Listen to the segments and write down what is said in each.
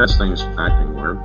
this thing's acting weird.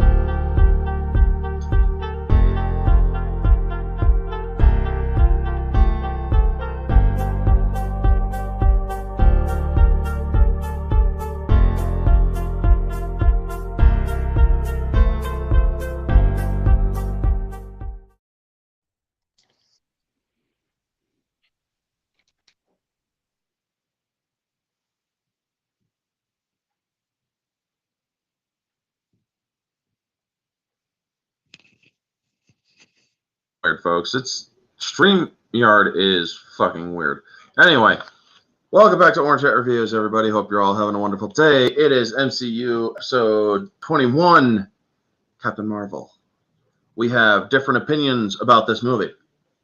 Weird, folks. It's Streamyard is fucking weird. Anyway, welcome back to Orange Hat Reviews, everybody. Hope you're all having a wonderful day. It is MCU episode 21, Captain Marvel. We have different opinions about this movie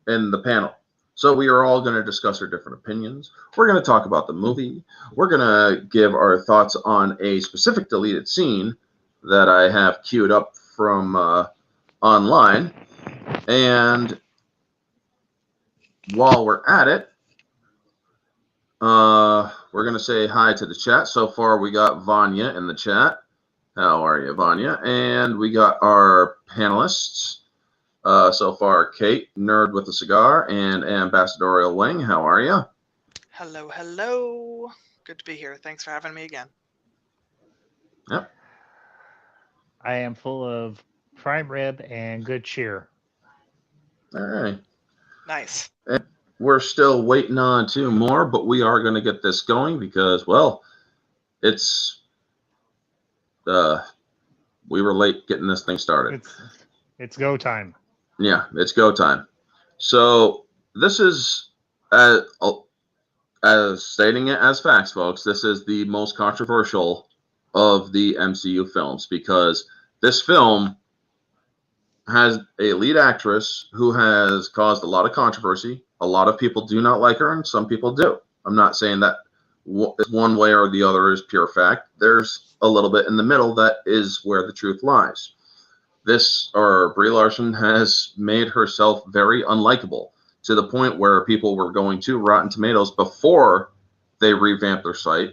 in the panel. So we are all going to discuss our different opinions. We're going to talk about the movie. We're going to give our thoughts on a specific deleted scene that I have queued up from online. And while we're at it, we're going to say hi to the chat. So far, we got Vanya in the chat. How are you, Vanya? And we got our panelists. So far, Kate, Nerd with a Cigar, and Ambassadorial Wing. How are you? Hello, hello. Good to be here. Thanks for having me again. Yep. I am full of prime rib and good cheer. All right. Nice. And we're still waiting on 2 more, but we are going to get this going because, well, it's we were late getting this thing started. It's go time. Yeah, it's go time. So this is, as stating it as facts, folks, this is the most controversial of the MCU films because this film has a lead actress who has caused a lot of controversy. A lot of people do not like her, and some people do. I'm not saying that one way or the other is pure fact. There's a little bit in the middle that is where the truth lies. Brie Larson has made herself very unlikable to the point where people were going to Rotten Tomatoes before they revamped their site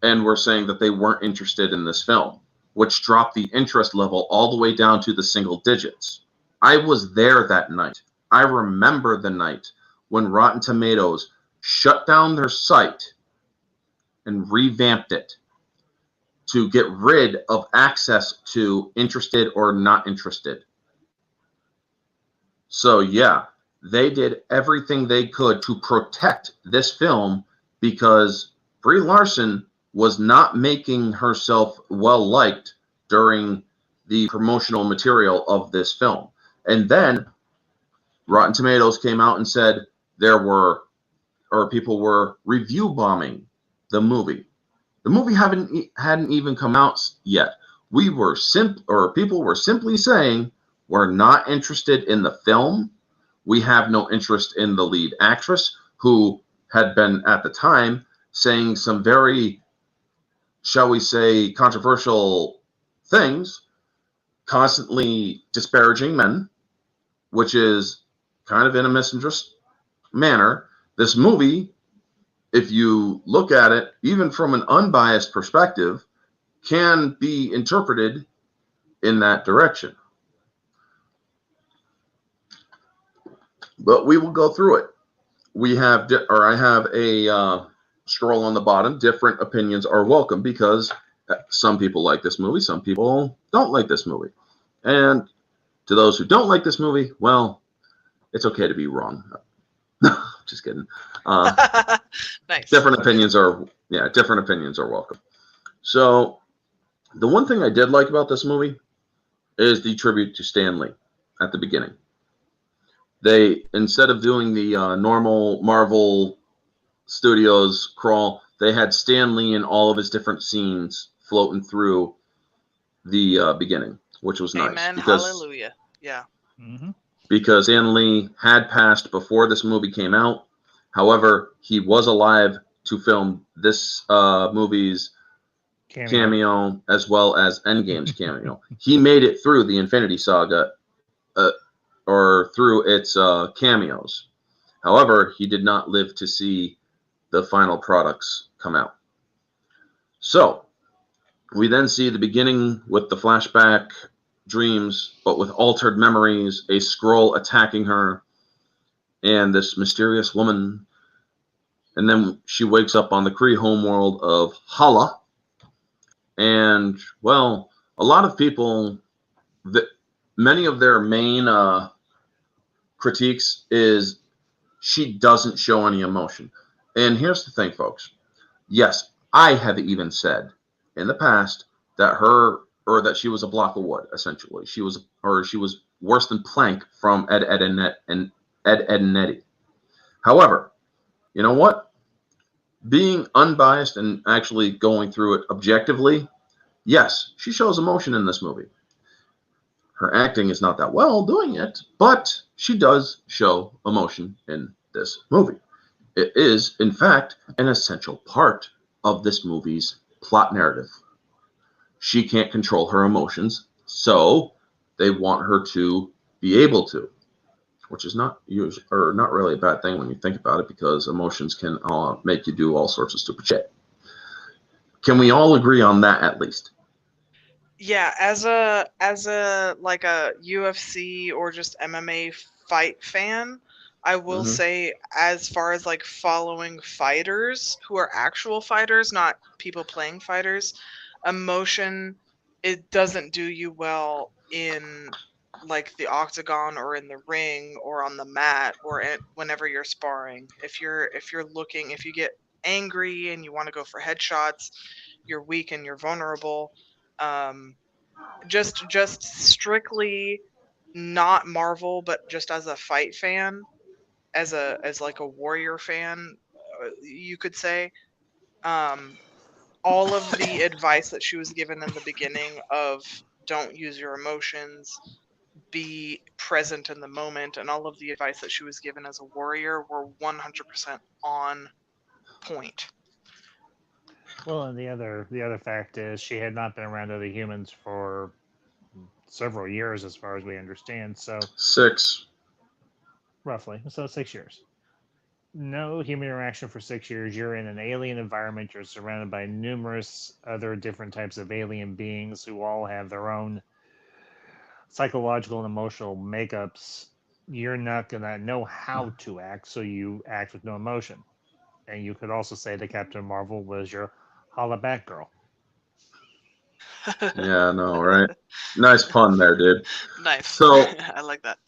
and were saying that they weren't interested in this film, which dropped the interest level all the way down to the single digits. I was there that night. I remember the night when Rotten Tomatoes shut down their site and revamped it to get rid of access to interested or not interested. So yeah, they did everything they could to protect this film because Brie Larson was not making herself well-liked during the promotional material of this film. And then Rotten Tomatoes came out and said people were review bombing the movie. The movie hadn't even come out yet. People were simply saying, we're not interested in the film. We have no interest in the lead actress, who had been at the time saying some very, shall we say, controversial things, constantly disparaging men, which is kind of in a misinterest manner. This movie, if you look at it, even from an unbiased perspective, can be interpreted in that direction. But we will go through it. I have a scroll on the bottom. Different opinions are welcome because some people like this movie, some people don't like this movie. And to those who don't like this movie, well, it's okay to be wrong. Just kidding. Nice. Different opinions are welcome. So the one thing I did like about this movie is the tribute to Stan Lee at the beginning. They, instead of doing the normal Marvel Studios crawl, they had Stan Lee in all of his different scenes floating through the beginning, which was nice. Amen. Hallelujah. Yeah. Mm-hmm. Because Stan Lee had passed before this movie came out. However, he was alive to film this movie's cameo as well as Endgame's cameo. He made it through the Infinity Saga or through its cameos. However, he did not live to see the final products come out. So, We then see the beginning with the flashback dreams, but with altered memories, a scroll attacking her, and this mysterious woman. And then she wakes up on the Kree homeworld of Hala. And, well, a lot of people, many of their main critiques is she doesn't show any emotion. And here's the thing, folks. Yes, I have even said in the past that she was a block of wood, essentially. She was worse than Plank from Ed, Ed, and Eddie. However, you know what? Being unbiased and actually going through it objectively, yes, she shows emotion in this movie. Her acting is not that well doing it, but she does show emotion in this movie. It is, in fact, an essential part of this movie's plot narrative. She can't control her emotions, so they want her to be able to, which is not really a bad thing when you think about it, because emotions can make you do all sorts of stupid shit. Can we all agree on that at least? Yeah, as a like a UFC or just MMA fight fan, I will say, as far as like following fighters who are actual fighters, not people playing fighters, emotion, it doesn't do you well in like the octagon or in the ring or on the mat or whenever you're sparring. If you get angry and you want to go for headshots, you're weak and you're vulnerable. Just strictly not Marvel, but just as a fight fan, as like a warrior fan, you could say, all of the advice that she was given in the beginning of don't use your emotions, be present in the moment, and all of the advice that she was given as a warrior were 100% on point. Well, and the other fact is she had not been around other humans for several years, as far as we understand. So 6. roughly, so 6 years. No human interaction for 6 years. You're in an alien environment. You're surrounded by numerous other different types of alien beings who all have their own psychological and emotional makeups. You're not gonna know how to act, so you act with no emotion. And you could also say that Captain Marvel was your holla back girl. Yeah, no, right? Nice pun there, dude. Nice. So, I like that.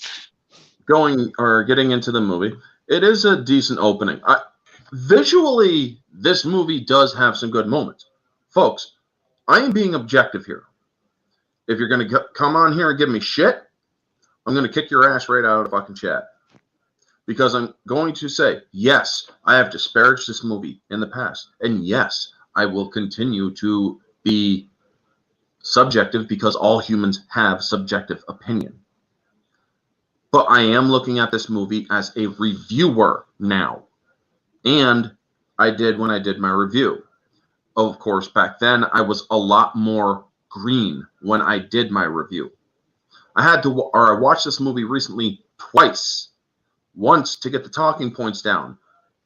Getting into the movie, it is a decent opening. Visually, this movie does have some good moments. Folks, I am being objective here. If you're going to come on here and give me shit, I'm going to kick your ass right out of the fucking chat. Because I'm going to say, yes, I have disparaged this movie in the past. And yes, I will continue to be subjective, because all humans have subjective opinion. But I am looking at this movie as a reviewer now. And I did when I did my review. Of course, back then, I was a lot more green when I did my review. I watched this movie recently twice. Once to get the talking points down.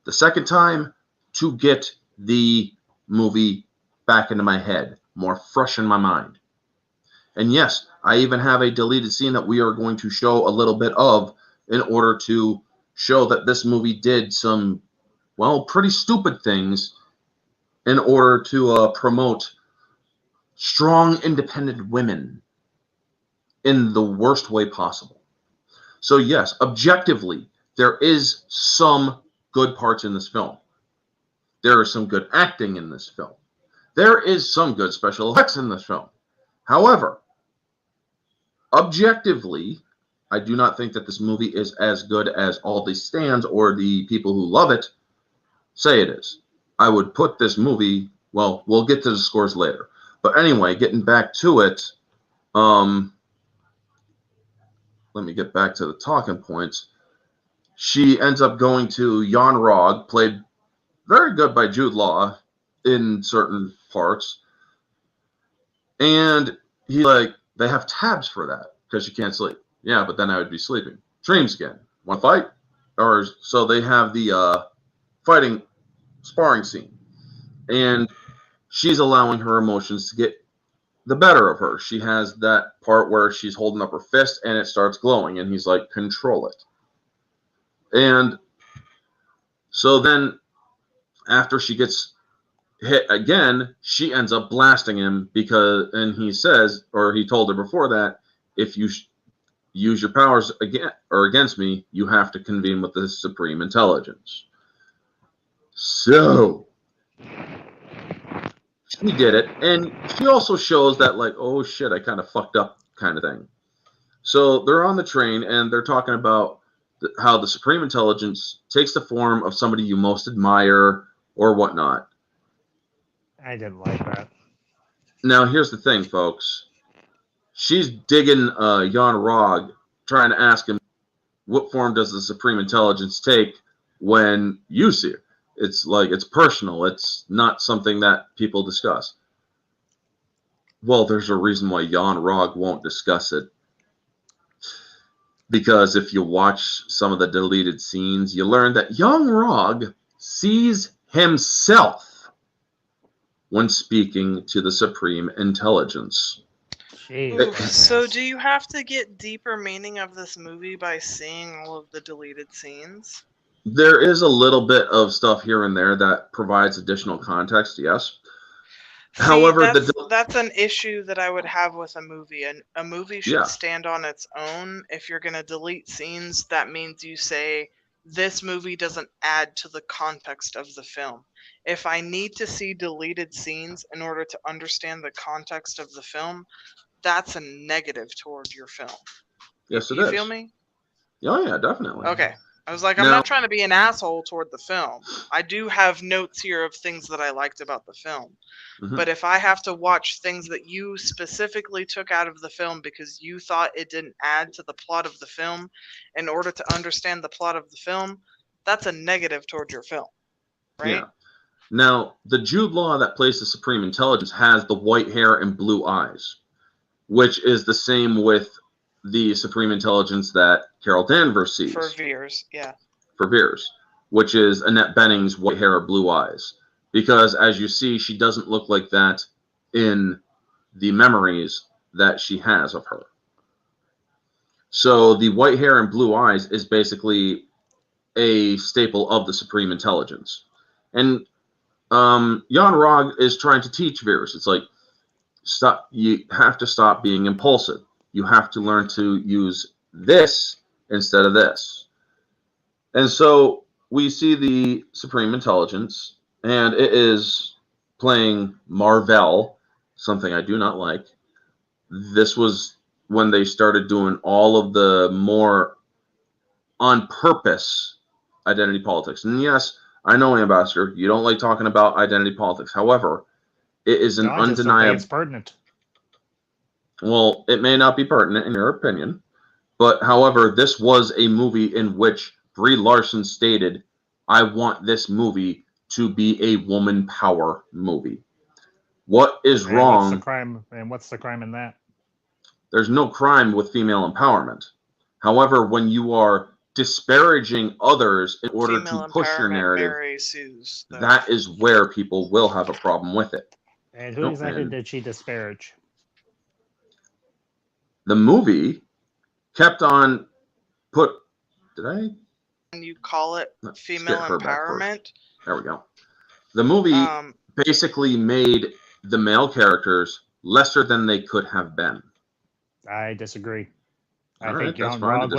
The second time to get the movie back into my head, more fresh in my mind. And yes, I even have a deleted scene that we are going to show a little bit of in order to show that this movie did some, well, pretty stupid things in order to promote strong, independent women in the worst way possible. So yes, objectively, there is some good parts in this film. There is some good acting in this film. There is some good special effects in this film. However, objectively, I do not think that this movie is as good as all the stands or the people who love it say it is. I would put this movie, well, we'll get to the scores later. But anyway, getting back to it, let me get back to the talking points. She ends up going to Jan Rog, played very good by Jude Law in certain parts. And they have tabs for that because you can't sleep. Yeah, but then I would be sleeping. Dreams again. Want to fight? So they have the fighting sparring scene. And she's allowing her emotions to get the better of her. She has that part where she's holding up her fist and it starts glowing, and he's like, control it. And so then after she gets hit again, she ends up blasting him and he says, or he told her before that, if you use your powers against me, you have to convene with the Supreme Intelligence. So she did it, and she also shows that, like, oh shit, I kind of fucked up kind of thing. So they're on the train, and they're talking about how the Supreme Intelligence takes the form of somebody you most admire or whatnot. I didn't like that. Now, here's the thing, folks. She's digging Jan Rog, trying to ask him, what form does the Supreme Intelligence take when you see it? It's like, it's personal. It's not something that people discuss. Well, there's a reason why Jan Rog won't discuss it. Because if you watch some of the deleted scenes, you learn that Jan Rog sees himself when speaking to the Supreme Intelligence. Oof, so do you have to get deeper meaning of this movie by seeing all of the deleted scenes? There is a little bit of stuff here and there that provides additional context, yes. See, However, that's an issue that I would have with a movie. And a movie should stand on its own. If you're going to delete scenes, that means you say, this movie doesn't add to the context of the film. If I need to see deleted scenes in order to understand the context of the film, that's a negative toward your film. Yes, it is. You feel me? Oh, yeah, definitely. Okay. I was like, I'm not trying to be an asshole toward the film. I do have notes here of things that I liked about the film. Mm-hmm. But if I have to watch things that you specifically took out of the film because you thought it didn't add to the plot of the film in order to understand the plot of the film, that's a negative toward your film. Right? Yeah. Now, the Jude Law that plays the Supreme Intelligence has the white hair and blue eyes, which is the same with the Supreme Intelligence that Carol Danvers sees. For Veers, yeah. For Veers, which is Annette Bening's white hair or blue eyes. Because, as you see, she doesn't look like that in the memories that she has of her. So the white hair and blue eyes is basically a staple of the Supreme Intelligence. And Jan Rog is trying to teach Veers. It's like, stop. You have to stop being impulsive. You have to learn to use this instead of this. And so we see the Supreme Intelligence, and it is playing Marvel, something I do not like. This was when they started doing all of the more on purpose identity politics. And yes, I know, Ambassador, you don't like talking about identity politics. However, it is an undeniable. It's pertinent. Well, it may not be pertinent in your opinion, but however, this was a movie in which Brie Larson stated, I want this movie to be a woman power movie. What is wrong? What's the crime? And what's the crime in that? There's no crime with female empowerment. However, when you are disparaging others in order to push your narrative, that is where people will have a problem with it. And who exactly did she disparage? The movie kept on did I? And you call it female empowerment? There we go. The movie basically made the male characters lesser than they could have been. I disagree. I think Jan Rog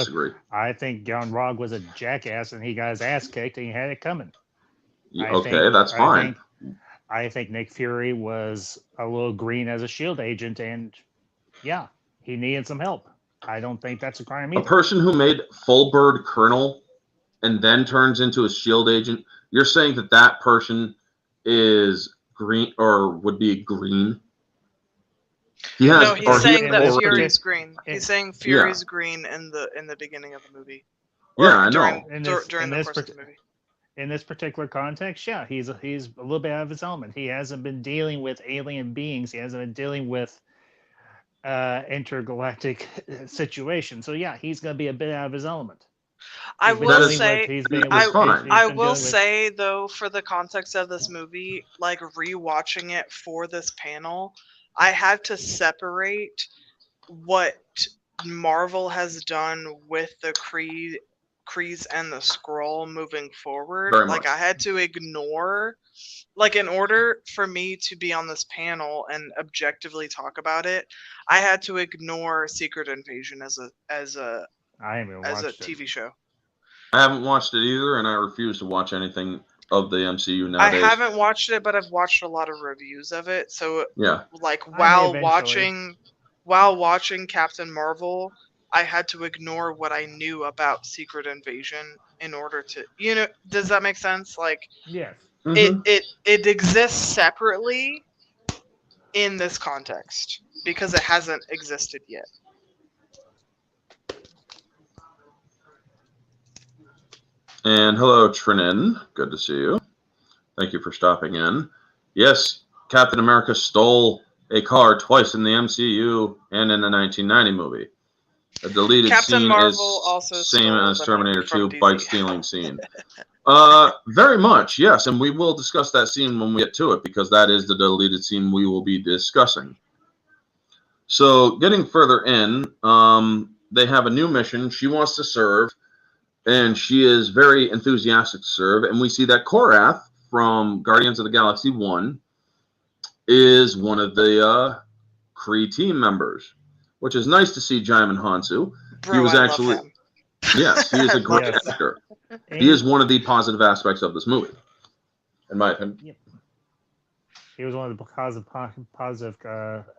was a jackass and he got his ass kicked and he had it coming. That's fine. I think Nick Fury was a little green as a SHIELD agent and yeah, he needed some help. I don't think that's a crime either. A person who made full bird colonel and then turns into a SHIELD agent, you're saying that person is green or would be green? He's saying that Fury's green. He's saying Fury's green in the beginning of the movie. Yeah, I know. During the course of the movie. In this particular context, yeah, he's a little bit out of his element. He hasn't been dealing with alien beings. He hasn't been dealing with intergalactic situations. So yeah, he's going to be a bit out of his element. I will say though, for the context of this movie, like rewatching it for this panel, I had to separate what Marvel has done with the Krees and the Skrull moving forward. Very Like much. I had to ignore, like in order for me to be on this panel and objectively talk about it, I had to ignore Secret Invasion as a I haven't watched it. TV show. I haven't watched it either, and I refuse to watch anything of the MCU I nowadays. haven't watched it, but I've watched a lot of reviews of it. So Yeah. like I may eventually. while watching Captain Marvel, I had to ignore what I knew about Secret Invasion in order to, does that make sense? Like Yes. Mhm. it exists separately in this context because it hasn't existed yet. And hello, Trinin. Good to see you. Thank you for stopping in. Yes, Captain America stole a car twice in the MCU and in the 1990 movie. A deleted Captain scene Marvel is also same stole as the Terminator movie from 2 DC. bike stealing scene. Very much, yes, and we will discuss that scene when we get to it because that is the deleted scene we will be discussing. So, getting further in, they have a new mission. She wants to serve, and she is very enthusiastic to serve. And we see that Korath from Guardians of the Galaxy 1 is one of the Kree team members, which is nice to see Jaimin Hansu. Bro, He was I actually, love him. yes, he is a great Yes. actor. He is one of the positive aspects of this movie, in my opinion. Yep. He was one of the positive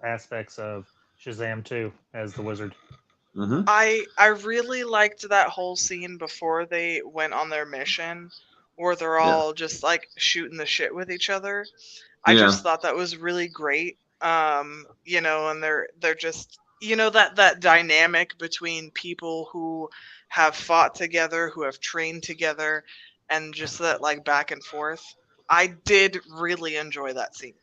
aspects of Shazam 2 as the wizard. Mm-hmm. I really liked that whole scene before they went on their mission where they're all just like shooting the shit with each other. I just thought that was really great. And they're just that dynamic between people who have fought together, who have trained together, and just that like back and forth. I did really enjoy that scene.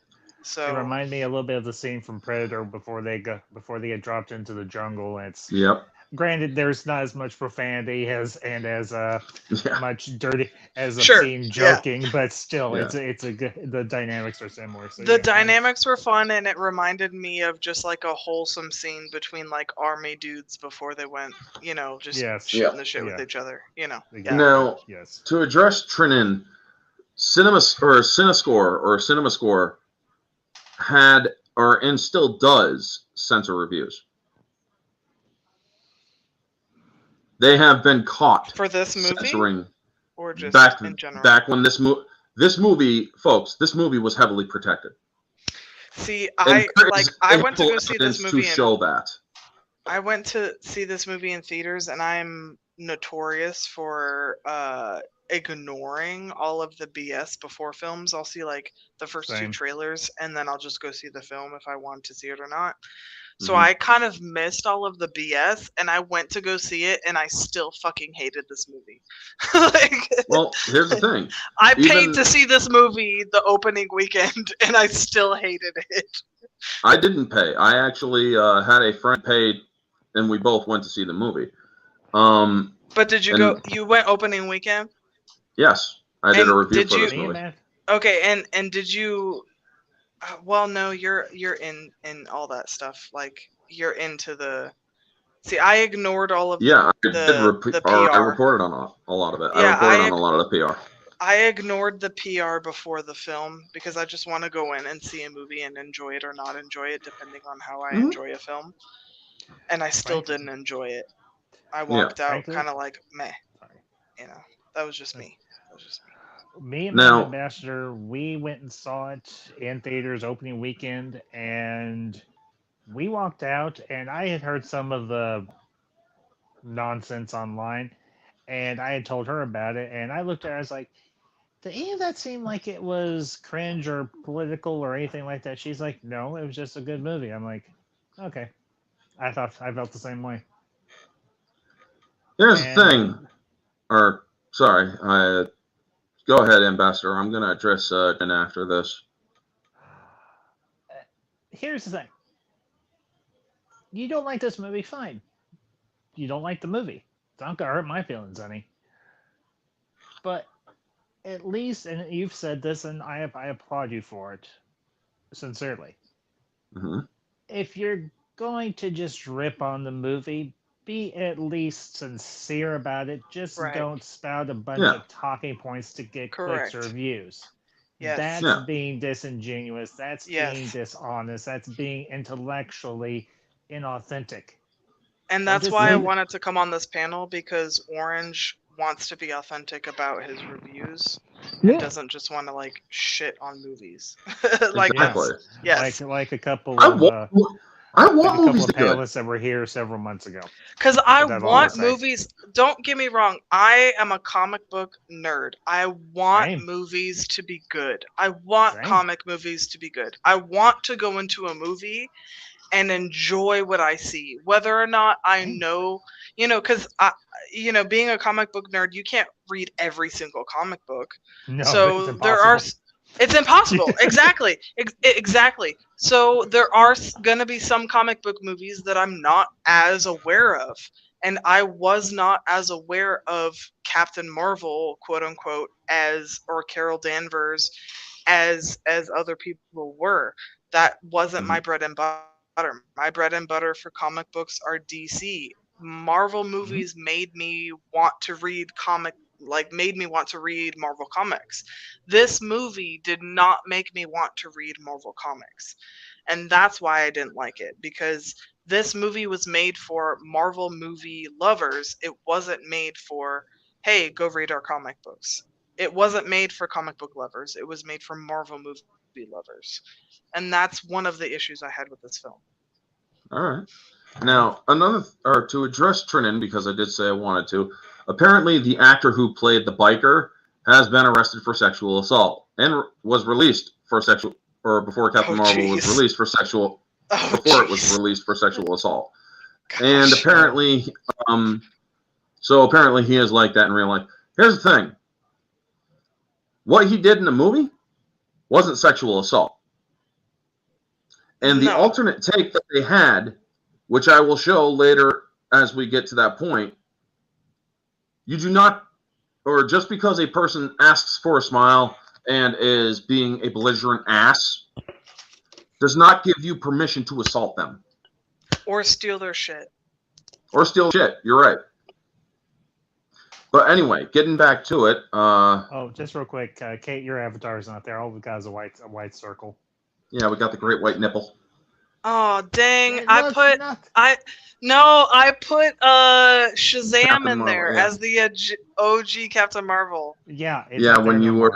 So It reminded me a little bit of the scene from Predator before they get dropped into the jungle. And it's granted there's not as much profanity as much dirty as a scene joking, but still it's a good. The dynamics are similar. So the dynamics were fun, and it reminded me of just like a wholesome scene between like army dudes before they went, just shooting the shit with each other. Now, to address Trinin, CinemaScore had and still does censor reviews. They have been caught for this movie censoring or just in general. Back when this movie, folks, this movie was heavily protected. See, I went to go see this movie I went to see this movie in theaters, and I'm notorious for ignoring all of the BS before films. I'll see like the first two trailers, and then I'll just go see the film if I want to see it or not. So I kind of missed all of the BS, and I went to go see it, and I still fucking hated this movie. Well, here's the thing. I paid to see this movie the opening weekend, and I still hated it. I didn't pay. I actually had a friend pay, and we both went to see the movie. But did you go? You went opening weekend? Yes, I did a review for this movie. Okay, and did you? Well, no, you're in all that stuff. Like you're into the. See, I ignored all of the PR. I reported on a lot of it. Yeah, I reported on a lot of the PR. I ignored the PR before the film because I just want to go in and see a movie and enjoy it or not enjoy it, depending on how I enjoy a film. And I still didn't enjoy it. I walked out kind of like meh. That was just me. Me and my ambassador, we went and saw it in theaters opening weekend, and we walked out, and I had heard some of the nonsense online, and I had told her about it, and I looked at her, I was like, did any of that seem like it was cringe or political or anything like that? She's like, no, it was just a good movie. I'm like, okay. I felt the same way. Here's the thing. Go ahead, Ambassador. I'm going to address Jen after this. Here's the thing. You don't like this movie, fine. You don't like the movie. It's not going to hurt my feelings any. But at least, and you've said this, and I applaud you for it, sincerely. Mm-hmm. If you're going to just rip on the movie, be at least sincere about it. Just Right. don't spout a bunch Yeah. of talking points to get Correct. clicks or views. Yes. That's Yeah. being disingenuous. That's being Yes. dishonest. That's being intellectually inauthentic. And Don't that's just why I leave it. wanted to come on this panel, because Orange wants to be authentic about his reviews and doesn't just want to like shit on movies. Like Exactly. that's yes. Like a couple I of want like movies a couple to of be good. panelists that were here several months ago. Because I That's all I'll want say. movies. Don't get me wrong. I am a comic book nerd. I want Same. movies to be good. I want Same. comic movies to be good. I want to go into a movie and enjoy what I see, whether or not I Same. know, because being a comic book nerd, you can't read every single comic book. No, So it's there are. impossible. It's impossible. Exactly. Exactly. So there are going to be some comic book movies that I'm not as aware of. And I was not as aware of Captain Marvel, quote unquote, or Carol Danvers as other people were. That wasn't my bread and butter. My bread and butter for comic books are DC. Marvel movies made me want to read Marvel comics. This movie did not make me want to read Marvel comics. And that's why I didn't like it, because this movie was made for Marvel movie lovers. It wasn't made for, hey, go read our comic books. It wasn't made for comic book lovers. It was made for Marvel movie lovers. And that's one of the issues I had with this film. All right. Now, to address Trinan, because I did say I wanted to, apparently the actor who played the biker has been arrested for sexual assault and was released for before Captain Marvel was released for sexual, it was released for sexual assault. Gosh. And apparently, apparently he is like that in real life. Here's the thing. What he did in the movie wasn't sexual assault. And the alternate take that they had, which I will show later as we get to that point, you do not, or just because a person asks for a smile and is being a belligerent ass, does not give you permission to assault them. Or steal their shit. You're right. But anyway, getting back to it. Just real quick, Kate, your avatar is not there. All we've got is a white circle. Yeah, we got the great white nipple. Oh dang! I put Shazam Captain in there Marvel, as the OG Captain Marvel. Yeah. When you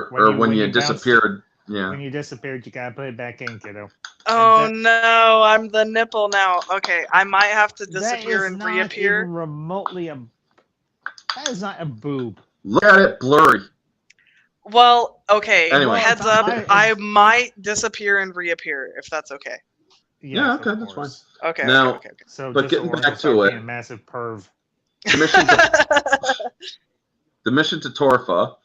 disappeared. Yeah. When you disappeared, you gotta put it back in, kiddo. Oh no! I'm the nipple now. Okay, I might have to disappear and reappear. Even remotely that is not a boob. Look at it blurry. Well, okay. Anyway. Heads up, I might disappear and reappear if that's okay. Yeah, okay, that's fine. Okay. Now, okay. So, but getting back to it, massive perv. The mission to Torfa.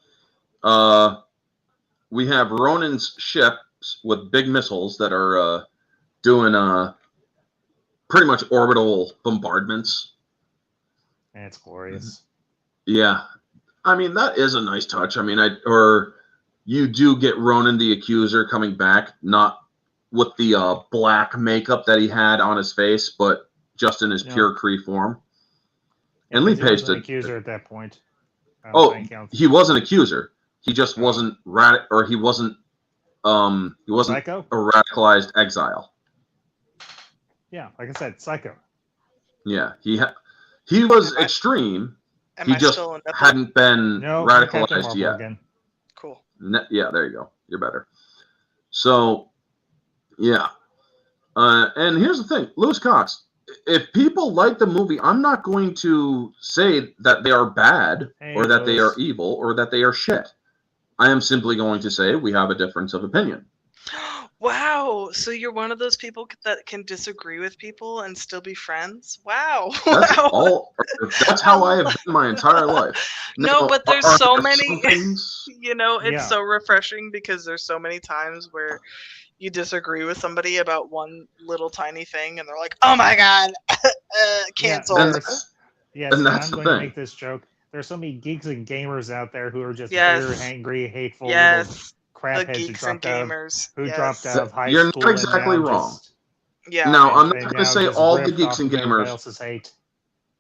We have Ronan's ships with big missiles that are doing pretty much orbital bombardments. And it's glorious. Yeah, I mean that is a nice touch. I mean, you do get Ronan the Accuser coming back, not with the black makeup that he had on his face, but just in his pure Kree form. Yeah, and Lee Pace pasted. An accuser at that point. He was an accuser. He just wasn't he wasn't Psycho? a radicalized exile. Yeah, like I said, psycho. Yeah, he was extreme. He just hadn't been radicalized yet. Again. Cool. Yeah, there you go. You're better. So, yeah. And here's the thing, Lewis Cox. If people like the movie, I'm not going to say that they are bad or that they are evil or that they are shit. I am simply going to say we have a difference of opinion. Wow. So you're one of those people that can disagree with people and still be friends? Wow. That's how I have been my entire life. No, but there's so many, it's so refreshing because there's so many times where you disagree with somebody about one little tiny thing and they're like, oh my God, canceled. Yes, and that's I'm going to make this joke. There's so many geeks and gamers out there who are just bitter, angry, hateful little crap heads who dropped out of high school. You're not exactly wrong. Yeah. Now, I'm not And going to now say just all the ripped geeks off and of everybody gamers. else's hate.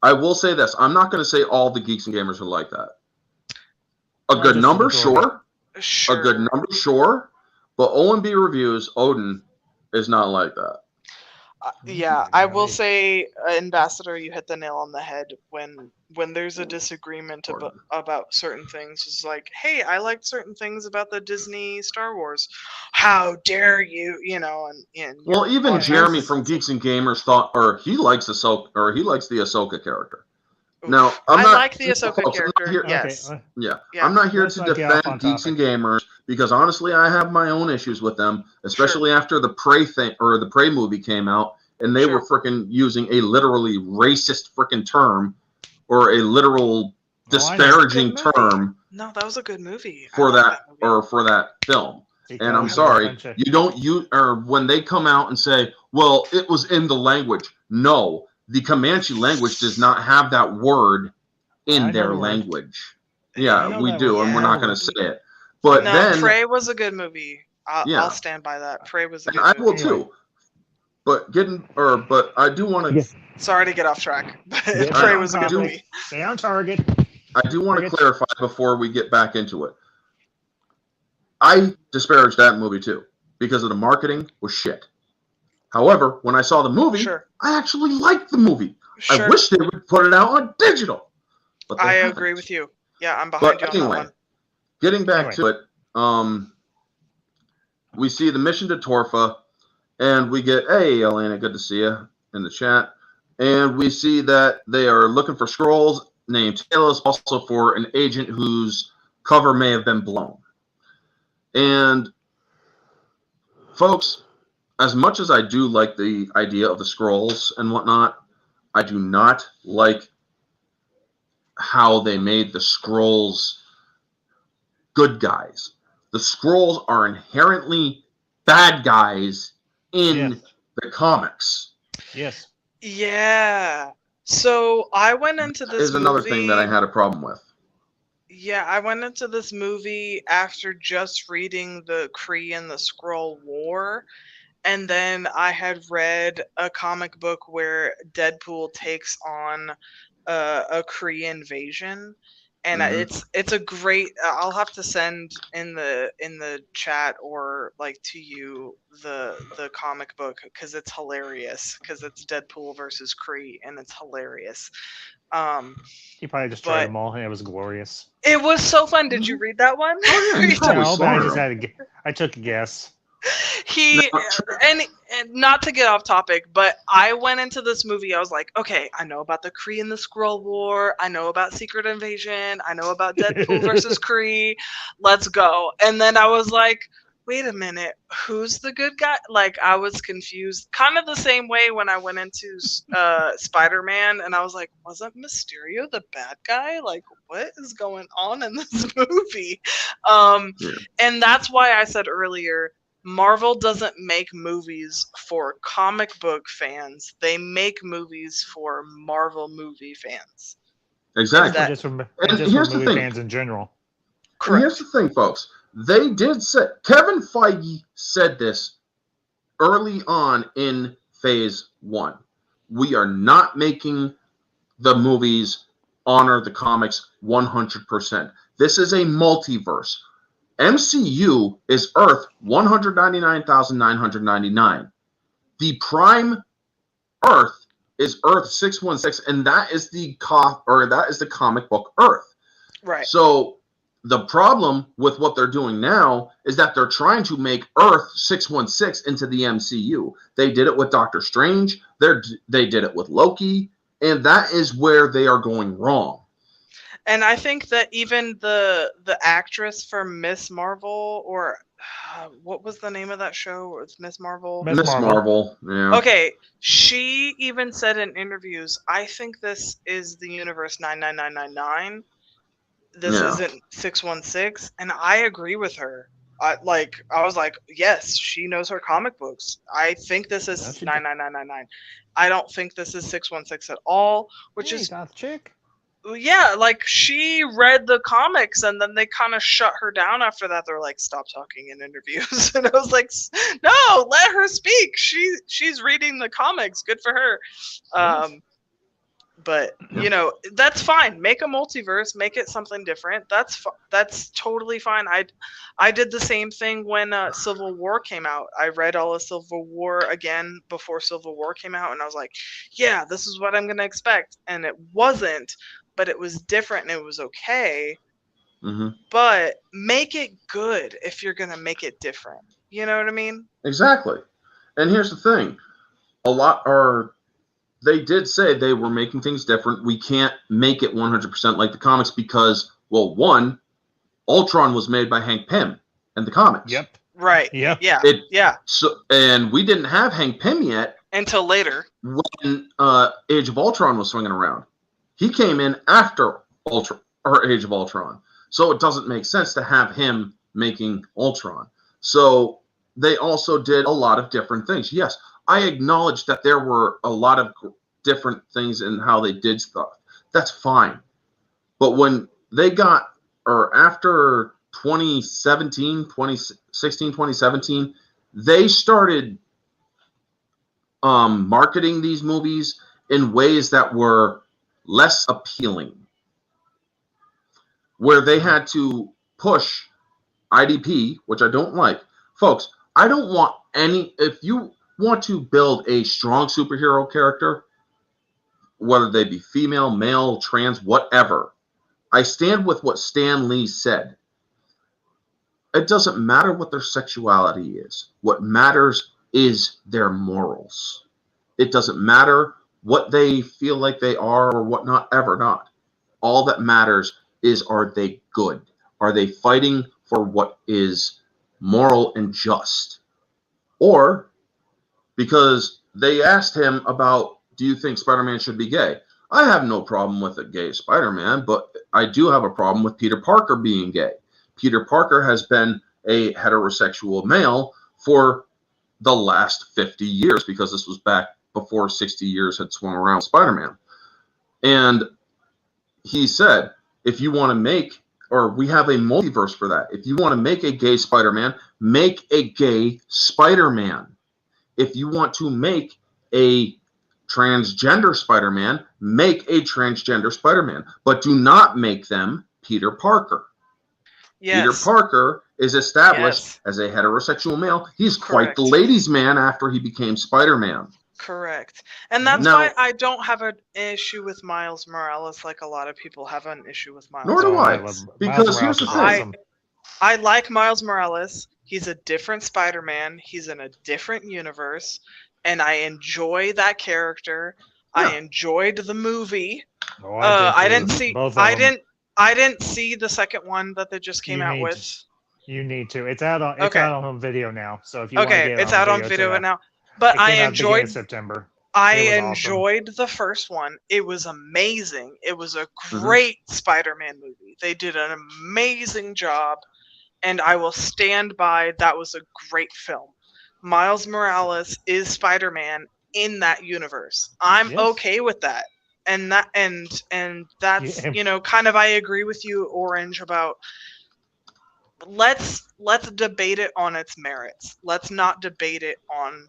I will say this. I'm not going to say all the geeks and gamers are like that. A Well, good just the number, majority. sure. Sure. A good number, sure. But OMB Reviews, Odin, is not like that. Yeah, I will say, Ambassador, you hit the nail on the head when there's a disagreement about certain things. It's like, hey, I liked certain things about the Disney Star Wars. How dare you? You know, and Well, even Yeah, Jeremy here's- from Geeks and Gamers thought, or he likes Ahsoka, or he likes the Ahsoka character. Now, I'm I not, like the Ahsoka folks, I'm not character. here- Yes. Okay. Yeah. Yeah. I'm not here Let's to not get off on defend Geeks and topic. Gamers because honestly, I have my own issues with them, especially after the Prey thing or the Prey movie came out, and they were freaking using a literally racist freaking term or a literal disparaging term. No, that was a good movie. For I that movie. or for that film. Because And I'm there's a sorry, bunch of- you don't use, or when they come out and say, well, it was in the language. No, the Comanche language does not have that word in I know their the word. language. I Yeah, know we that do, word. and I we're know not the going to word. say it. But no, then, Prey was a good movie. Yeah. I'll stand by that. Prey was a and good I movie. will too. But but I do want to. Sorry to get off track, but Get Prey on was a good topic. movie. Stay on target. I do want to Target. clarify before we get back into it. I disparaged that movie too because of the marketing was shit. However, when I saw the movie, I actually liked the movie. I wish they would put it out on digital. But I agree with you. Yeah, I'm behind you on that one. Getting back to it, we see the mission to Torfa, and we get, hey, Elena, good to see you in the chat. And we see that they are looking for scrolls named Talos, also for an agent whose cover may have been blown. And folks, as much as I do like the idea of the scrolls and whatnot, I do not like how they made the scrolls good guys. The scrolls are inherently bad guys in the comics. Yes. Yeah. So I went into this is another thing that I had a problem with. Yeah, I went into this movie after just reading the Kree and the Skrull War, and then I had read a comic book where Deadpool takes on a Kree invasion, and it's a great. I'll have to send in the chat or like to you the comic book because it's hilarious because it's Deadpool versus Kree and it's hilarious. He probably just tried them all, and it was glorious. It was so fun. Did you read that one? No, but I took a guess. And not to get off topic, but I went into this movie. I was like, okay, I know about the Kree and the Skrull War. I know about Secret Invasion. I know about Deadpool versus Kree. Let's go. And then I was like, wait a minute, who's the good guy? Like, I was confused. Kind of the same way when I went into Spider-Man, and I was like, wasn't Mysterio the bad guy? Like, what is going on in this movie? And that's why I said earlier, Marvel doesn't make movies for comic book fans. They make movies for Marvel movie fans. Exactly. Just for movie fans in general. Correct. And here's the thing, folks. They did say, Kevin Feige said this early on in phase 1. We are not making the movies honor the comics 100%. This is a multiverse. MCU is Earth 199,999. The prime Earth is Earth 616, and that is the comic book Earth. Right. So the problem with what they're doing now is that they're trying to make Earth 616 into the MCU. They did it with Doctor Strange. They did it with Loki, and that is where they are going wrong. And I think that even the actress for Miss Marvel, or what was the name of that show? It's Miss Marvel. Miss Marvel. Yeah. Okay, she even said in interviews, "I think this is the universe 99999. This isn't 616," and I agree with her. I was like, yes, she knows her comic books. I think this is 99999. I don't think this is 616 at all, which is goth chick. yeah, like she read the comics and then they kind of shut her down after that. They're like, stop talking in interviews. And I was like, no, let her speak. She's reading the comics. Good for her. But you know, that's fine. Make a multiverse, make it something different. That's totally fine. I did the same thing when Civil War came out. I read all of Civil War again before Civil War came out, and I was like, yeah, this is what I'm gonna expect. And it wasn't, but it was different and it was okay. But make it good if you're gonna make it different. You know what I mean? Exactly. And here's the thing. They did say they were making things different. We can't make it 100% like the comics because, well, one, Ultron was made by Hank Pym in the comics. Yep. Right. Yep. Yeah. So, and we didn't have Hank Pym yet until later when Age of Ultron was swinging around. He came in after Age of Ultron, so it doesn't make sense to have him making Ultron. So they also did a lot of different things. Yes. I acknowledge that there were a lot of different things in how they did stuff. That's fine. But when they got, or after 2016, 2017, they started marketing these movies in ways that were less appealing. Where they had to push IDP, which I don't like. Folks, I don't want if you want to build a strong superhero character, whether they be female, male, trans, whatever, I stand with what Stan Lee said. It doesn't matter what their sexuality is. What matters is their morals. It doesn't matter what they feel like they are or whatnot, ever not. All that matters is, are they good? Are they fighting for what is moral and just? Or, because they asked him about, do you think Spider-Man should be gay? I have no problem with a gay Spider-Man, but I do have a problem with Peter Parker being gay. Peter Parker has been a heterosexual male for the last 50 years, because this was back before 60 years had swung around Spider-Man. And he said, if you want to make, or we have a multiverse for that. If you want to make a gay Spider-Man, make a gay Spider-Man. If you want to make a transgender Spider-Man, make a transgender Spider-Man, but do not make them Peter Parker. Yes. Peter Parker is established as a heterosexual male. He's quite the ladies' man after he became Spider-Man. Correct. And that's why I don't have an issue with Miles Morales like a lot of people have an issue with Miles Morales. Nor do I. Because here's the thing. I like Miles Morales. He's a different Spider-Man. He's in a different universe. And I enjoy that character. Yeah. I enjoyed the movie. Oh, I didn't see the second one that they just came out with. You need to. It's out on home video now. So if you want to get it's out on video now. But I enjoyed September. I enjoyed the first one. It was amazing. It was a great Spider-Man movie. They did an amazing job, and I will stand by that was a great film. Miles Morales is Spider-Man in that universe. I'm okay with that. And that's kind of I agree with you, Orange, about let's debate it on its merits. Let's not debate it on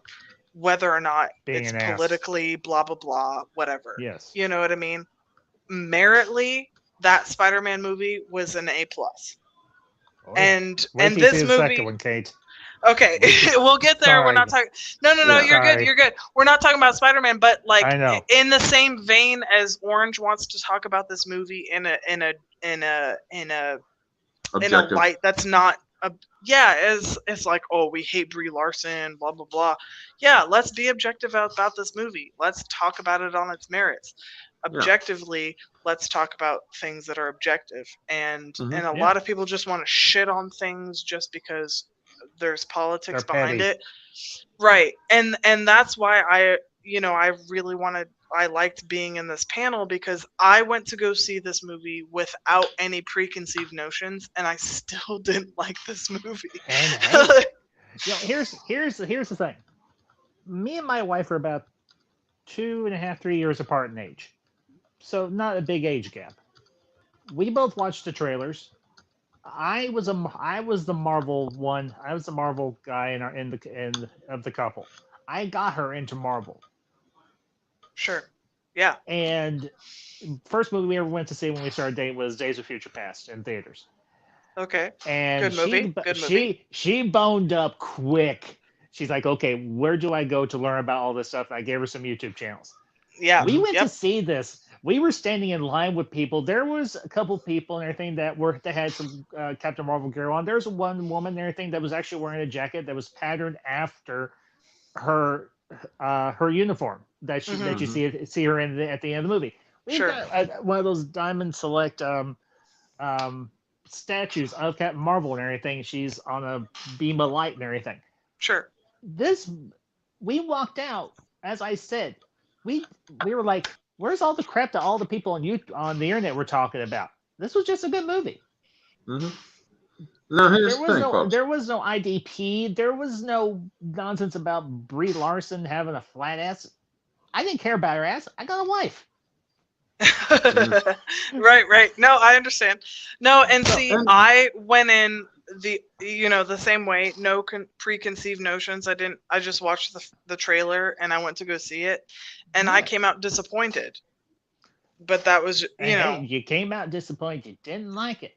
whether or not it's politically blah blah blah whatever. Yes. You know what I mean? Meritly, that Spider-Man movie was an A+. Oh, and this movie, second one, Kate. Okay, we'll get there. Sorry. We're not talking. No, you're good. You're good. We're not talking about Spider-Man, but like in the same vein as Orange wants to talk about this movie in a light that's not it's like, oh, we hate Brie Larson, blah blah blah. Yeah, let's be objective about this movie. Let's talk about it on its merits. Objectively, let's talk about things that are objective. And a lot of people just want to shit on things just because there's politics behind it. Right. And that's why I really wanted, I liked being in this panel, because I went to go see this movie without any preconceived notions, and I still didn't like this movie. Here's the thing. Me and my wife are about 2.5, 3 years apart in age, so not a big age gap. we both watched the trailers. I was the Marvel one. I was the Marvel guy of the couple. I got her into Marvel. Sure. Yeah. And first movie we ever went to see when we started dating was Days of Future Past in theaters. Okay. And Good movie. Good movie. she boned up quick. She's like, okay, where do I go to learn about all this stuff? And I gave her some YouTube channels. Yeah. We went to see this. We were standing in line with people. There was a couple people and everything that had some Captain Marvel gear on. There was one woman and everything that was actually wearing a jacket that was patterned after her uniform that you see her in at the end of the movie. We've got one of those Diamond Select statues of Captain Marvel and everything. She's on a beam of light and everything. Sure. We walked out, as I said, we were like, where's all the crap that all the people on the internet were talking about? This was just a good movie. Mm-hmm. No, there was no IDP. There was no nonsense about Brie Larson having a flat ass. I didn't care about her ass. I got a wife. Right. No, I understand. No, and see, I went in the same way. No preconceived notions. I just watched the trailer and I went to go see it, and I came out disappointed. But that was you came out disappointed. You didn't like it.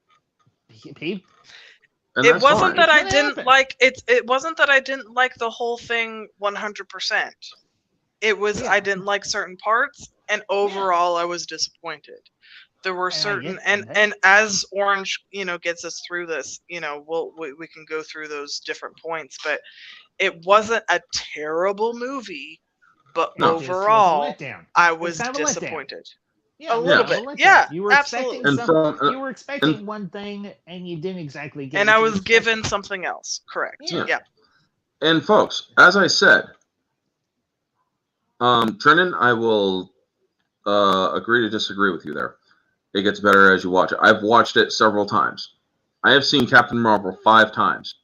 It wasn't that I didn't like it. It wasn't that I didn't like the whole thing 100%. It was I didn't like certain parts, and overall I was disappointed. There were certain and as Orange gets us through this, we can go through those different points, but it wasn't a terrible movie, but overall I was disappointed. Yeah, a little bit. Yeah, you were absolutely. You were expecting one thing, and you didn't exactly get. And I was given something else. Correct. Yeah. And folks, as I said, Trenton, I will agree to disagree with you there. It gets better as you watch it. I've watched it several times. I have seen Captain Marvel 5 times.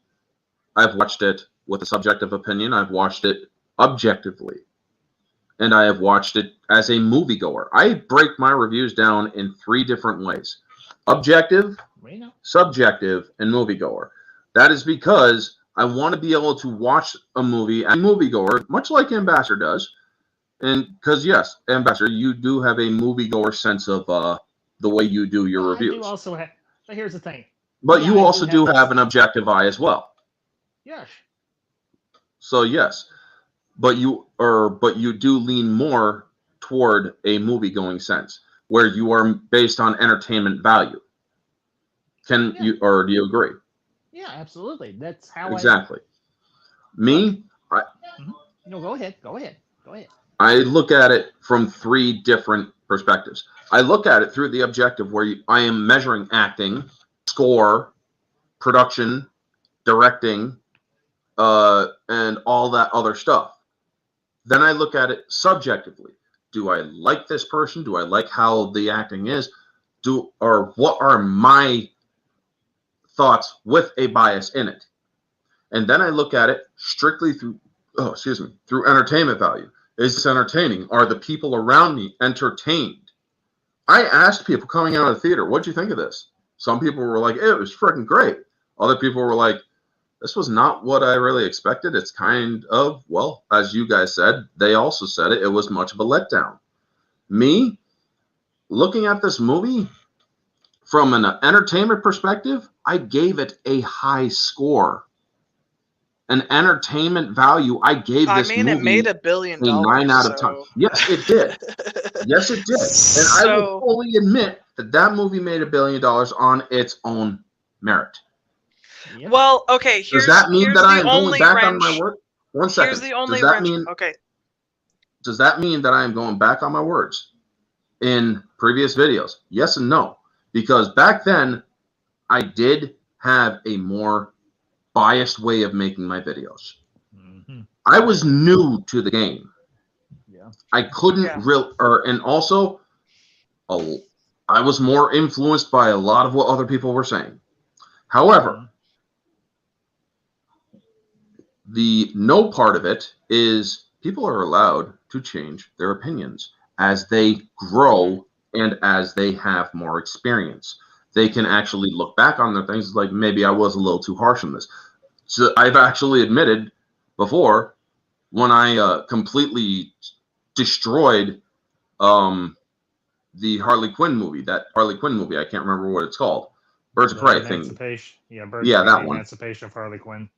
I've watched it with a subjective opinion. I've watched it objectively. And I have watched it as a moviegoer. I break my reviews down in 3 different ways: objective, subjective, and moviegoer. That is because I want to be able to watch a movie as a moviegoer, much like Ambassador does. And because, yes, Ambassador, you do have a moviegoer sense of the way you do your reviews. I do also have, but here's the thing. But you also do have an objective eye as well. Yes. So, yes. But you do lean more toward a movie-going sense, where you are based on entertainment value. Do you agree? Yeah, absolutely. That's how exactly. Me, No, go ahead. I look at it from 3 different perspectives. I look at it through the objective where I am measuring acting, score, production, directing, and all that other stuff. Then I look at it subjectively. Do I like this person? Do I like how the acting is? Or what are my thoughts with a bias in it? And then I look at it strictly through entertainment value. Is this entertaining? Are the people around me entertained? I asked people coming out of the theater, what'd you think of this? Some people were like, it was freaking great. Other people were like, this was not what I really expected. It's kind of, well, as you guys said, they also said it was much of a letdown. Me, looking at this movie from an entertainment perspective, I gave it a high score. An entertainment value, I gave this movie it made $1 billion. A 9 out of 10. Yes, it did. Yes, it did. And I will fully admit that movie made $1 billion on its own merit. Yep. Well, okay. Does that mean that I am going back on my word? One second. Here's the only wrench. Okay. Does that mean that I am going back on my words in previous videos? Yes and no. Because back then, I did have a more biased way of making my videos. Mm-hmm. I was new to the game. Yeah. I couldn't and also, I was more influenced by a lot of what other people were saying. However, the no part of it is people are allowed to change their opinions as they grow and as they have more experience, they can actually look back on their things like, maybe I was a little too harsh on this. So I've actually admitted before, when I completely destroyed the Harley Quinn movie, I can't remember what it's called. Birds of Prey thing. Yeah, that one. Emancipation of Harley Quinn.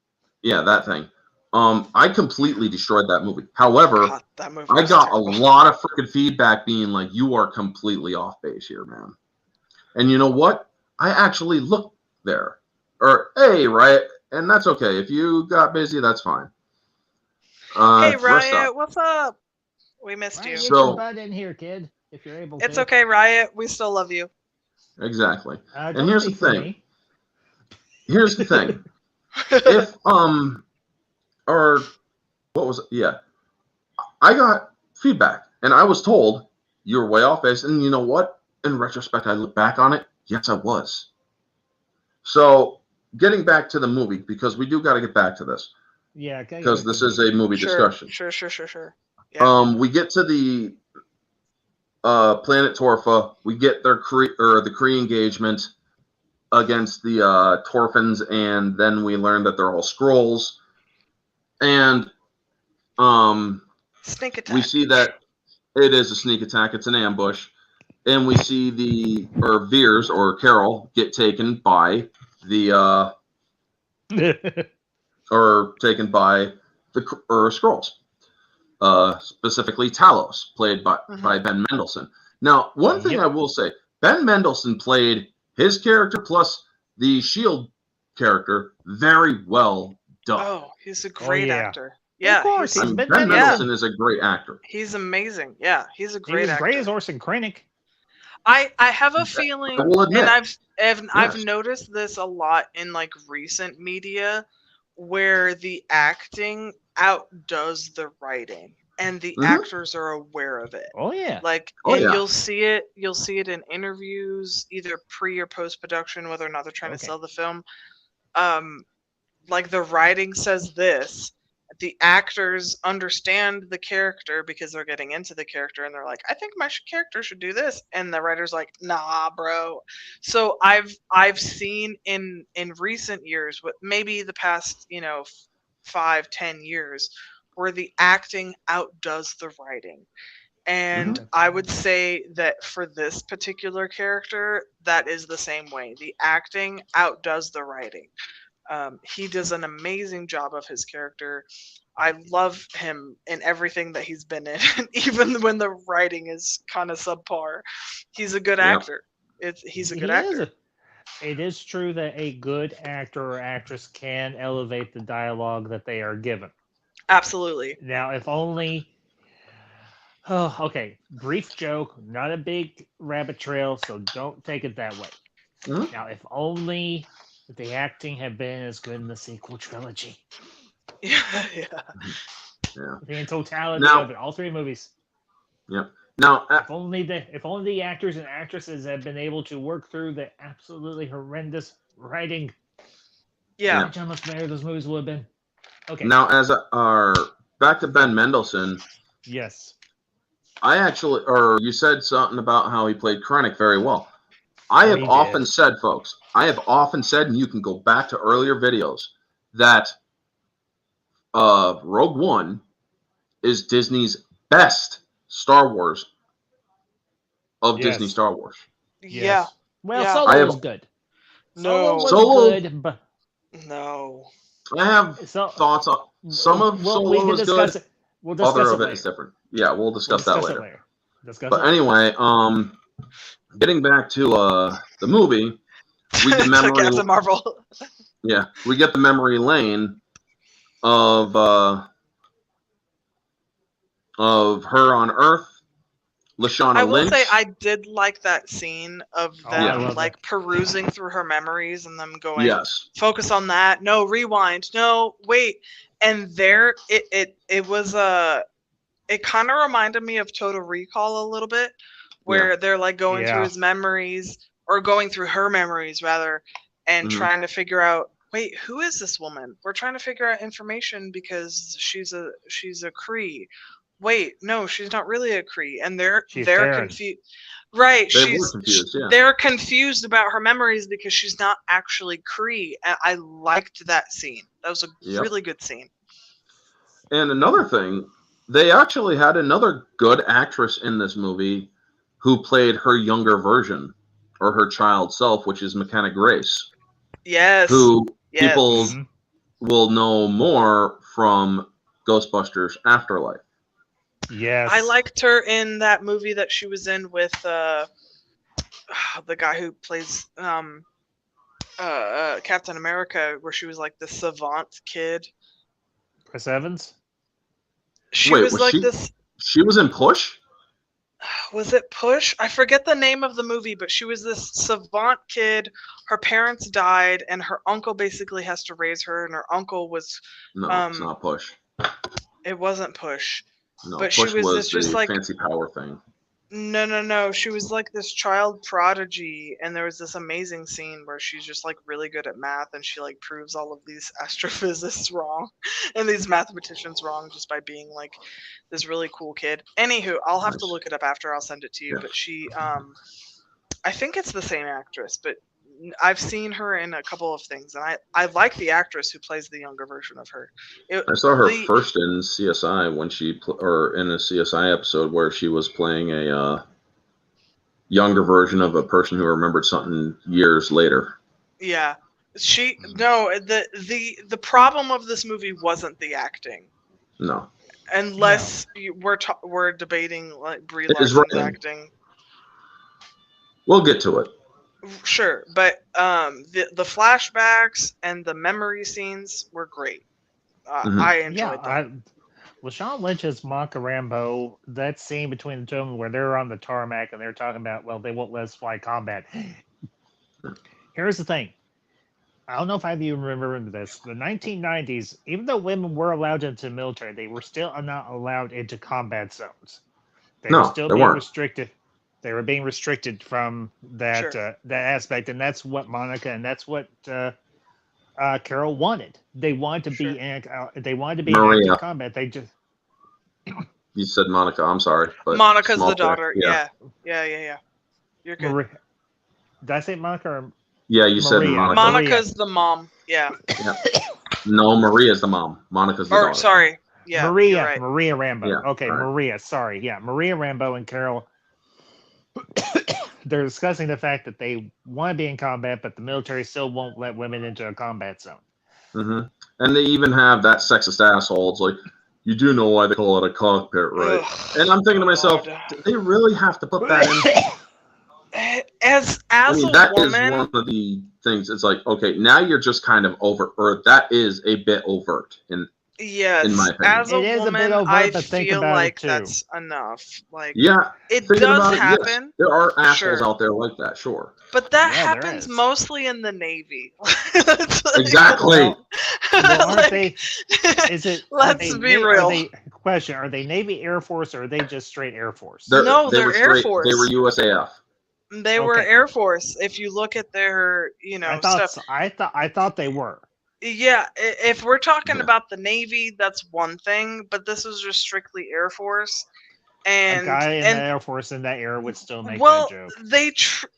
Yeah, that thing. I completely destroyed that movie. However, God, that movie I was got terrible. a lot of freaking feedback being like, you are completely off base here, man. And you know what? I actually looked there. Or, hey, Riot, and that's okay. If you got busy, that's fine. Hey, Riot, what's up? We missed you. Get your butt in here, kid, if you're able to. It's okay, Riot. We still love you. Exactly. And here's the thing. Here's the thing. If, or what was it? Yeah. I got feedback, and I was told you were way off base. And you know what? In retrospect, I look back on it. Yes, I was. So, getting back to the movie, because we do got to get back to this. Yeah, because this is a movie discussion. Sure. Yeah. We get to the planet Torfa. We get their the Kree engagement against the Torfans, and then we learn that they're all Skrulls. And sneak attack. We see that it is a sneak attack. It's an ambush. And we see Veers or Carol get taken by the Skrulls. Specifically Talos, played by Ben Mendelsohn. Now, one thing I will say, Ben Mendelsohn played his character plus the S.H.I.E.L.D. character very well done. Oh, he's a great actor. Yeah, of course. Ben Mendelsohn is a great actor. He's amazing. Yeah, he's a great actor. Great as Orson Krennic. I have a feeling, I will admit, and I've noticed this a lot in like recent media, where the acting outdoes the writing, and the actors are aware of it. Oh yeah. You'll see it in interviews, either pre or post production, whether or not they're trying to sell the film. Like the writing says this. The actors understand the character because they're getting into the character, and they're like, I think my character should do this, and the writer's like, nah, bro. So I've seen in recent years, maybe the past 5-10 years, where the acting outdoes the writing. And I would say that for this particular character, that is the same way. The acting outdoes the writing. He does an amazing job of his character. I love him in everything that he's been in, even when the writing is kind of subpar. He's a good actor. He's a good actor. It is true that a good actor or actress can elevate the dialogue that they are given. Absolutely. Now, if only... Oh, okay. Brief joke, not a big rabbit trail, so don't take it that way. Now, if only the acting had been as good in the sequel trilogy. Yeah. In totality of it, all three movies. Yeah. Now, if only the actors and actresses had been able to work through the absolutely horrendous writing. Yeah. Imagine how much better those movies would have been. Okay. Now, as back to Ben Mendelsohn. Yes. You said something about how he played Krennic very well. I have often said, folks, and you can go back to earlier videos, that Rogue One is Disney's best Star Wars of Disney Star Wars. Yeah. Well, Solo was good. Solo good, but no. I have thoughts on some of Solo is good. Other of it is different. Yeah, we'll discuss that later. Anyway, getting back to the movie, we get Captain Marvel. Yeah, we get the memory lane of her on Earth, Lashana Lynch. I will say I did like that scene of them perusing through her memories and them going, focus on that. No, rewind. No, wait. And there, it was it kind of reminded me of Total Recall a little bit, where they're like going through his memories, or going through her memories rather, and trying to figure out, wait, who is this woman? We're trying to figure out information because she's a Kree. wait, no, she's not really a Kree, and they're Terran. confused. Right, They were confused, yeah. they're confused about her memories because she's not actually Kree, and I liked that scene. That was a really good scene. And another thing, they actually had another good actress in this movie who played her younger version, or her child self, which is McKenna Grace. Yes. Who people will know more from Ghostbusters Afterlife. Yes. I liked her in that movie that she was in with the guy who plays Captain America, where she was like the savant kid. Chris Evans? She was like this. She was in Push? Was it Push? I forget the name of the movie, but she was this savant kid. Her parents died, and her uncle basically has to raise her, and her uncle was... No, it's not Push. It wasn't Push. No, but Push she was this just the like... fancy power thing. No. She was like this child prodigy, and there was this amazing scene where she's just like really good at math, and she like proves all of these astrophysicists wrong and these mathematicians wrong just by being like this really cool kid. Anywho, I'll have to look it up after. I'll send it to you. Yeah. But she, I think it's the same actress, but I've seen her in a couple of things, and I like the actress who plays the younger version of her. I saw her first in CSI when or in a CSI episode where she was playing a younger version of a person who remembered something years later. Yeah, the problem of this movie wasn't the acting. No, unless we're debating like Brie Larson's acting. We'll get to it. Sure, but the flashbacks and the memory scenes were great. I enjoyed them. LaShawn Lynch's Monica Rambeau, that scene between the two of them where they're on the tarmac and they're talking about, well, they won't let us fly combat. Here's the thing. I don't know if either of you remember this. The 1990s, even though women were allowed into the military, they were still not allowed into combat zones. They were still being restricted. They were being restricted from that that aspect, and that's what Monica and that's what Carol wanted. They wanted to be they wanted to be in active combat. They just you said Monica. I'm sorry, but Monica's the daughter. Yeah. You're good. Maria. Did I say Monica? Or yeah, you said Monica. Monica's the mom. Yeah. No, Maria's the mom. Monica's the daughter. Sorry. Yeah. Maria Rambeau. Yeah, okay, right. Maria. Sorry. Yeah, Maria Rambeau and Carol. They're discussing the fact that they want to be in combat, but the military still won't let women into a combat zone. Mm-hmm. And they even have that sexist asshole. It's like, you do know why they call it a cockpit, right? And I'm thinking to myself, do they really have to put that in? As that a woman, is one of the things. It's like, okay, now you're just kind of or that is a bit overt yes, in my opinion. As a woman, I feel like that's enough. Like, it does happen. Yes. There are assholes out there like that, sure. But that happens mostly in the Navy. Exactly. Well, aren't they? Let's be real. Question: are they Navy, Air Force, or are they just straight Air Force? They're Air Force. They were USAF. They were Air Force. If you look at their, stuff. I thought they were. Yeah, if we're talking about the Navy, that's one thing, but this is just strictly Air Force. And a guy in the Air Force in that era would still make that joke.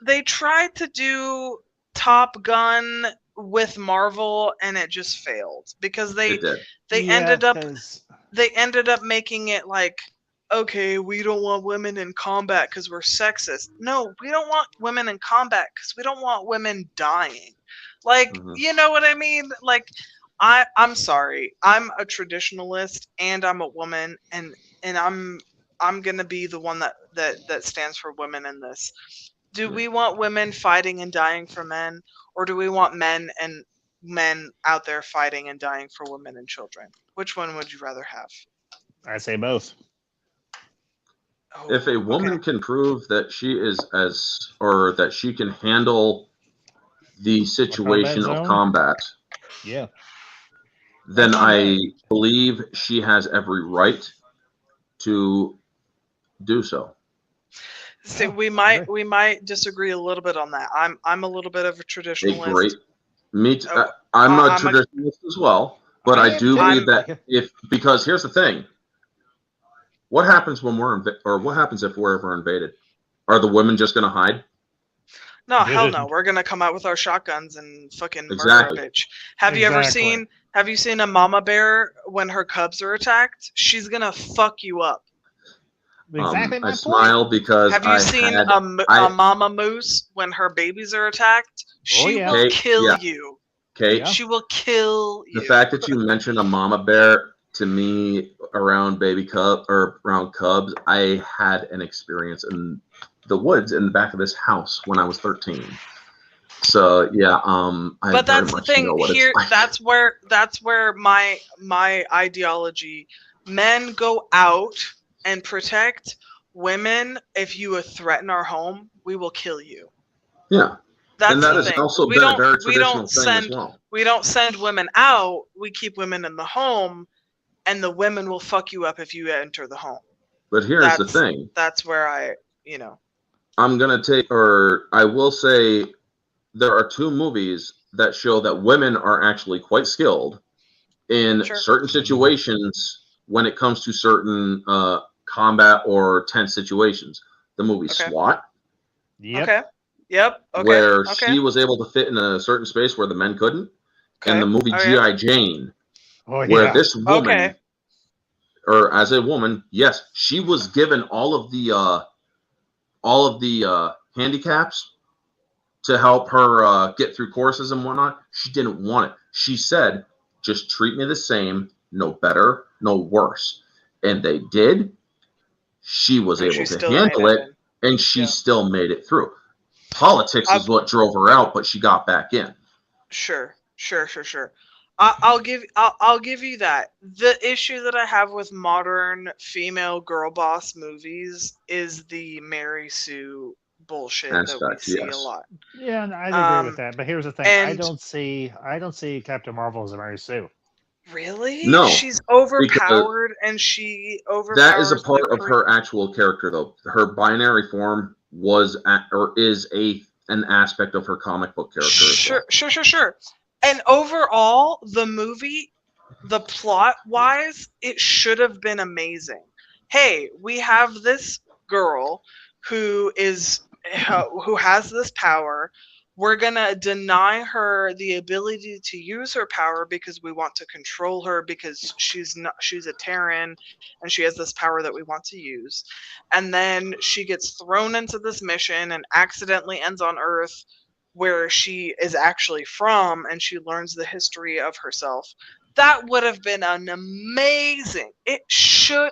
They tried to do Top Gun with Marvel, and it just failed because they ended up making it like, okay, we don't want women in combat because we're sexist. No, we don't want women in combat because we don't want women dying. Like, you know what I mean? Like, I'm sorry. I'm a traditionalist and I'm a woman, and I'm gonna be the one that stands for women in this. Do we want women fighting and dying for men, or do we want men out there fighting and dying for women and children? Which one would you rather have? I say both. If a woman can prove that she is that she can handle the situation of combat, then I believe she has every right to do so. See, we might disagree a little bit on that. I'm a little bit of a traditionalist. I'm a traditionalist as well, but I do believe that because here's the thing. what happens when or what happens if we're ever invaded? Are the women just gonna hide? No, hell no. We're gonna come out with our shotguns and fucking Exactly. murder a bitch. Have you ever seen a mama bear when her cubs are attacked? She's gonna fuck you up. Exactly my I point. smile because have you seen a mama moose when her babies are attacked? She will kill you. Kate, she will kill you. The fact that you mentioned a mama bear, to me, around around cubs, I had an experience in the woods in the back of this house when I was 13. So yeah, but that's the thing here. Like. That's where my ideology. Men go out and protect women. If you threaten our home, we will kill you. Yeah. That's that is also been a very traditional thing as well. We don't send women out. We keep women in the home, and the women will fuck you up if you enter the home. But here's the thing. That's where I will say there are 2 movies that show that women are actually quite skilled in certain situations when it comes to certain combat or tense situations. The movie SWAT. Yep. Okay. Yep. Okay. Where she was able to fit in a certain space where the men couldn't. Okay. And the movie G.I. Jane, where this woman, or as a woman, yes, she was given all of the handicaps to help her get through courses and whatnot. She didn't want it. She said, "Just treat me the same, no better, no worse." And they did. She was able to handle it, and she still made it through. Politics is what drove her out, but she got back in. Sure. I'll give you that. The issue that I have with modern female girl boss movies is the Mary Sue bullshit that we see a lot. Yeah, and I agree with that. But here's the thing: I don't see Captain Marvel as a Mary Sue. Really? No, she's overpowered, and she overpowers. That is a part of her actual character, though. Her binary form is an aspect of her comic book character. Sure. And overall, the movie, the plot wise, it should have been amazing. Hey, we have this girl who has this power. We're gonna deny her the ability to use her power because we want to control her because she's a Terran and she has this power that we want to use. And then she gets thrown into this mission and accidentally ends on Earth where she is actually from, and she learns the history of herself. That would have been an amazing.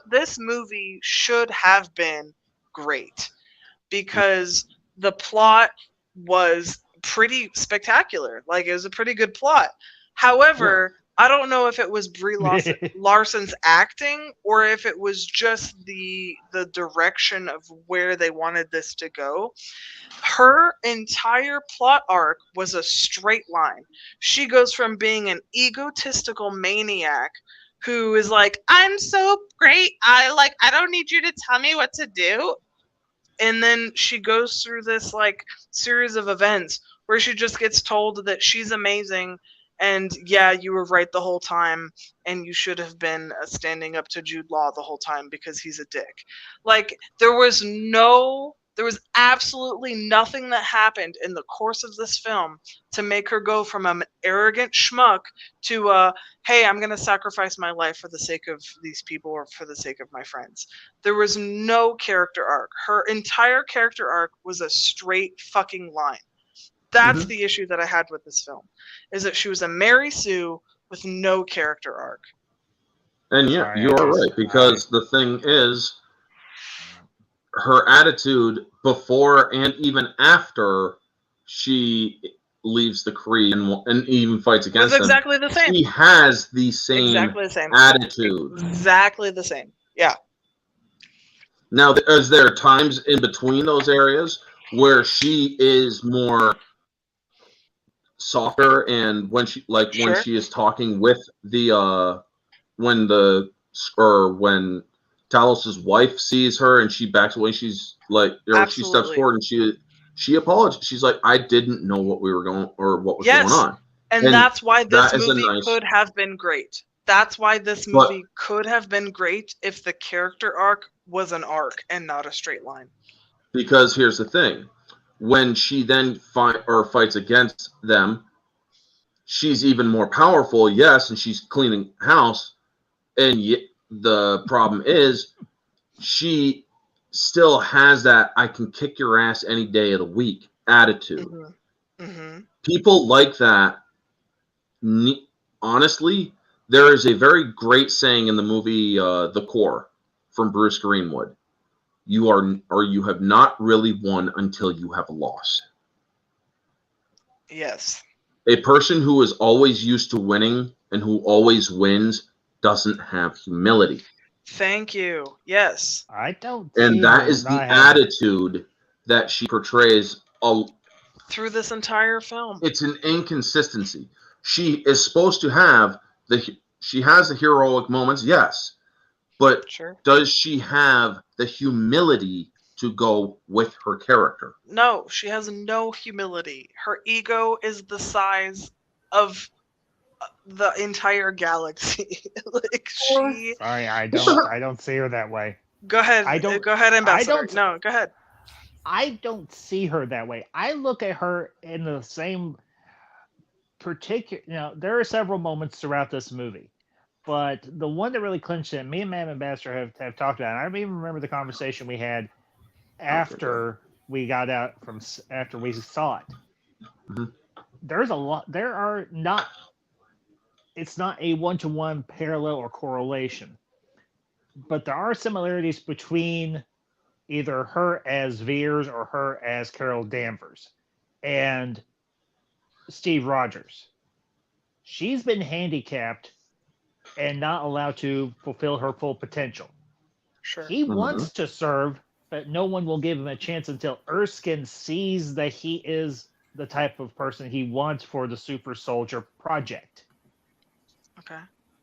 This movie should have been great because the plot was pretty spectacular. Like, it was a pretty good plot. However, I don't know if it was Brie Larson's acting or if it was just the direction of where they wanted this to go. Her entire plot arc was a straight line. She goes from being an egotistical maniac who is like, I'm so great. I don't need you to tell me what to do. And then she goes through this like series of events where she just gets told that she's amazing and you were right the whole time and you should have been standing up to Jude Law the whole time because he's a dick. Like, there was absolutely nothing that happened in the course of this film to make her go from an arrogant schmuck to hey, I'm going to sacrifice my life for the sake of these people or for the sake of my friends. There was no character arc. Her entire character arc was a straight fucking line. That's the issue that I had with this film, is that she was a Mary Sue with no character arc. And yeah, you are right, because the thing is, her attitude before and even after she leaves the Kree and even fights against them, exactly the same. She has the same attitude. Exactly the same. Yeah. Now, is there times in between those areas where she is more softer, and when she when she is talking with when Talos's wife sees her and she backs away, she's like, or she steps forward and she apologizes. She's like, I didn't know what we were going or what was going on. And that's why this movie could have been great. That's why this But- movie could have been great if the character arc was an arc and not a straight line. Because here's the thing. When she then fights against them, she's even more powerful, yes, and she's cleaning house. And the problem is, she still has that I can kick your ass any day of the week attitude. People like that. Honestly, there is a very great saying in the movie The Core from Bruce Greenwood. You have not really won until you have lost. Yes. A person who is always used to winning and who always wins doesn't have humility. Thank you. Yes. I don't. And that is the attitude that she portrays through this entire film. It's an inconsistency. She is supposed to have she has the heroic moments, yes. But does she have the humility to go with her character? No, she has no humility. Her ego is the size of the entire galaxy. Like she. Sorry, I don't see her that way. Go ahead. Go ahead, Ambassador. No, go ahead. I don't see her that way. I look at her in the same particular. There are several moments throughout this movie, but the one that really clinched it, me and Madam Ambassador have talked about it. I even remember the conversation we had after we got out after we saw it. Mm-hmm. There's a lot. There are not. It's not a one-to-one parallel or correlation, but there are similarities between either her as Veers or her as Carol Danvers and Steve Rogers. She's been handicapped and not allowed to fulfill her full potential. Sure. He wants to serve, but no one will give him a chance until Erskine sees that he is the type of person he wants for the Super Soldier project. Okay.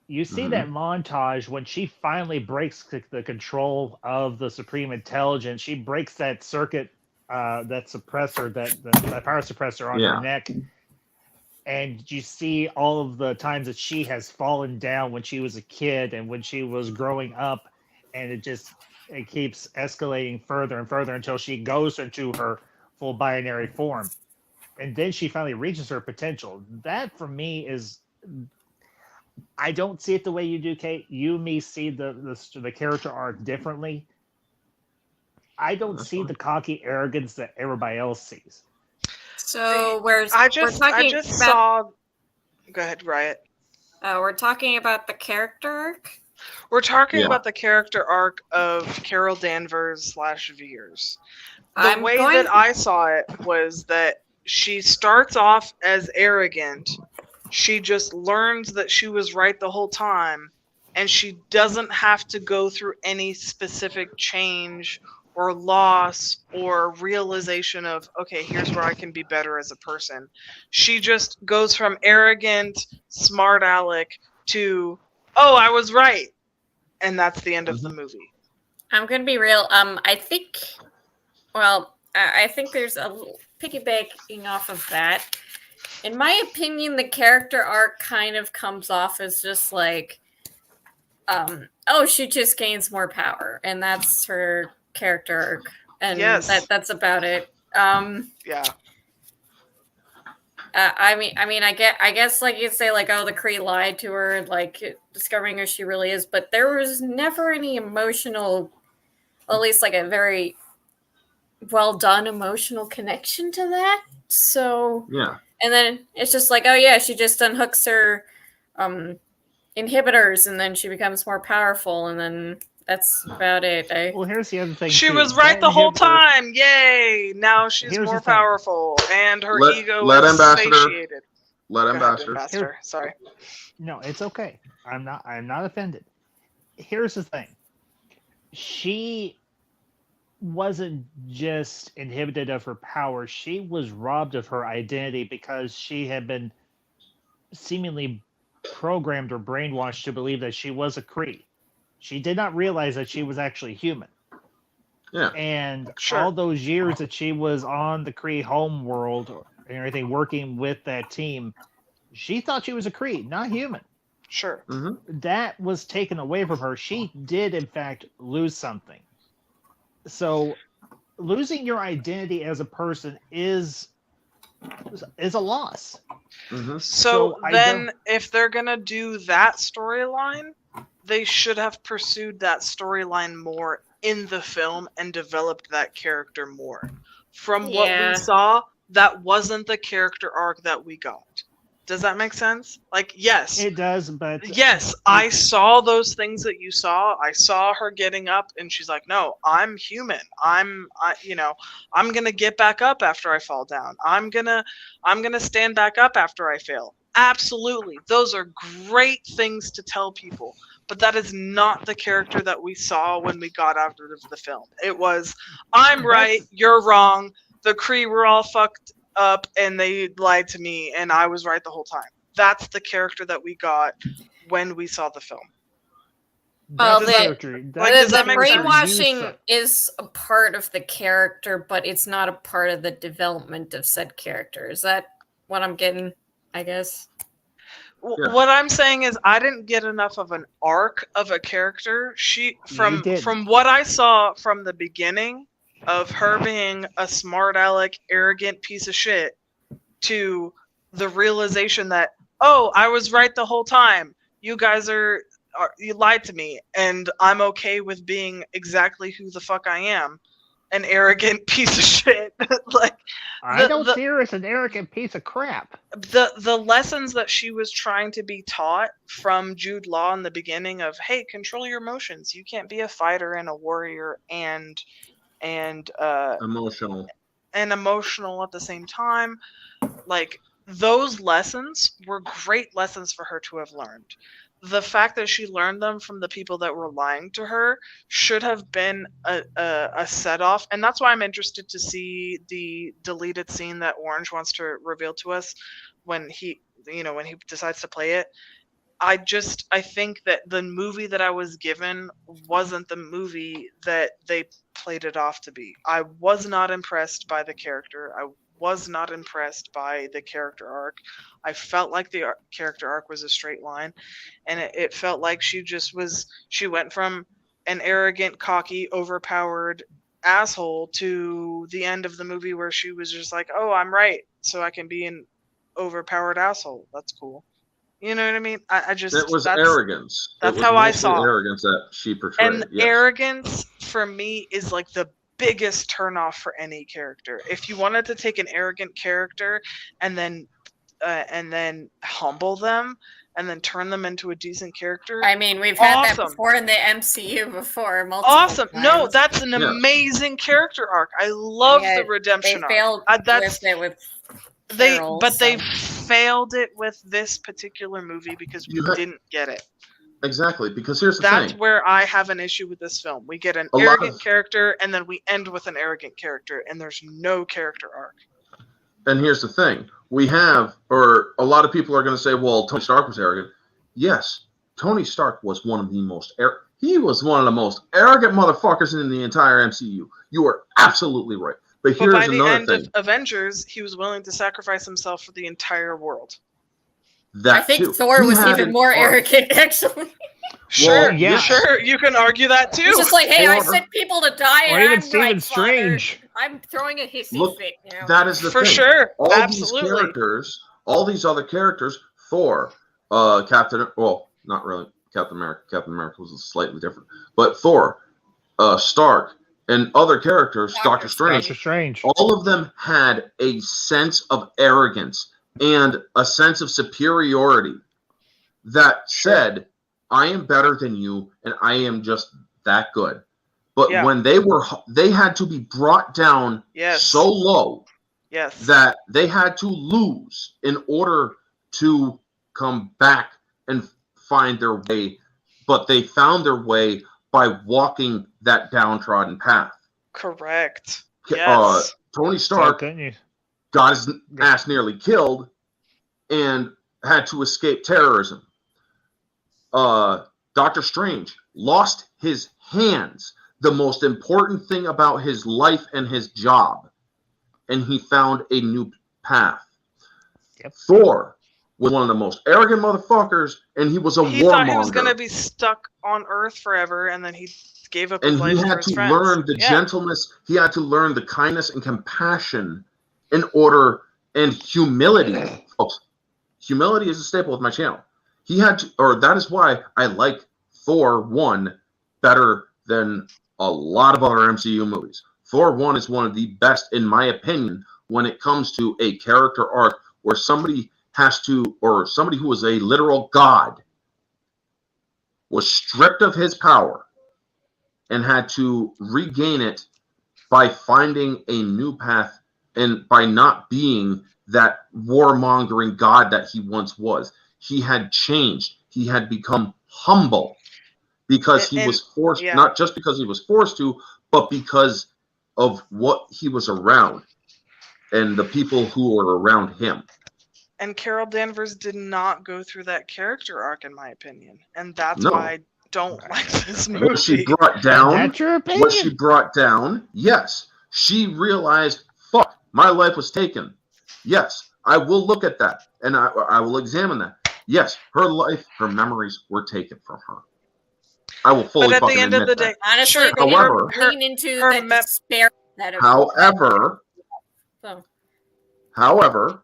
You see that montage when she finally breaks the control of the Supreme Intelligence. She breaks that circuit, that suppressor, that power suppressor on her neck. And you see all of the times that she has fallen down when she was a kid and when she was growing up. And it keeps escalating further and further until she goes into her full binary form. And then she finally reaches her potential. That, for me, is... I don't see it the way you do, Kate. You and me see the character arc differently. I don't see the cocky arrogance that everybody else sees. So I just saw. Go ahead, Riot. We're talking about the character arc. We're talking about the character arc of Carol Danvers / Veers. The way that I saw it was that she starts off as arrogant. She just learns that she was right the whole time, and she doesn't have to go through any specific change or loss or realization of, okay, here's where I can be better as a person. She just goes from arrogant, smart aleck to, oh, I was right. And that's the end of the movie. I'm going to be real. I think there's a little piggybacking off of that. In my opinion, the character arc kind of comes off as just like, she just gains more power, and that's her character arc, and that's about it. Yeah. I guess like you'd say, like, the Kree lied to her, like discovering who she really is, but there was never any emotional, at least like a very well done emotional connection to that. So yeah. And then it's just like, she just unhooks her inhibitors, and then she becomes more powerful, and then that's about it. Well, here's the other thing. She was right the whole time. Yay! Now she's more powerful, and her ego is satiated. Let Ambassador. Sorry. No, it's okay. I'm not offended. Here's the thing. She wasn't just inhibited of her power, she was robbed of her identity because she had been seemingly programmed or brainwashed to believe that she was a Kree. She did not realize that she was actually human. Yeah. And all those years that she was on the Kree home world and everything, working with that team, she thought she was a Kree, not human. Sure. That was taken away from her. She did, in fact, lose something. So, losing your identity as a person is a loss. So then, if they're gonna do that storyline, they should have pursued that storyline more in the film and developed that character more. From what we saw, that wasn't the character arc that we got. Does that make sense? Like, yes. It does, but... Yes, I saw those things that you saw. I saw her getting up, and she's like, no, I'm human. I'm going to get back up after I fall down. I'm going to stand back up after I fail. Absolutely. Those are great things to tell people. But that is not the character that we saw when we got out of the film. It was, I'm right, you're wrong. The Kree were all fucked up and they lied to me and I was right the whole time. That's the character that we got when we saw the film. Well, the brainwashing is a part of the character, but it's not a part of the development of said character. Is that what I'm getting, I guess? Yeah. What I'm saying is I didn't get enough of an arc of a character. From what I saw from the beginning of her being a smart aleck, arrogant piece of shit to the realization that, oh, I was right the whole time. You guys you lied to me and I'm okay with being exactly who the fuck I am. An arrogant piece of shit. I don't see her as an arrogant piece of crap. The lessons that she was trying to be taught from Jude Law in the beginning of, hey, control your emotions. You can't be a fighter and a warrior and emotional at the same time. Like, those lessons were great lessons for her to have learned. The fact that she learned them from the people that were lying to her should have been a set off. And that's why I'm interested to see the deleted scene that Orange wants to reveal to us when he decides to play it. I think that the movie that I was given wasn't the movie that they played it off to be. I was not impressed by the character. I was not impressed by the character arc. I felt like the character arc was a straight line, and it felt like she went from an arrogant, cocky, overpowered asshole to the end of the movie where she was just like, oh, I'm right, so I can be an overpowered asshole. That's cool. You know what I mean? It was arrogance. That's how I saw arrogance that she portrayed. And arrogance for me is like the biggest turnoff for any character. If you wanted to take an arrogant character and then humble them and then turn them into a decent character. I mean, we've had that before in the MCU before. Awesome. Times. No, that's an amazing character arc. I love the redemption arc. They failed it with this particular movie because we didn't get it. Exactly, because here's the thing. That's where I have an issue with this film. We get an arrogant character, and then we end with an arrogant character, and there's no character arc. And here's the thing. A lot of people are going to say, well, Tony Stark was arrogant. Yes, Tony Stark was one of the most arrogant motherfuckers in the entire MCU. You are absolutely right. But here's by the another end thing. of Avengers, he was willing to sacrifice himself for the entire world. I think Thor was even more arrogant, actually. Sure, sure. You can argue that too. He's just like, hey, I sent people to die, and even I'm Stephen Strange. I'm throwing a hissy fit. That is the thing. For sure. Absolutely. All these other characters, Thor, Captain America. Captain America was slightly different. But Thor, Stark, and other characters, Doctor Strange, all of them had a sense of arrogance and a sense of superiority that said, I am better than you and I am just that good. But when they had to be brought down so low that they had to lose in order to come back and find their way. But they found their way by walking that downtrodden path. Correct. Yes. Tony Stark got his ass nearly killed and had to escape terrorism. Doctor Strange lost his hands, the most important thing about his life and his job, and he found a new path. Thor was one of the most arrogant motherfuckers, and he was a warmonger. He thought he was going to be stuck on Earth forever, and then he gave up his life for his friends. And he had to learn the gentleness. He had to learn the kindness and compassion in order, and humility. Folks, humility is a staple of my channel. He had to, or that is why I like Thor 1 better than a lot of other MCU movies. Thor 1 is one of the best, in my opinion, when it comes to a character arc where somebody has to, or somebody who was a literal god was stripped of his power and had to regain it by finding a new path and by not being that warmongering god that he once was. He had changed. He had become humble because he was forced, not just because he was forced to, but because of what he was around and the people who were around him. And Carol Danvers did not go through that character arc, in my opinion. And that's why I don't like this movie. What she brought down, That's your opinion. what she brought down, yes. She realized, fuck, my life was taken. Yes, I will look at that, and I will examine that. Yes, her life, her memories were taken from her. I will fully fucking admit that. But at the end of the day, honestly, sure, however, lean into that despair. However,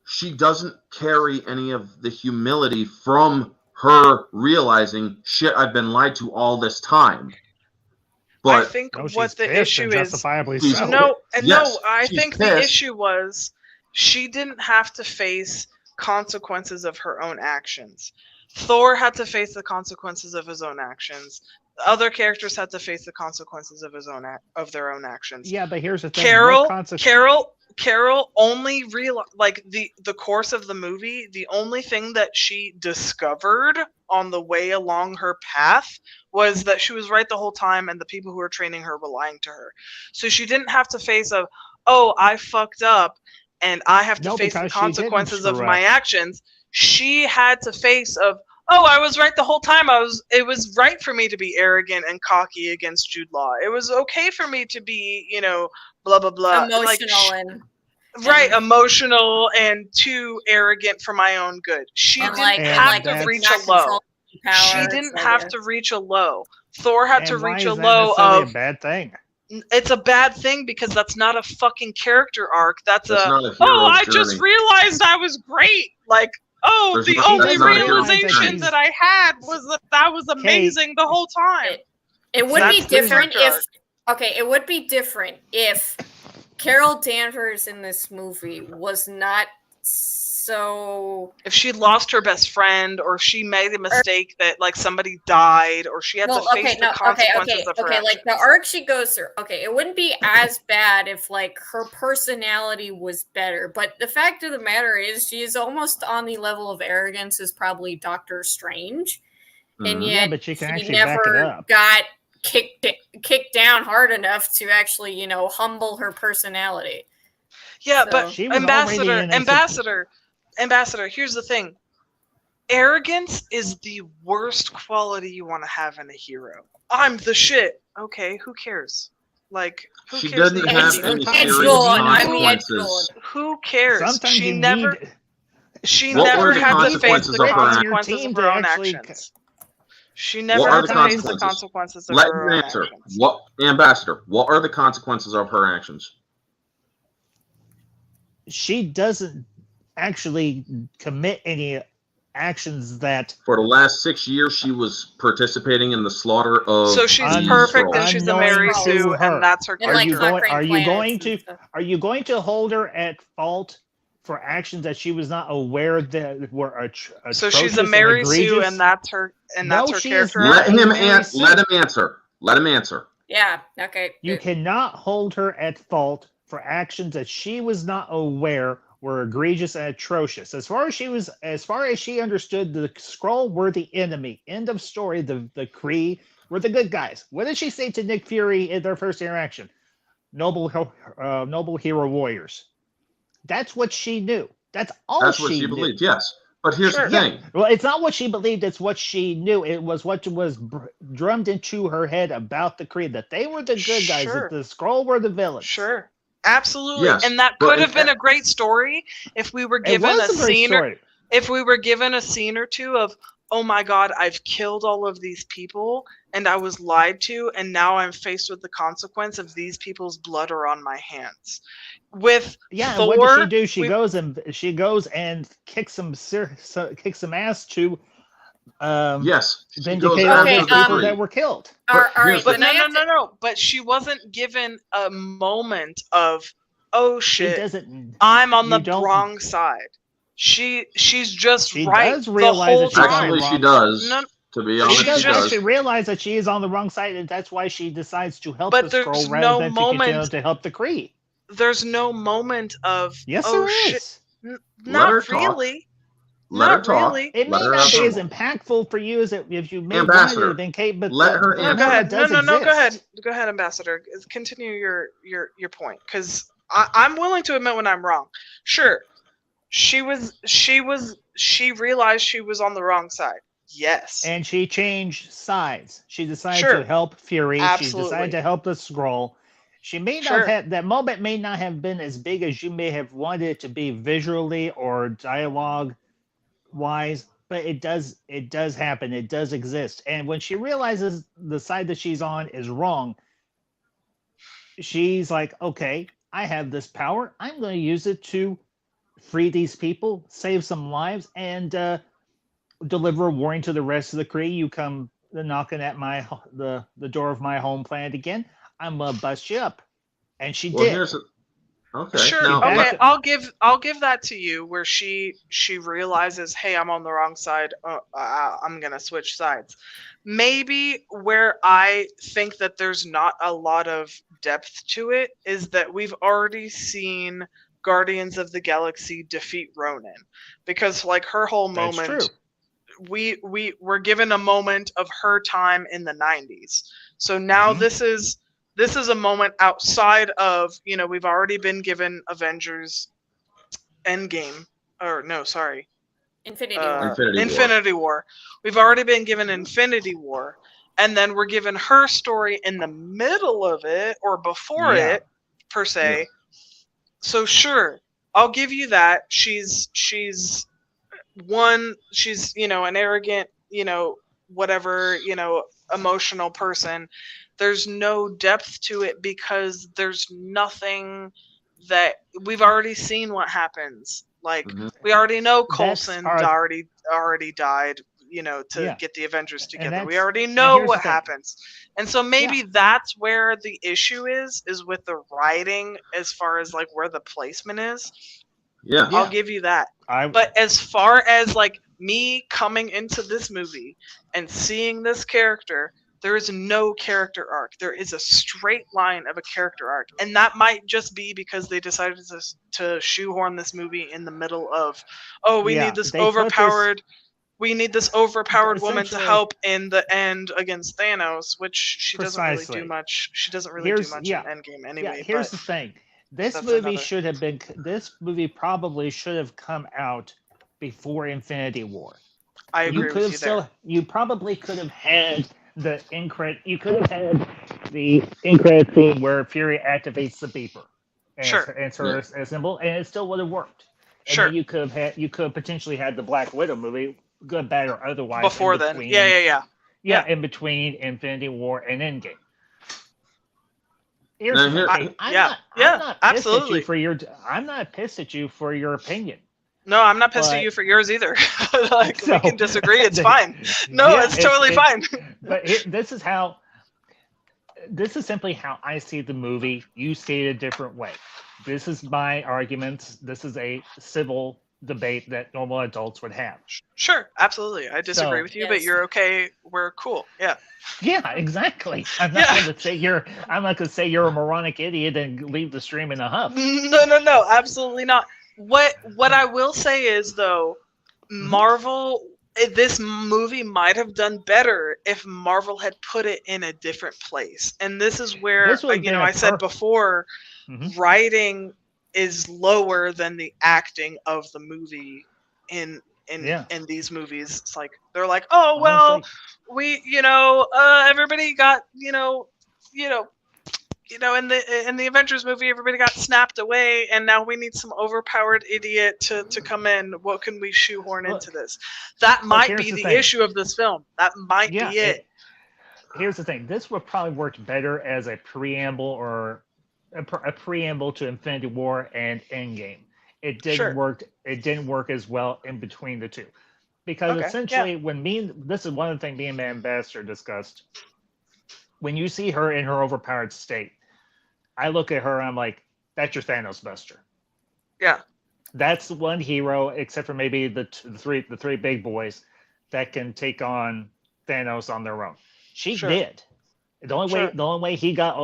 she doesn't carry any of the humility from her realizing, shit, I've been lied to all this time. But I think what the issue is, I think the issue was she didn't have to face consequences of her own actions. Thor had to face the consequences of his own actions. The other characters had to face the consequences of their own actions. Yeah, but here's the thing. Carol only realized, like, the course of the movie, the only thing that she discovered on the way along her path was that she was right the whole time and the people who were training her were lying to her. So she didn't have to face I fucked up and I have to face the consequences of my actions. She had to face I was right the whole time. It was right for me to be arrogant and cocky against Jude Law. It was okay for me to be, blah blah blah, emotional and too arrogant for my own good. She didn't have to reach a low. She didn't have to reach a low. Thor had to reach a low of a bad thing. It's a bad thing because that's not a fucking character arc. That's I just realized I was great. Like, the only realization that I had was that was amazing the whole time. It would be different if it would be different if Carol Danvers in this movie was not so. If she lost her best friend, or she made a mistake that somebody died, or she had to face the consequences of her actions. Like the arc she goes through. Okay, it wouldn't be as bad if her personality was better. But the fact of the matter is, she is almost on the level of arrogance as probably Doctor Strange, and yet but she can actually never got kicked down hard enough to actually humble her personality. Yeah, but Ambassador, here's the thing. Arrogance is the worst quality you want to have in a hero. I'm the shit. Okay, who cares? Who she cares? Doesn't have any consequences. Who cares? Sometimes she you never need... She never had to face the consequences of her own actions. She never had to face the consequences of her own actions. Ambassador, what are the consequences of her actions? She doesn't actually commit any actions that... Uh, For the last 6 years, she was participating in the slaughter of... So she's perfect and she's a Mary Sue, and that's her character. Are you going to hold her at fault for actions that she was not aware that were atrocious? So she's a Mary Sue, and that's her character. Let him answer. Let him answer. Yeah. Okay. You cannot hold her at fault for actions that she was not aware were egregious and atrocious. As far as she understood, the Skrull were the enemy. End of story. The Kree were the good guys. What did she say to Nick Fury in their first interaction? Noble hero warriors. That's what she knew. That's what she believed. Yes, but here's the thing. Well, it's not what she believed. It's what she knew. It was what was drummed into her head about the Kree, that they were the good guys, that the Skrull were the villains. Sure. Absolutely. Yes, And that but could have been a great story if we were It given was a a great scene story. if we were given a scene or two of, oh my god, I've killed all of these people and I was lied to, and now I'm faced with the consequence of these people's blood are on my hands. With Yeah, Thor, and what does she do? She we- goes and kicks some ass to yes, she goes vindicate after all Okay, those the people Kree. that were killed. All But right, here's the- can I have to- no. But she wasn't given a moment of, oh She shit, doesn't. I'm on you the don't- wrong side. She's just She right does the realize whole that she's on the time. Actually, wrong she does. No, To be She honest, She does she does. actually realize that she is on the wrong side, and that's why she decides to help But the there's Skrull rather no than to continue moment- to help the Kree. there's no moment of, Yes, oh there shit. is. Not her talk. really. Let her Not talk. really. It Let may her not be have as her- impactful for you as if you may want Ambassador, it to have been, but let her the No, answer. go moment ahead. does No, go ahead. exist. Go ahead, Ambassador. Continue your point, because I'm willing to admit when I'm wrong. Sure, she realized she was on the wrong side. Yes. And she changed sides. She decided Sure. to help Fury. She Absolutely. decided to help the Skrull. She may not Sure. have that moment may not have been as big as you may have wanted it to be visually or dialogue wise, but it does happen. It does exist. And when she realizes the side that she's on is wrong, she's like, okay, I have this power. I'm going to use it to free these people, save some lives, and deliver a warning to the rest of the Kree. You come knocking at the door of my home planet again, I'm gonna bust you up. And she Well, did. here's a, okay. Sure. Now, back- Okay. I'll give that to you, where she realizes, hey, I'm on the wrong side. I'm gonna switch sides. Maybe where I think that there's not a lot of depth to it is that we've already seen Guardians of the Galaxy defeat Ronan, because like her whole That's moment, true. we were given a moment of her time in the 90s. So now Mhm. this is a moment outside of, we've already been given Avengers Endgame, or no, sorry, Infinity War. Infinity War. We've already been given Infinity War, and then we're given her story in the middle of it or before Yeah. it, per se. Yeah. So sure, I'll give you that. She's an arrogant, whatever, emotional person. There's no depth to it because there's nothing that we've already seen what happens. Like Mhm. we already know That's Coulson our- already died, to Yeah. get the Avengers And together. We that's- already and know here's what the thing. happens. And so maybe that's where the issue is with the writing, as far as like where the placement is. Yeah. I'll give you that. I But as far as like me coming into this movie and seeing this character, there is no character arc. There is a straight line of a character arc. And that might just be because they decided to shoehorn this movie in the middle of, we Yeah, need this they put overpowered woman to Essentially- help in the end against Thanos, which she doesn't really Precisely. do much. She doesn't really do Here's- much yeah. in Endgame anyway. yeah, here's but the thing. This that's movie another- should have been. This movie probably should have come out before Infinity War. I You agree could with have you still. there. You probably could have had the end credit. You could have had the end credit scene where Fury activates the beeper. And Sure. It's her symbol, and it still would have worked. And Sure. then you could have potentially had the Black Widow movie, good, bad, or otherwise. Before in then. between- Yeah. Yeah, in between Infinity War and Endgame. Here's Now the here- thing. I'm yeah, not, yeah, I'm not pissed absolutely. At you for your. I'm not pissed at you for your opinion. No, I'm not pissed at But- you for yours either. Like, we So- can disagree. It's fine. No, Yeah, it's totally fine. But this is how. This is simply how I see the movie. You see it a different way. This is my argument. This is a civil debate that normal adults would have. Sure, absolutely. I disagree So- with you, but Yes. you're okay. We're cool. Yeah. Yeah, exactly. I'm not Yeah. going to say you're. I'm not going to say you're a moronic idiot and leave the stream in a huff. No, absolutely not. What I will say is though, Marvel, this movie might have done better if Marvel had put it in a different place. And this is where This would have been a I said per- before, Mhm. writing is lower than the acting of the movie in Yeah. in these movies. It's like they're like, oh well, Honestly, we everybody got you know, in the Avengers movie, everybody got snapped away, and now we need some overpowered idiot to come in. What can we shoehorn into this? That might be the issue of this film. That might be it. Here's the thing: this would probably work better as a preamble or a preamble to Infinity War and Endgame. It didn't work. It didn't work as well in between the two, because essentially, this is one of the things me and Ambassador discussed. When you see her in her overpowered state, I look at her and I'm like, that's your Thanos Buster. Yeah. That's one hero, except for maybe the three big boys, that can take on Thanos on their own. She did. The only way he got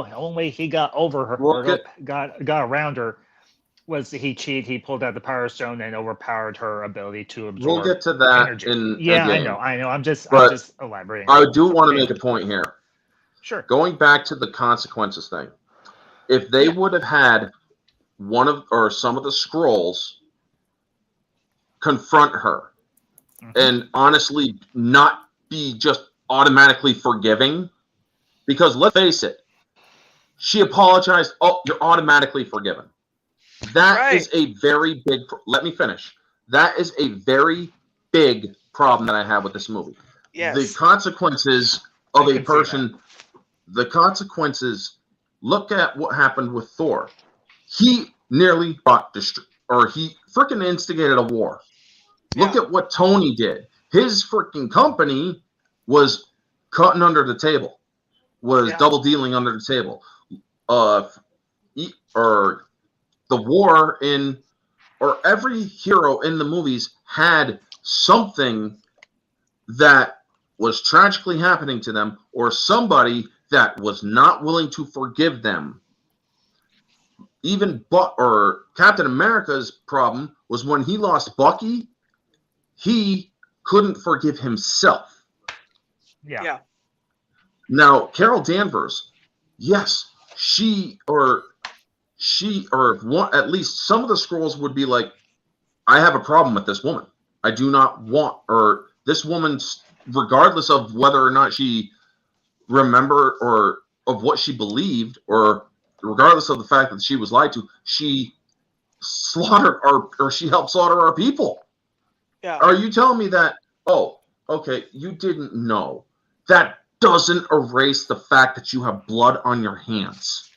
over her, got around her, was he cheated. He pulled out the Power Stone and overpowered her ability to absorb. We'll get to that energy. in I know. I'm just elaborating. I do want to make a point here. Sure. Going back to the consequences thing, if they would have had some of the Skrulls confront her and honestly not be just automatically forgiving, because let's face it, she apologized. Oh, you're automatically forgiven. That is a very big. Let me finish. That is a very big problem that I have with this movie. Yes. The consequences of a person. The consequences. Look at what happened with Thor. He nearly he freaking instigated a war. Look at what Tony did. His freaking company was cutting under the table, was double dealing under the table. Or the war every hero in the movies had something that was tragically happening to them, or somebody that was not willing to forgive them. Even Captain America's problem was when he lost Bucky, he couldn't forgive himself. Yeah. Now, Carol Danvers, yes, at least some of the Skrulls would be like, I have a problem with this woman. I do not want, or this woman's, regardless of whether or not she remembered or of what she believed, or regardless of the fact that she was lied to, she slaughtered or she helped slaughter our people. Yeah. Are you telling me that, you didn't know? That doesn't erase the fact that you have blood on your hands.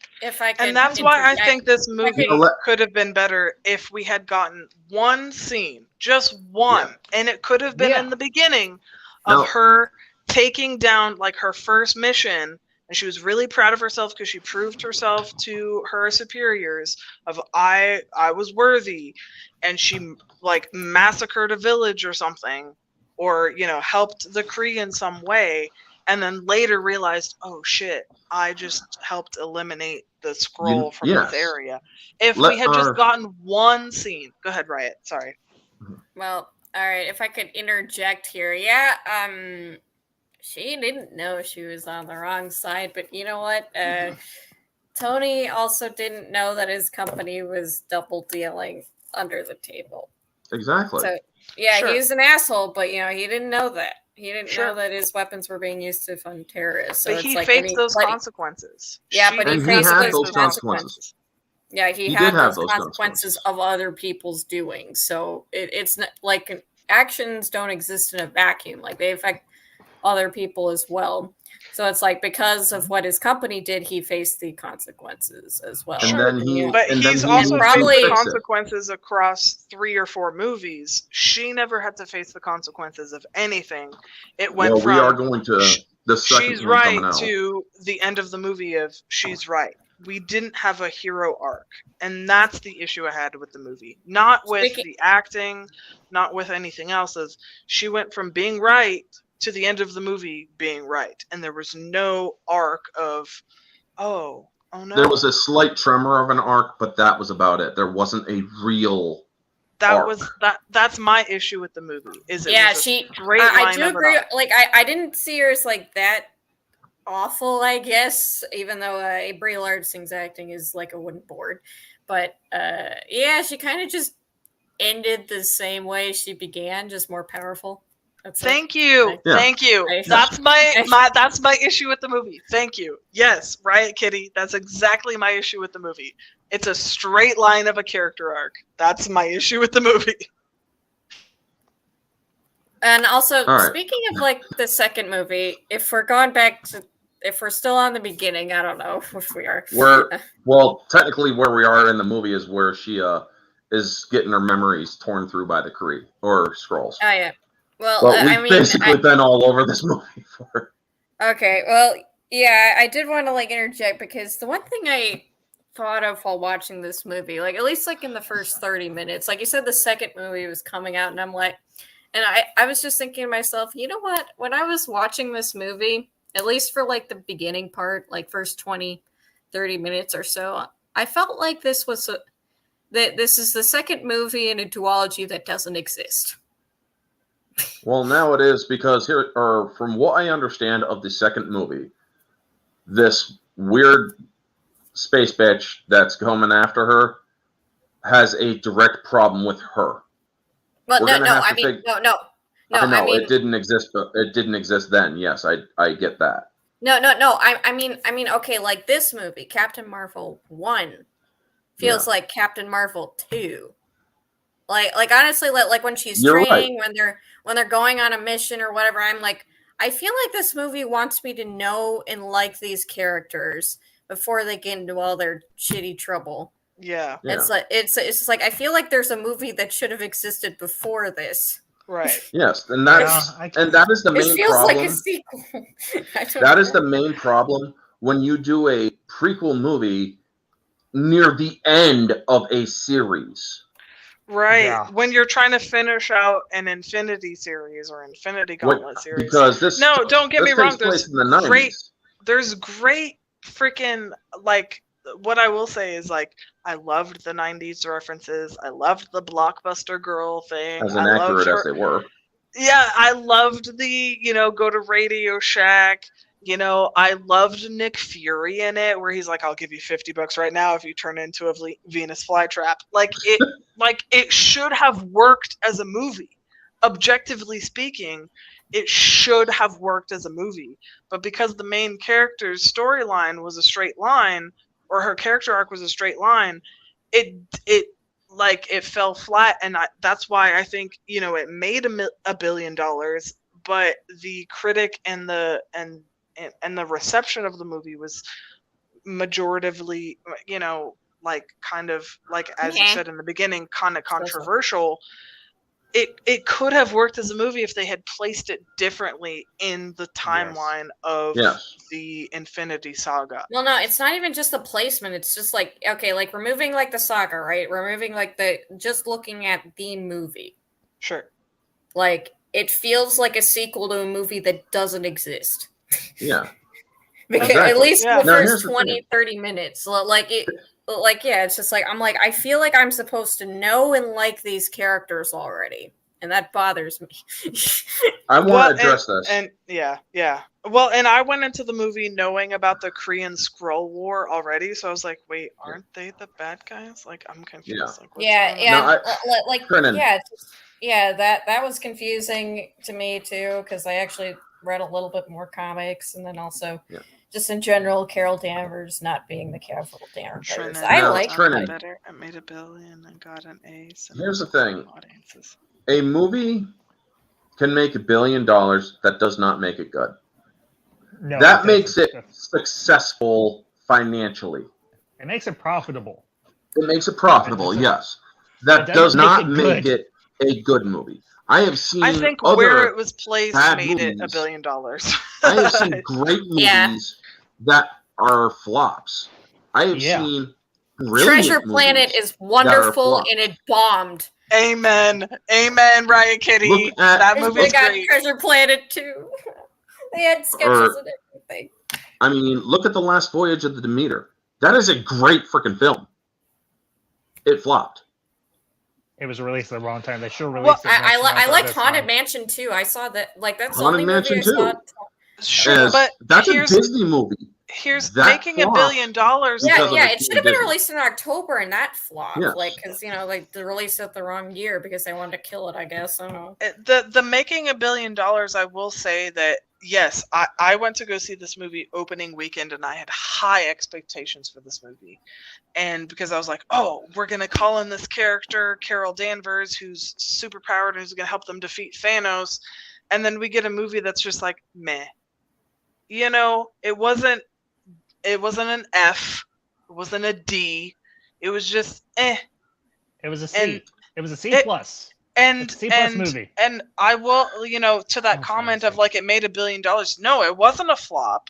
And that's why I think this movie could have been better if we had gotten one scene, just one, and it could have been in the beginning of her taking down like her first mission, and she was really proud of herself because she proved herself to her superiors of I was worthy, and she like massacred a village or something, or helped the Kree in some way, and then later realized, oh shit, I just helped eliminate the Skrull from this area. If we had just gotten one scene. Go ahead, Riot. Sorry. Well, all right. If I could interject here. She didn't know she was on the wrong side, but you know what? Tony also didn't know that his company was double dealing under the table. Exactly. So, he was an asshole, but he didn't know that. He didn't know that his weapons were being used to fund terrorists. So but he faced those consequences. Yeah, but he faced those consequences. Yeah, he had those consequences of other people's doing. So it's not like actions don't exist in a vacuum. Like they affect other people as well. So it's like because of what his company did, he faced the consequences as well. And he's also faced the consequences across 3 or 4 movies. She never had to face the consequences of anything. It went from we are going to the second she's right to the end of the movie of she's right. We didn't have a hero arc, and that's the issue I had with the movie. Not with the acting, not with anything else. She went from being right to the end of the movie being right, and there was no arc of oh no. There was a slight tremor of an arc, but that was about it. There wasn't a real arc. That's my issue with the movie. I do agree. Like I didn't see her as like that awful, I guess, even though Brie Larson's acting is like a wooden board, but she kind of just ended the same way she began, just more powerful. Thank you. Yeah. Thank you. That's my issue with the movie. Thank you. Yes, Riot Kitty. That's exactly my issue with the movie. It's a straight line of a character arc. That's my issue with the movie. And also, speaking of like the second movie, if we're still on the beginning, I don't know if we are. Well, technically, where we are in the movie is where she is getting her memories torn through by the Kree or Skrulls. Oh yeah. Well, we've basically been all over this movie for. Okay. Well, yeah, I did want to like interject because the one thing I thought of while watching this movie, like at least like in the first 30 minutes, like you said, the second movie was coming out, and I'm like. And I was just thinking to myself, you know what? When I was watching this movie, at least for like the beginning part, like first 20, 30 minutes or so, I felt like this was this is the second movie in a duology that doesn't exist. Well, now it is because from what I understand of the second movie, this weird space bitch that's coming after her has a direct problem with her. Well, no. It didn't exist, but it didn't exist then. Yes, I get that. No. I mean, okay, like this movie, Captain Marvel 1 feels like Captain Marvel 2. Like honestly, like when she's training, when they're going on a mission or whatever, I'm like, I feel like this movie wants me to know and like these characters before they get into all their shitty trouble. Yeah. It's like it's like I feel like there's a movie that should have existed before this. Right. Yes, and that is the main problem. It feels like a sequel. That is the main problem when you do a prequel movie near the end of a series. Right. Yeah. When you're trying to finish out an Infinity series or Infinity Gauntlet series. Because this don't get me wrong, there's great freaking like what I will say is like I loved the 90s references. I loved the Blockbuster Girl thing. As inaccurate as they were. Yeah, I loved the, go to Radio Shack. I loved Nick Fury in it where he's like, I'll give you $50 right now if you turn into a Venus flytrap. Like it should have worked as a movie. Objectively speaking, it should have worked as a movie. But because the main character's storyline was a straight line, or her character arc was a straight line, it fell flat, and that's why I think it made $1 billion, but the critic and the reception of the movie was majoritively, kind of like as you said in the beginning, kind of controversial. It could have worked as a movie if they had placed it differently in the timeline of the Infinity Saga. Well, no, it's not even just the placement. It's just like, okay, like removing like the saga, right? Removing like just looking at the movie. Sure. Like it feels like a sequel to a movie that doesn't exist. Yeah. Because at least the first 20, 30 minutes. It's just like, I'm like, I feel like I'm supposed to know and like these characters already. And that bothers me. I want to address this. And yeah. Well, and I went into the movie knowing about the Korean Skrull War already. So I was like, wait, aren't they the bad guys? Like, I'm confused. Yeah. That was confusing to me too. Because I actually read a little bit more comics. And then also... Yeah. Just in general, Carol Danvers not being the Carol Danvers. I like it better. I made $1 billion and got an ace. Here's the thing: a movie can make $1 billion. That does not make it good. No, that makes it successful financially. It makes it profitable. It makes it profitable. Yes, that does not make it a good movie. I have seen. I think where it was placed made it $1 billion. I have seen great movies that are flops. I have seen Treasure Planet is wonderful and it bombed. Amen, Riot Kitty. That movie got great. Treasure Planet too. They had sketches and everything. I mean, look at The Last Voyage of the Demeter. That is a great freaking film. It flopped. It was released at the wrong time. They should release it. I liked Haunted Mansion too. I saw that. Like that's Haunted Mansion too. Sure, but that's a Disney movie. here's That making $1 billion. Yeah, of it should have been Disney. released in October, and that flopped. Yes. Like, because they released it the wrong year because they wanted to kill it. I guess I don't know. The making $1 billion. I will say that yes, I went to go see this movie opening weekend, and I had high expectations for this movie, and because I was like, oh, we're gonna call in this character Carol Danvers, who's super powered and who's gonna help them defeat Thanos, and then we get a movie that's just like meh. You know, it wasn't an F, it wasn't a D, it was just eh. It was a C. And it was a C plus. And C plus movie. And I will, to that comment of like it made $1 billion. No, it wasn't a flop.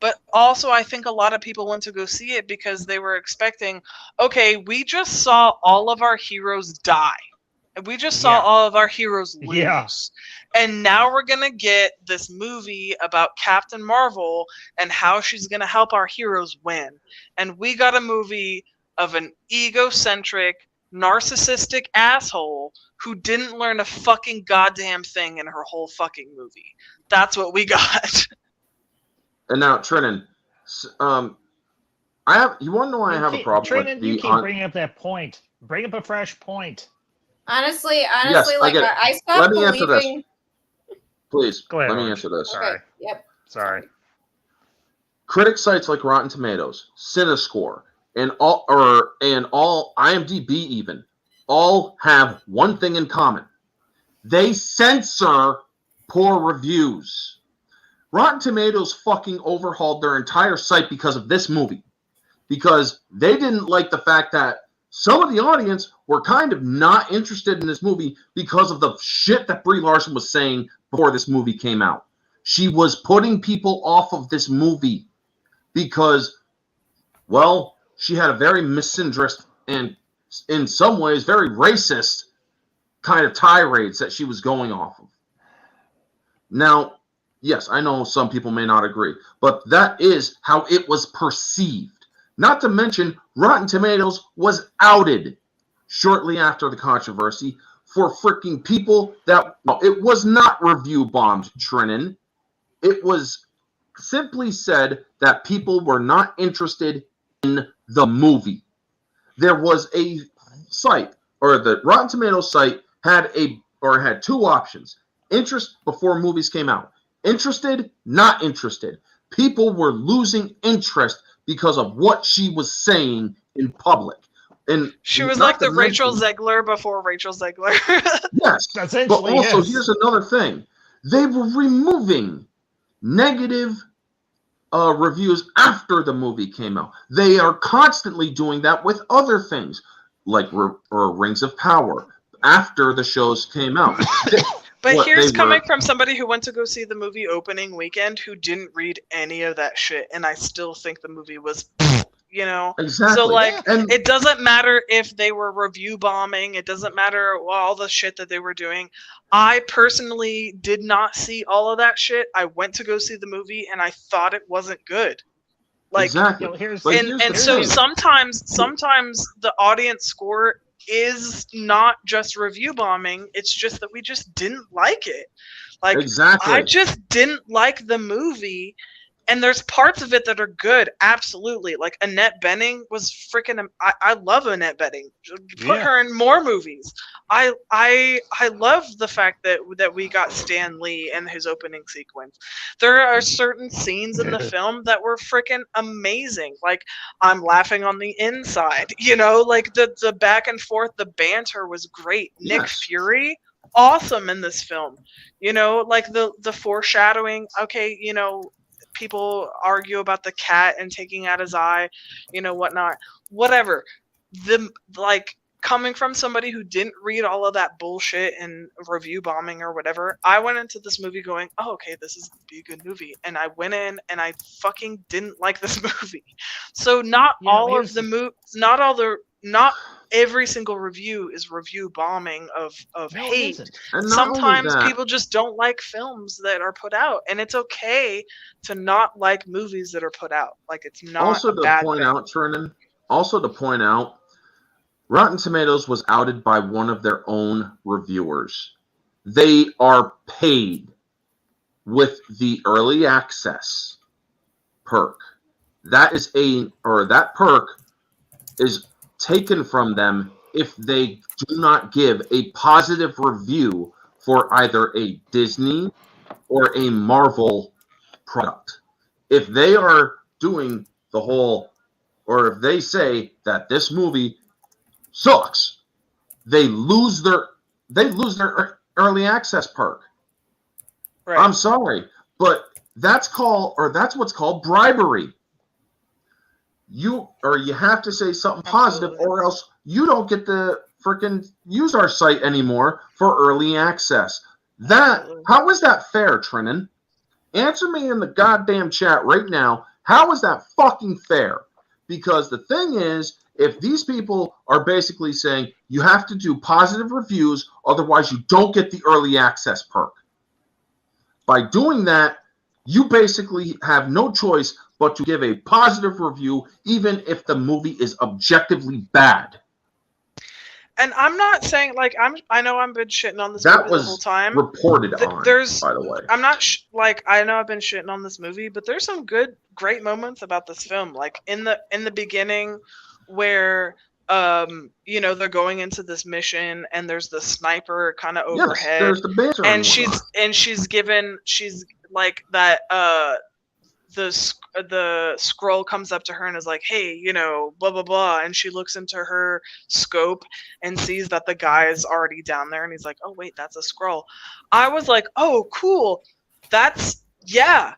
But also, I think a lot of people went to go see it because they were expecting, okay, we just saw all of our heroes die. And we just saw all of our heroes lose. Yeah. And now we're going to get this movie about Captain Marvel and how she's going to help our heroes win. And we got a movie of an egocentric, narcissistic asshole who didn't learn a fucking goddamn thing in her whole fucking movie. That's what we got. And now, Trinan, you want to know why I have a problem Trinan, with you keep bringing up that point. Bring up a fresh point. Honestly, yes, like I stopped Let me believing. answer this. Please, go ahead. Let me answer this. Sorry. Okay. Yep. Sorry. Critic sites like Rotten Tomatoes, Cinescore, and all IMDb even all have one thing in common. They censor poor reviews. Rotten Tomatoes fucking overhauled their entire site because of this movie. Because they didn't like the fact that some of the audience were kind of not interested in this movie because of the shit that Brie Larson was saying before this movie came out. She was putting people off of this movie because, well, she had a very misandrist and in some ways very racist kind of tirades that she was going off of. Now, yes, I know some people may not agree, but that is how it was perceived. Not to mention, Rotten Tomatoes was outed shortly after the controversy for freaking people that, well, it was not review bombed, Trinan. It was simply said that people were not interested in the movie. There was a site, or the Rotten Tomatoes site had two options. Interest before movies came out. Interested, not interested. People were losing interest because of what she was saying in public. And she was like the Rachel Zegler before Rachel Zegler. Yes. But also, here's another thing. They were removing negative reviews after the movie came out. They are constantly doing that with other things, like Rings of Power, after the shows came out. But here's coming from somebody who went to go see the movie opening weekend who didn't read any of that shit, and I still think the movie was, Exactly. So, it doesn't matter if they were review bombing. It doesn't matter all the shit that they were doing. I personally did not see all of that shit. I went to go see the movie, and I thought it wasn't good. Exactly. So sometimes the audience score is not just review bombing. It's just that we just didn't like it. Exactly. I just didn't like the movie, and there's parts of it that are good. Absolutely. Like Annette Bening was freaking. I love Annette Bening. Put her in more movies. I love the fact that we got Stan Lee and his opening sequence. There are certain scenes in the film that were freaking amazing. Like I'm laughing on the inside. Like the back and forth, the banter was great. Yes. Nick Fury, awesome in this film. Like the foreshadowing. Okay, people argue about the cat and taking out his eye, whatnot. Whatever. Coming from somebody who didn't read all of that bullshit and review bombing or whatever, I went into this movie going, oh, okay, this is gonna be a good movie. And I went in and I fucking didn't like this movie. So not every single review is review bombing of hate. Sometimes people just don't like films that are put out, and it's okay to not like movies that are put out. Like it's not also a bad to point thing. out, Trinan. Also to point out, Rotten Tomatoes was outed by one of their own reviewers. They are paid with the early access perk that perk is taken from them if they do not give a positive review for either a Disney or a Marvel product. If they are doing the whole, or if they say that this movie sucks, they lose their early access perk. Right. I'm sorry, but that's what's called bribery. You have to say something positive, or else you don't get to freaking use our site anymore for early access. How is that fair, Trinan? Answer me in the goddamn chat right now. How is that fucking fair? Because the thing is, if these people are basically saying you have to do positive reviews, otherwise you don't get the early access perk. By doing that, you basically have no choice but to give a positive review, even if the movie is objectively bad. And I'm not saying I know I've been shitting on this movie the whole time. Reported on, by the way. I'm not I know I've been shitting on this movie, but there's some great moments about this film. Like in the beginning, where they're going into this mission and there's the sniper kind of overhead. There's the banter and she's like that. The scroll comes up to her and is like, hey, blah blah blah, and she looks into her scope and sees that the guy is already down there, and he's like, oh wait, that's a scroll. I was like, oh cool, that's a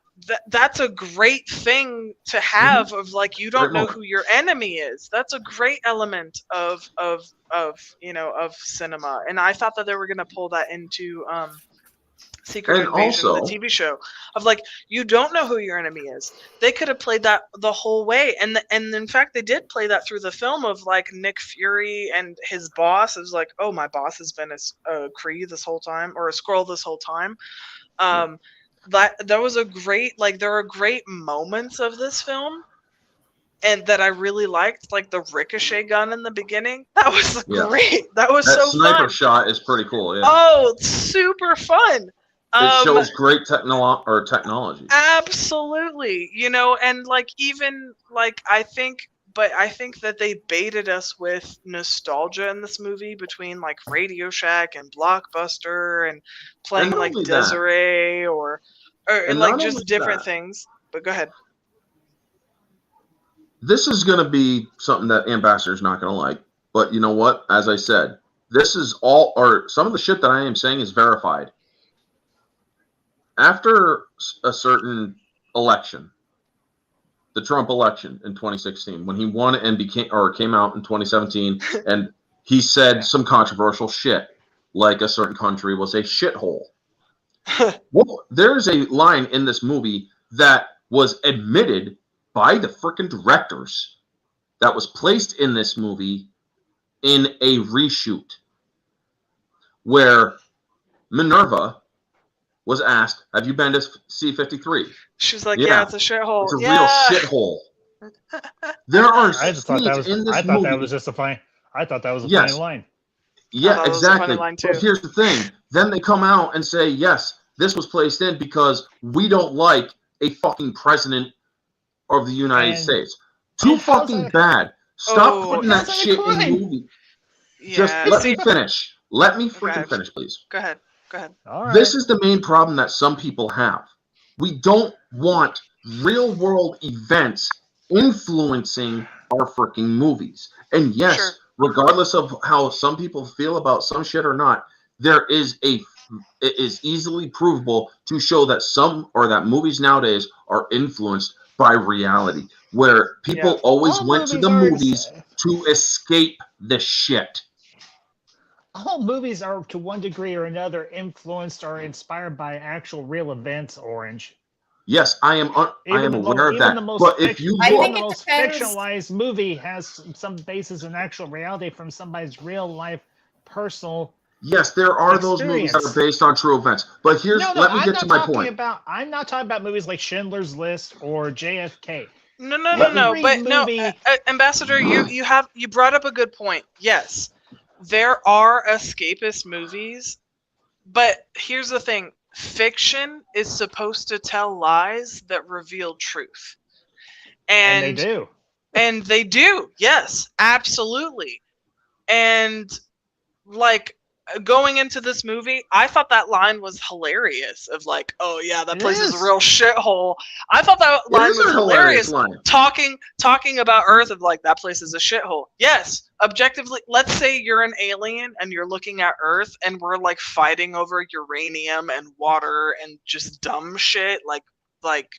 great thing to have, of like, you don't know who your enemy is. That's a great element of cinema, and I thought that they were going to pull that into Secret Invasion, the TV show, of like, you don't know who your enemy is. They could have played that the whole way, and in fact they did play that through the film, of like Nick Fury and his boss is like, oh, my boss has been a Kree this whole time, or a Skrull this whole time. That was a great, like, there are great moments of this film, and that I really liked, like the ricochet gun in the beginning. That was great. That was so fun. That sniper shot is pretty cool. Yeah. Oh, super fun. It shows great technology. Absolutely. And like, even like, I think that they baited us with nostalgia in this movie, between like Radio Shack and Blockbuster and playing like Desiree or like just different things. But go ahead. This is going to be something that Ambassador's not going to like. But you know what? As I said, this is all, or some of the shit that I am saying is verified. After a certain election, the Trump election in 2016, when he won and came out in 2017, and he said some controversial shit, like a certain country was a shithole. Well, there's a line in this movie that was admitted by the freaking directors that was placed in this movie in a reshoot, where Minerva was asked, have you been to C-53? She's like, yeah, it's a shithole. It's a real shithole. There are scenes in this movie. I thought that was a funny line. Yeah, exactly. But here's the thing. Then they come out and say, yes, this was placed in because we don't like a fucking president of the United States. Too fucking bad. Stop putting that shit in the movie. Yeah. Just let me finish. Let me freaking finish, please. Go ahead. All right. This is the main problem that some people have. We don't want real world events influencing our freaking movies. And yes, regardless of how some people feel about some shit or not, it is easily provable to show that that movies nowadays are influenced by reality, where people always went to the movies to escape the shit. All movies are, to one degree or another, influenced or inspired by actual real events, Orange. Yes, I am aware of that. But if you look, the most fictionalized movie has some basis in actual reality from somebody's real life, personal. Yes, there are those movies that are based on true events. But let me get to my point. I'm not talking about movies like Schindler's List or JFK. No. Ambassador, you brought up a good point. Yes, there are escapist movies, but here's the thing. Fiction is supposed to tell lies that reveal truth. And they do. And they do. Yes, absolutely. And like going into this movie, I thought that line was hilarious of like, oh yeah, that place is a real shithole. I thought that line was hilarious. Line. Talking about Earth of like, that place is a shithole. Yes, objectively, let's say you're an alien and you're looking at Earth and we're like fighting over uranium and water and just dumb shit like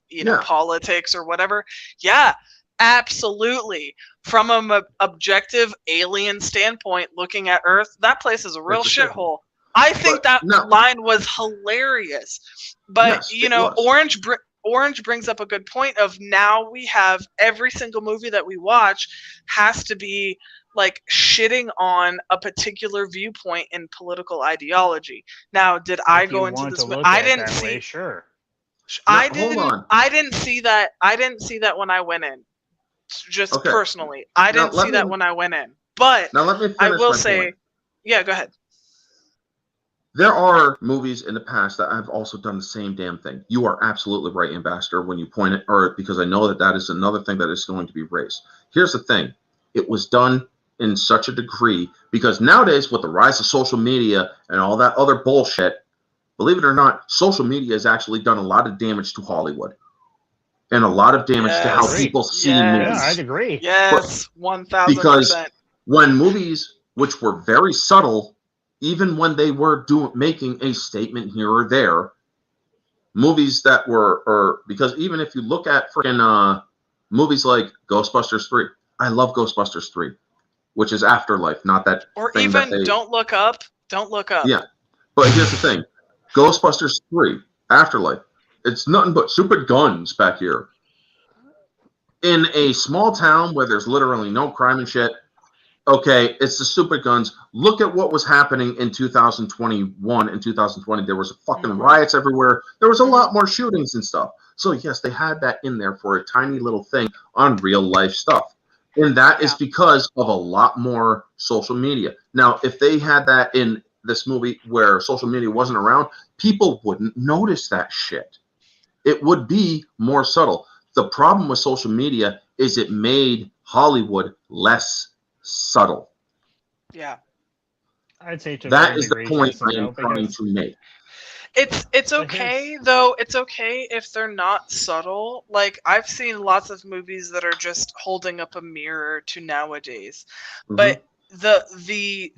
you know, politics or whatever. Yeah, absolutely. From an objective alien standpoint, looking at Earth, that place is a real shithole. I think that line was hilarious. But Yes, you know, Orange brings up a good point of now we have every single movie that we watch has to be like shitting on a particular viewpoint in political ideology. Now, did I go into this? I didn't see. Sure. I didn't see that. I didn't see that when I went in. Just personally, I didn't see that when I went in. But now let me finish I will my say, point. Yeah, go ahead. There are movies in the past that have also done the same damn thing. You are absolutely right, Ambassador, when you point it, or because I know that is another thing that is going to be raised. Here's the thing. It was done in such a degree because nowadays with the rise of social media and all that other bullshit, believe it or not, social media has actually done a lot of damage to Hollywood. And a lot of damage to how people see movies. Yeah, I'd agree. Yes, 1,000%. Because when movies, which were very subtle, even when they were making a statement here or there, movies that were, because even if you look at freaking movies like Ghostbusters 3, I love Ghostbusters 3, which is Afterlife, not that. Or even Don't Look Up. Don't Look Up. Yeah, but here's the thing: Ghostbusters 3, Afterlife. It's nothing but super guns back here. In a small town where there's literally no crime and shit, okay, it's the super guns. Look at what was happening in 2021 and 2020. There was fucking riots everywhere. There was a lot more shootings and stuff. So, yes, they had that in there for a tiny little thing on real life stuff. And that is because of a lot more social media. Now, if they had that in this movie where social media wasn't around, people wouldn't notice that shit. It would be more subtle. The problem with social media is it made Hollywood less subtle. Yeah. I'd say that is the point I am trying to make. It's okay though. It's okay if they're not subtle. Like I've seen lots of movies that are just holding up a mirror to nowadays. But the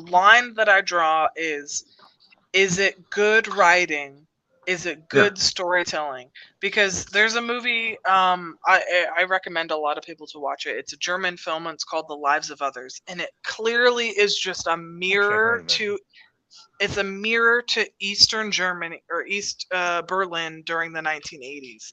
line that I draw is it good writing? Is it good storytelling? Because there's a movie I recommend a lot of people to watch it. It's a German film and it's called The Lives of Others. And it clearly is just a mirror to Eastern Germany or East Berlin during the 1980s.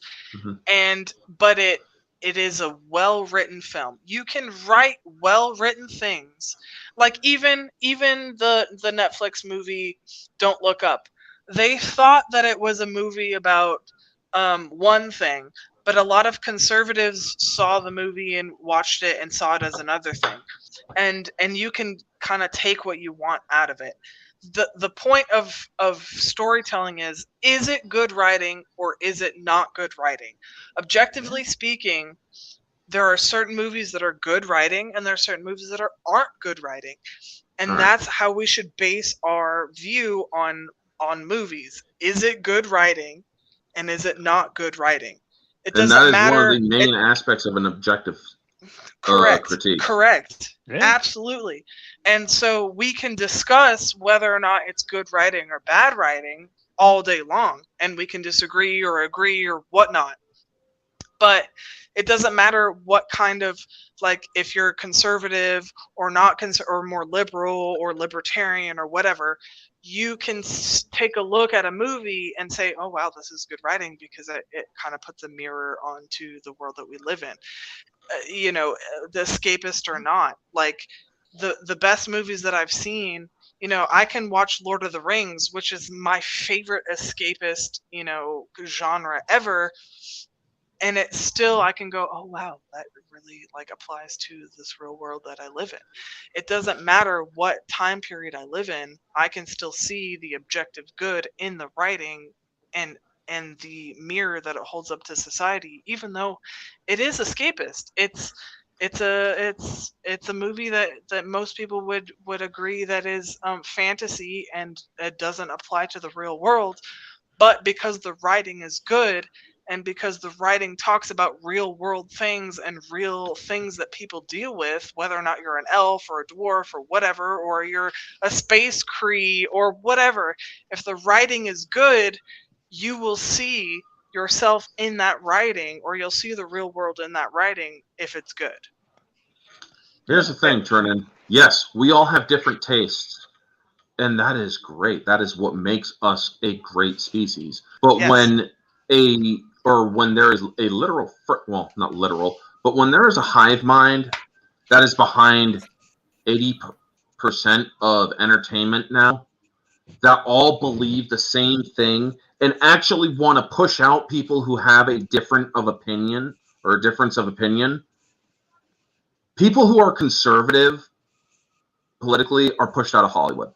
But it is a well-written film. You can write well-written things. Like even the Netflix movie Don't Look Up. They thought that it was a movie about one thing, but a lot of conservatives saw the movie and watched it and saw it as another thing. And you can kind of take what you want out of it. The point of storytelling is it good writing or is it not good writing? Objectively speaking, there are certain movies that are good writing and there are certain movies that aren't good writing. And that's how we should base our view on movies. Is it good writing and is it not good writing? It doesn't matter. One of the main aspects of an objective critique. Correct. Yeah. Absolutely. And so we can discuss whether or not it's good writing or bad writing all day long, and we can disagree or agree or whatnot. But it doesn't matter what kind of, like, if you're conservative or not or more liberal or libertarian or whatever, you can take a look at a movie and say, oh, wow, this is good writing because it kind of puts a mirror onto the world that we live in. The escapist or not. Like, the best movies that I've seen, I can watch Lord of the Rings, which is my favorite escapist, genre ever. And it still, I can go, oh, wow, that really applies to this real world that I live in. It doesn't matter what time period I live in. I can still see the objective good in the writing and and the mirror that it holds up to society, even though it is escapist. It's a movie that most people would agree that is fantasy and it doesn't apply to the real world, but because the writing is good and because the writing talks about real world things and real things that people deal with, whether or not you're an elf or a dwarf or whatever, or you're a space Cree or whatever, if the writing is good, you will see yourself in that writing, or you'll see the real world in that writing if it's good. Here's the thing, Trinan. Yes, we all have different tastes, and that is great. That is what makes us a great species. But Yes. when there is a literal, well, not literal, but when there is a hive mind that is behind 80% of entertainment now, that all believe the same thing and actually want to push out people who have a difference of opinion, people who are conservative politically are pushed out of Hollywood.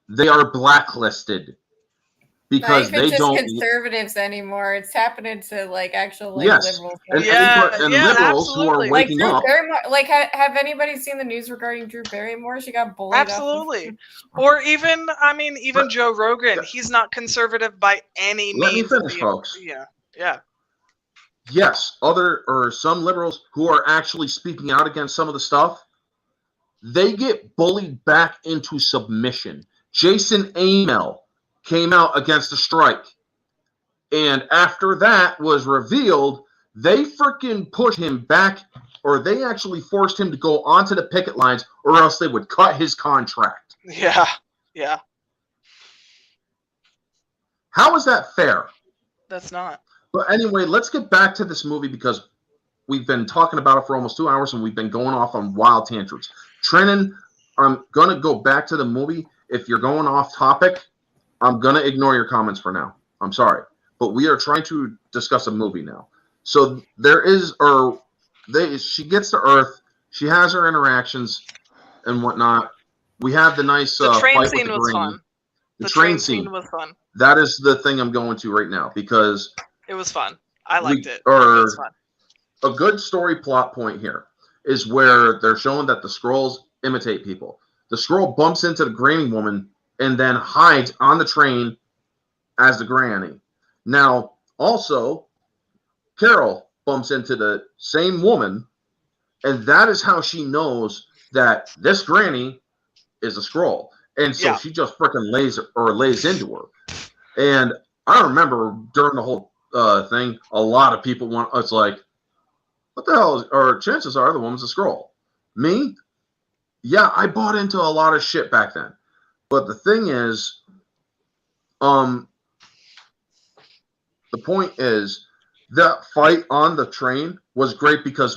They are blacklisted because not even they just don't. conservatives anymore. It's happening to like actual like Yes. liberals. And, Yeah, and yeah, liberals who are absolutely. Like waking Drew up. Barrymore. Like, have anybody seen the news regarding Drew Barrymore? She got bullied. Absolutely. Or even But- Joe Rogan. He's not conservative by any Let me means. finish, folks. Yeah. Yes, some liberals who are actually speaking out against some of the stuff, they get bullied back into submission. Jason Amell came out against the strike. And after that was revealed, they freaking pushed him back, or they actually forced him to go onto the picket lines, or else they would cut his contract. Yeah. How is that fair? That's not. But anyway, let's get back to this movie because we've been talking about it for almost 2 hours and we've been going off on wild tangents. Trennan, I'm going to go back to the movie. If you're going off topic, I'm going to ignore your comments for now. I'm sorry. But we are trying to discuss a movie now. So she gets to Earth. She has her interactions and whatnot. We have the nice The train fight scene with the was granny. fun. The train scene was fun. That is the thing I'm going to right now because It was fun. I liked it. It Or was fun. a good story plot point here is where they're showing that the Skrulls imitate people. The Skrull bumps into the granny woman and then hides on the train as the granny. Now, also, Carol bumps into the same woman, and that is how she knows that this granny is a Skrull. And so she just freaking lays into her. And I remember during the whole thing, a lot of people it's like, what the hell? Or chances are the woman's a Skrull. Me? Yeah, I bought into a lot of shit back then. But the thing is, the point is that fight on the train was great because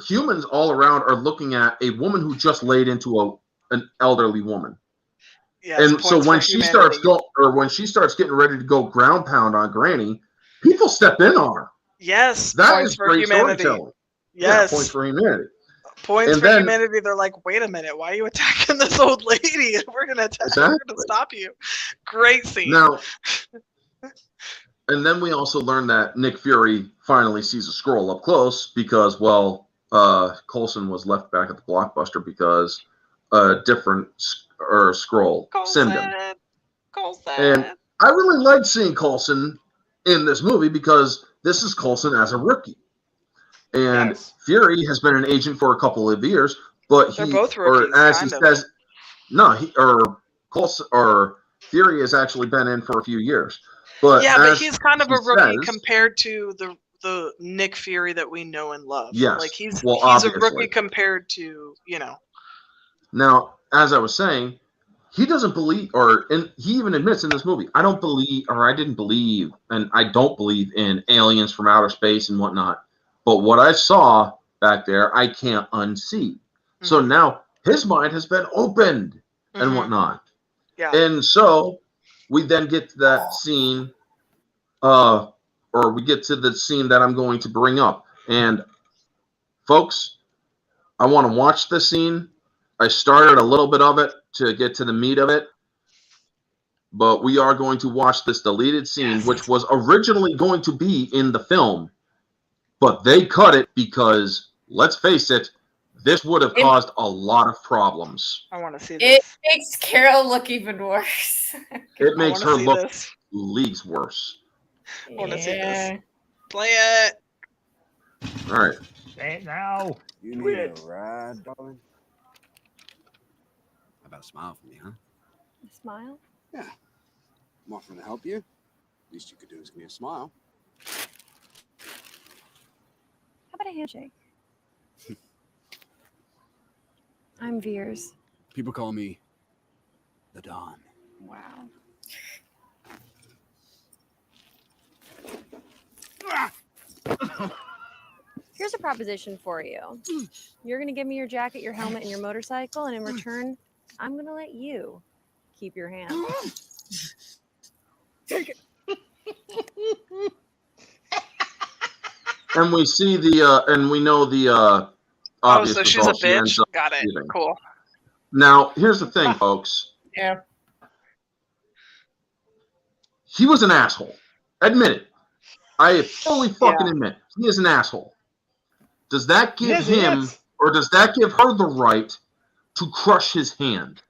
humans all around are looking at a woman who just laid into an elderly woman. Yes, and so when she starts getting ready to go ground pound on Granny, people step in on her. Yes, that points is for great humanity. storytelling. Yes, points for humanity. Points for humanity. They're like, wait a minute, why are you attacking this old lady? We're gonna attack. Exactly. We're gonna stop you. Great scene. Now, and then we also learn that Nick Fury finally sees a Skrull up close because, Coulson was left back at the Blockbuster because a different Skrull simmed him. Coulson. And I really liked seeing Coulson in this movie because this is Coulson as a rookie. And Fury has been an agent for a couple of years, but they're both rookies, Fury has actually been in for a few years. But but he's kind of a rookie compared to the Nick Fury that we know and love. Yes, like he's a rookie compared to Now, as I was saying, he doesn't believe, and he even admits in this movie, I didn't believe, and I don't believe in aliens from outer space and whatnot. But what I saw back there, I can't unsee. Mm-hmm. So now his mind has been opened and whatnot. Yeah. And so we then get to that scene, or we get to the scene that I'm going to bring up. And folks, I want to watch the scene. I started a little bit of it to get to the meat of it. but we are going to watch this deleted scene, which was originally going to be in the film, but they cut it because, let's face it, this would have caused a lot of problems. I want to see It this. makes Carol look even worse. It makes her look this. leagues worse. I want to see this. Play it. All right. Say it now. You Do need it. a ride, darling? How about a smile for me, huh? A smile? Yeah. I'm offering to help you. Least you could do is give me a smile. How about a handshake? I'm Veers. People call me the Don. Wow. Here's a proposition for you. You're going to give me your jacket, your helmet, and your motorcycle, and in return, I'm going to let you keep your hand. Take it. And we see the, and we know the obvious so she's a result. She ends bitch. up Got it. leaving. Cool. Now, here's the thing, folks. Yeah. He was an asshole. Admit it. I fully fucking admit he is an asshole. Does that give Yes, he him, is. or does that give her the right to crush his hand?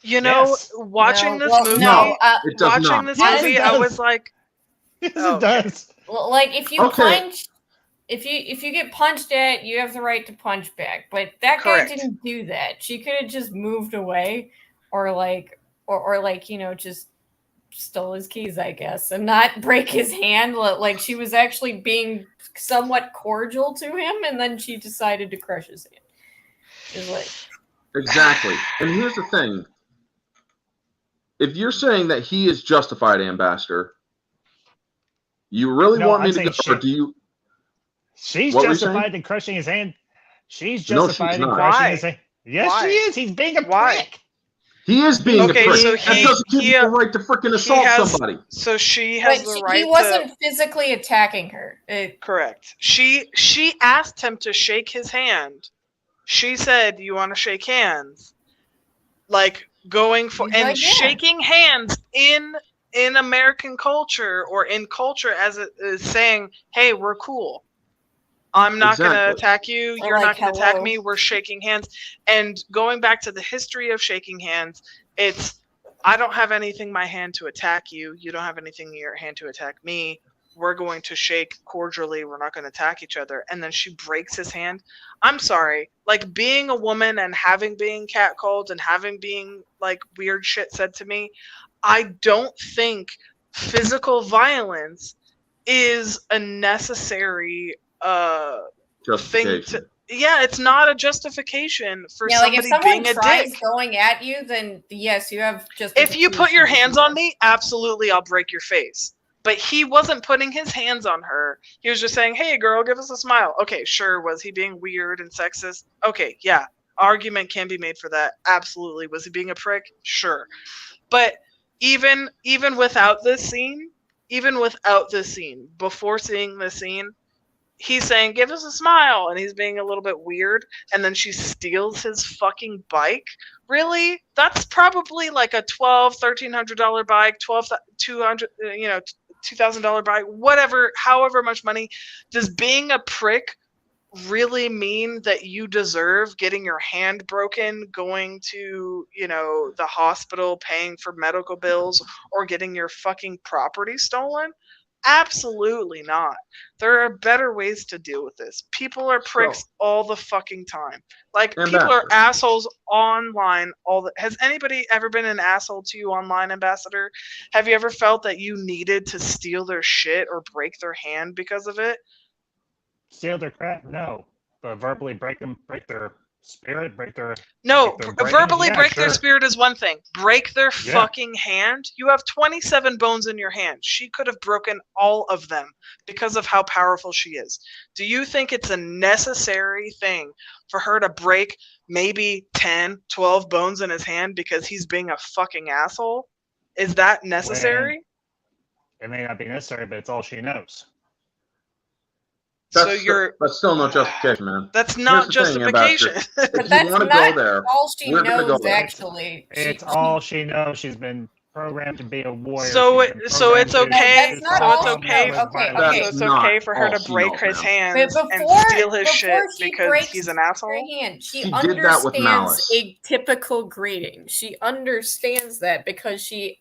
You know, Yes. watching this movie, No, It does watching not. this Yes, it movie, I does. was like, Yes, Oh, it does. well, like if you Okay. punch, if you get punched at, you have the right to punch back. But that Correct. guy didn't do that. She could have just moved away, or like, or like just stole his keys, I guess, and not break his hand. Like she was actually being somewhat cordial to him, and then she decided to crush his hand. It's like, Exactly. And here's the thing. If you're saying that he is justified, Ambassador, you really No, want me I'm to go, saying or do you? She's What were you saying? justified in crushing his hand. She's No, she's justified in not. crushing Why? his hand. Yes, Why? she is. He's being a Why? prick. He is being Okay, a prick. so That he- doesn't give he, you the right to freaking assault has- somebody. so she has but the right he wasn't physically attacking her. Correct. She asked him to shake his hand. She said, "You want to shake hands?" Like going for He's and like, yeah. shaking hands in American culture or in culture as it is saying, "Hey, we're cool. I'm not going to Exactly. attack you. Or You're like, not going to attack hello. me. We're shaking hands." And going back to the history of shaking hands, it's I don't have anything in my hand to attack you. You don't have anything in your hand to attack me. We're going to shake cordially. We're not going to attack each other. And then she breaks his hand. I'm sorry. Like being a woman and having being catcalled and having being like weird shit said to me, I don't think physical violence is a necessary thing Justification. to. Yeah, it's not a justification for Yeah, like if somebody someone being a tries dick. going at you, then yes, you have just. If you put your hands on me, absolutely, I'll break your face. But he wasn't putting his hands on her. He was just saying, "Hey, girl, give us a smile." Okay, sure. Was he being weird and sexist? Okay, yeah. Argument can be made for that. Absolutely. Was he being a prick? Sure. But even without this scene, before seeing this scene, he's saying, "Give us a smile," and he's being a little bit weird, and then she steals his fucking bike. Really? That's probably like a $1,200-$1,300 bike, $2,000 bike, whatever, however much money. Does being a prick really mean that you deserve getting your hand broken, going to, the hospital, paying for medical bills, or getting your fucking property stolen? Absolutely not. There are better ways to deal with this. People are pricks all the fucking time. Like, people are Ambassador. assholes online. Has anybody ever been an asshole to you online, Ambassador? Have you ever felt that you needed to steal their shit or break their hand because of it? Steal their crap? No. But verbally break their spirit, No, Break their brain? verbally Yeah, break their sure. spirit is one thing. Break their Yeah. fucking hand. You have 27 bones in your hand. She could have broken all of them because of how powerful she is. Do you think it's a necessary thing for her to break maybe 10, 12 bones in his hand because he's being a fucking asshole? Is that necessary? It may not be necessary, but it's all she knows. So you're That's still no justification, man. that's not Here's the thing, justification. If But you that's want to not go there, all she we're gonna go knows. there. Actually, It's all she knows. She's been programmed to be a warrior. So She's been so it's programmed to- okay. That's not So it's all- okay. no, okay, violence. okay. So it's Not okay for her all to break she his knows, hands But and before, steal his before shit she because breaks he's an her asshole. hand, she She did that with understands malice. a typical greeting. She understands that because she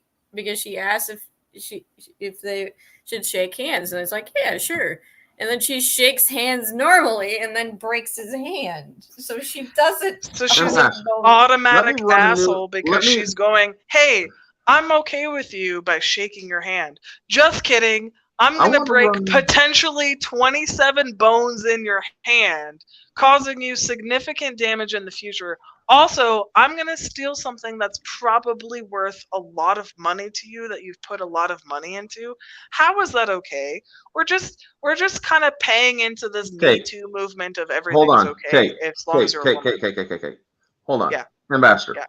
asked if they should shake hands, and it's like, yeah, sure. And then she shakes hands normally, and then breaks his hand. So she doesn't. So she's an Yes. automatic Let me run a new- asshole let because me- she's going, hey, I'm okay with you by shaking your hand. Just kidding. I'm I going to wanna break run- potentially 27 bones in your hand, causing you significant damage in the future. Also, I'm going to steal something that's probably worth a lot of money to you that you've put a lot of money into. How is that okay? We're just kind of paying into this Me Kate, Too movement of Hold everything's on, okay Kate. as long as you're a woman. Kate. Hold on. Yeah. Ambassador. Yeah.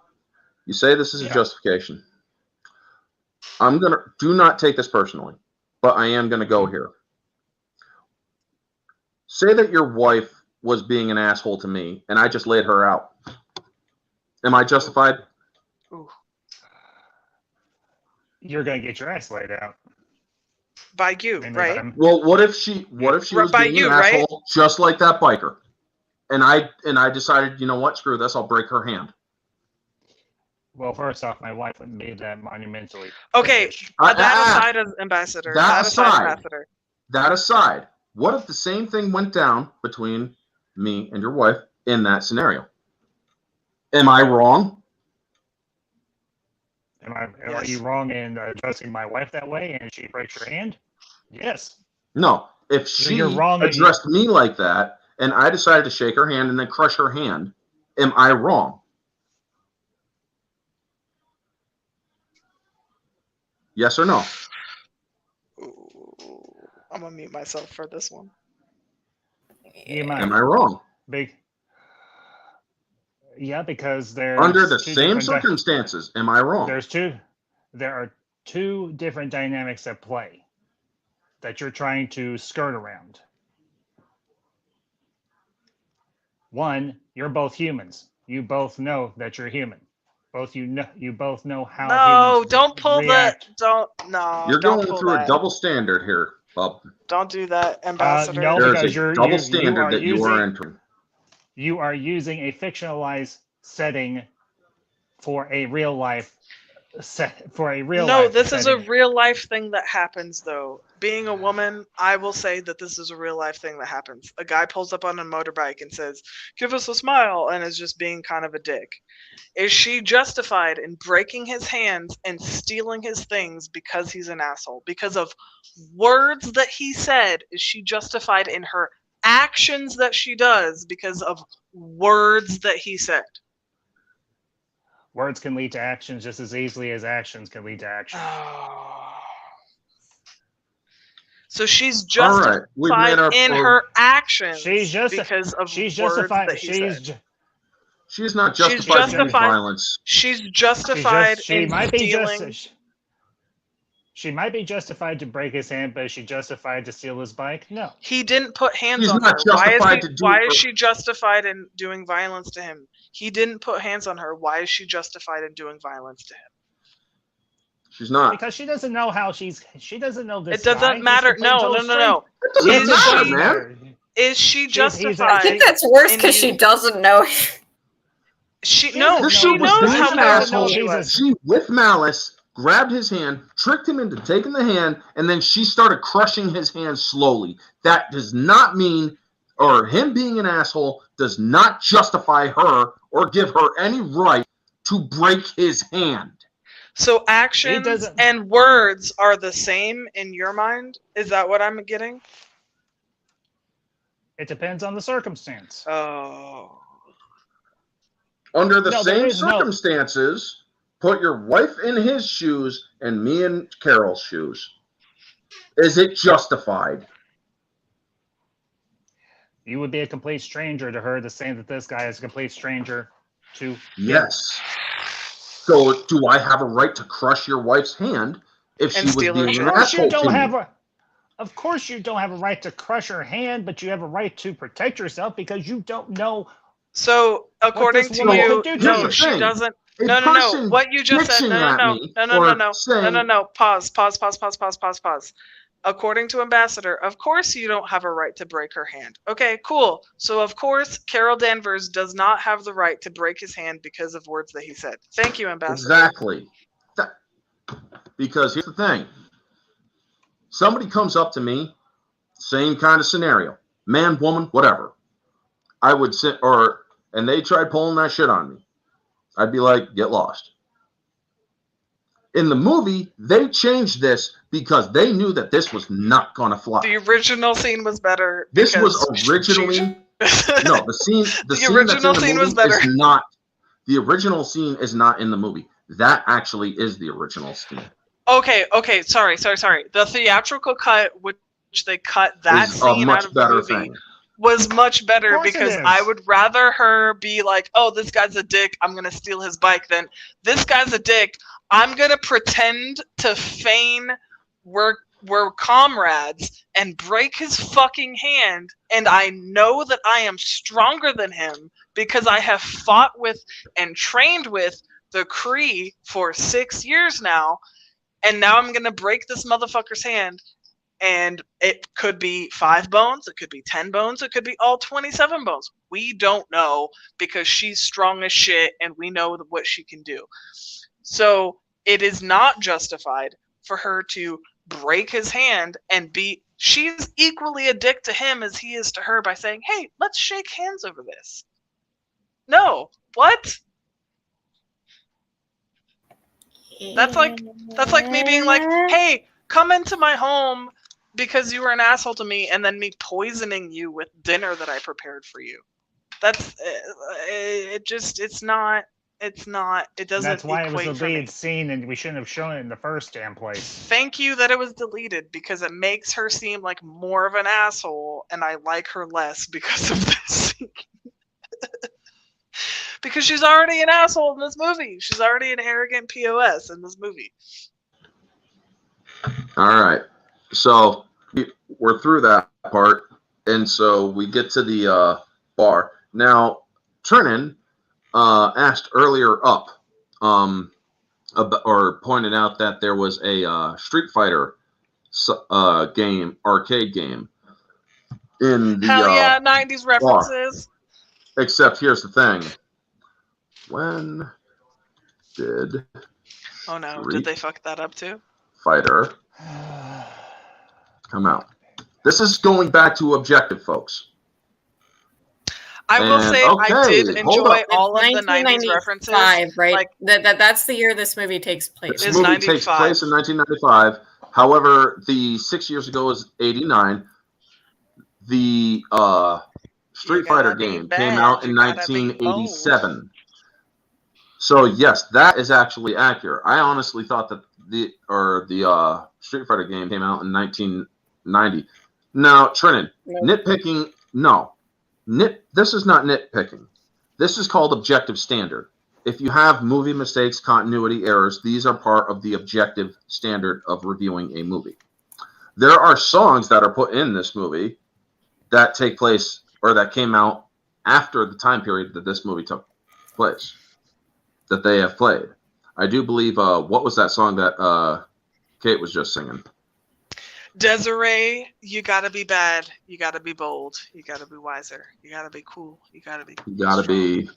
You say this is a Yeah. justification. Do not take this personally, but I am gonna go here. Say that your wife was being an asshole to me and I just laid her out. Am I justified? Ooh. You're going to get your ass laid out. By you, And if right? I'm- Well, what if she was By being you, an right? asshole just like that biker? And I decided, you know what, screw this, I'll break her hand. Well, first off, my wife wouldn't be that monumentally. Okay, that aside, Ambassador. that aside. Ambassador. That aside, what if the same thing went down between me and your wife in that scenario? Am I wrong? Are Yes. you wrong in addressing my wife that way and she breaks your hand? Yes. No. If she You're wrong and addressed me like that and I decided to shake her hand and then crush her hand, am I wrong? Yes or no? Ooh, I'm gonna mute myself for this one. You might. Am I wrong? Big. Yeah, because there's Under the two same different circumstances, am I wrong? there are two different dynamics at play that you're trying to skirt around. One, you're both humans. You both know that you're human. You both know how. No, humans don't pull react. that. No, You're don't going pull through that. a double standard here, bub. Don't do that, Ambassador. no. There because is a you're- double you standard are that you are using- entering. You are using a fictionalized setting for a real life No, this is a setting. real life thing that happens, though. Being a woman, I will say that this is a real life thing that happens. A guy pulls up on a motorbike and says, "Give us a smile," and is just being kind of a dick. Is she justified in breaking his hands and stealing his things because he's an asshole? Because of words that he said? Is she justified in her actions that she does because of words that he said? Words can lead to actions just as easily as actions can lead to actions. So she's All right, we've made justified our in point. her actions She's because of She's words justified. that he said. She's not She's justified in justified- violence. She's justified She in might be stealing. She might be justified to break his hand, but is she justified to steal his bike? No. He didn't put hands She's on not her. Why justified to do why her- is she justified in doing violence to him? He didn't put hands on her. Why is she justified in doing violence to him? She's not. Because she doesn't know how she doesn't know this. It doesn't guy. He's matter. complete No, total no, no, no. It doesn't Is matter, she- man. Is she he's a- I justified? think that's worse And because you- she doesn't know. She She no, doesn't she know knows this how guy. powerful She she doesn't know was. She, with malice, grabbed his hand, tricked him into taking the hand, and then she started crushing his hand slowly. That does not mean, or him being an asshole does not justify her or give her any right to break his hand. So actions doesn't- and words are the same in your mind? Is that what I'm getting? It depends on the circumstance. Oh. Under the No, there same is no- circumstances, put your wife in his shoes and me in Carol's shoes. Is it justified? You would be a complete stranger to her, the same that this guy is a complete stranger to him. Yes. So do I have a right to crush your wife's hand if she And was steal her being shit? an Of course you asshole don't to me? have a. Of course you don't have a right to crush her hand, but you have a right to protect yourself because you don't know. So according this to woman you, could do to no, you. she Thing. doesn't. a No. person What you just said. bitching No. at me No. or saying, Pause. According to Ambassador, of course you don't have a right to break her hand. Okay, cool. So of course Carol Danvers does not have the right to break his hand because of words that he said. Thank you, Ambassador. exactly. Because here's the thing. Somebody comes up to me, same kind of scenario, man, woman, whatever. I would sit, and they tried pulling that shit on me. I'd be like, get lost. In the movie, they changed this because they knew that this was not going to fly. The original scene was better. This was originally no. The scene original that's in the scene movie was better. is not. The original scene is not in the movie. That actually is the original scene. Okay. Sorry. The theatrical cut, which they cut that scene out of the movie, was much better because I would rather her be like, "Oh, this guy's a dick. I'm gonna steal his bike." Than this guy's a dick. I'm gonna pretend to feign we're comrades and break his fucking hand, and I know that I am stronger than him because I have fought with and trained with the Kree for 6 years now, and now I'm gonna break this motherfucker's hand, and it could be 5 bones, it could be 10 bones, it could be all 27 bones. We don't know because she's strong as shit and we know what she can do. So it is not justified for her to break his hand and she's equally a dick to him as he is to her by saying, "Hey, let's shake hands over this." No, what? That's like me being like, "Hey, come into my home because you were an asshole to me," and then me poisoning you with dinner that I prepared for you. That's it doesn't. That's why it was equate a for me. lead scene, and we shouldn't have shown it in the first damn place. Thank you that it was deleted because it makes her seem like more of an asshole, and I like her less because of this scene. Because she's already an asshole in this movie. She's already an arrogant POS in this movie. All right, so we're through that part, and so we get to the bar now. Trinan asked earlier up, or pointed out that there was a Street Fighter arcade game in the Hell yeah, 90s references. Bar. Except here's the thing: when did oh no, Street did they fuck that up too? Fighter come out? This is going back to objective, folks. I will say I did enjoy all of the 90s references. Right? Like, that's the year this movie takes place. This movie takes place in 1995. However, the 6 years ago was 89. The Street Fighter game came out in 1987. So yes, that is actually accurate. I honestly thought that the Street Fighter game came out in 1990. Now, Trinan, nitpicking, no. This is not nitpicking. This is called objective standard. If you have movie mistakes, continuity errors, these are part of the objective standard of reviewing a movie. There are songs that are put in this movie that take place or that came out after the time period that this movie took place, that they have played. I do believe, what was that song that Kate was just singing? Desiree, you gotta be bad. You gotta be bold. You gotta be wiser. You gotta be cool. You gotta be. You gotta strong. be. You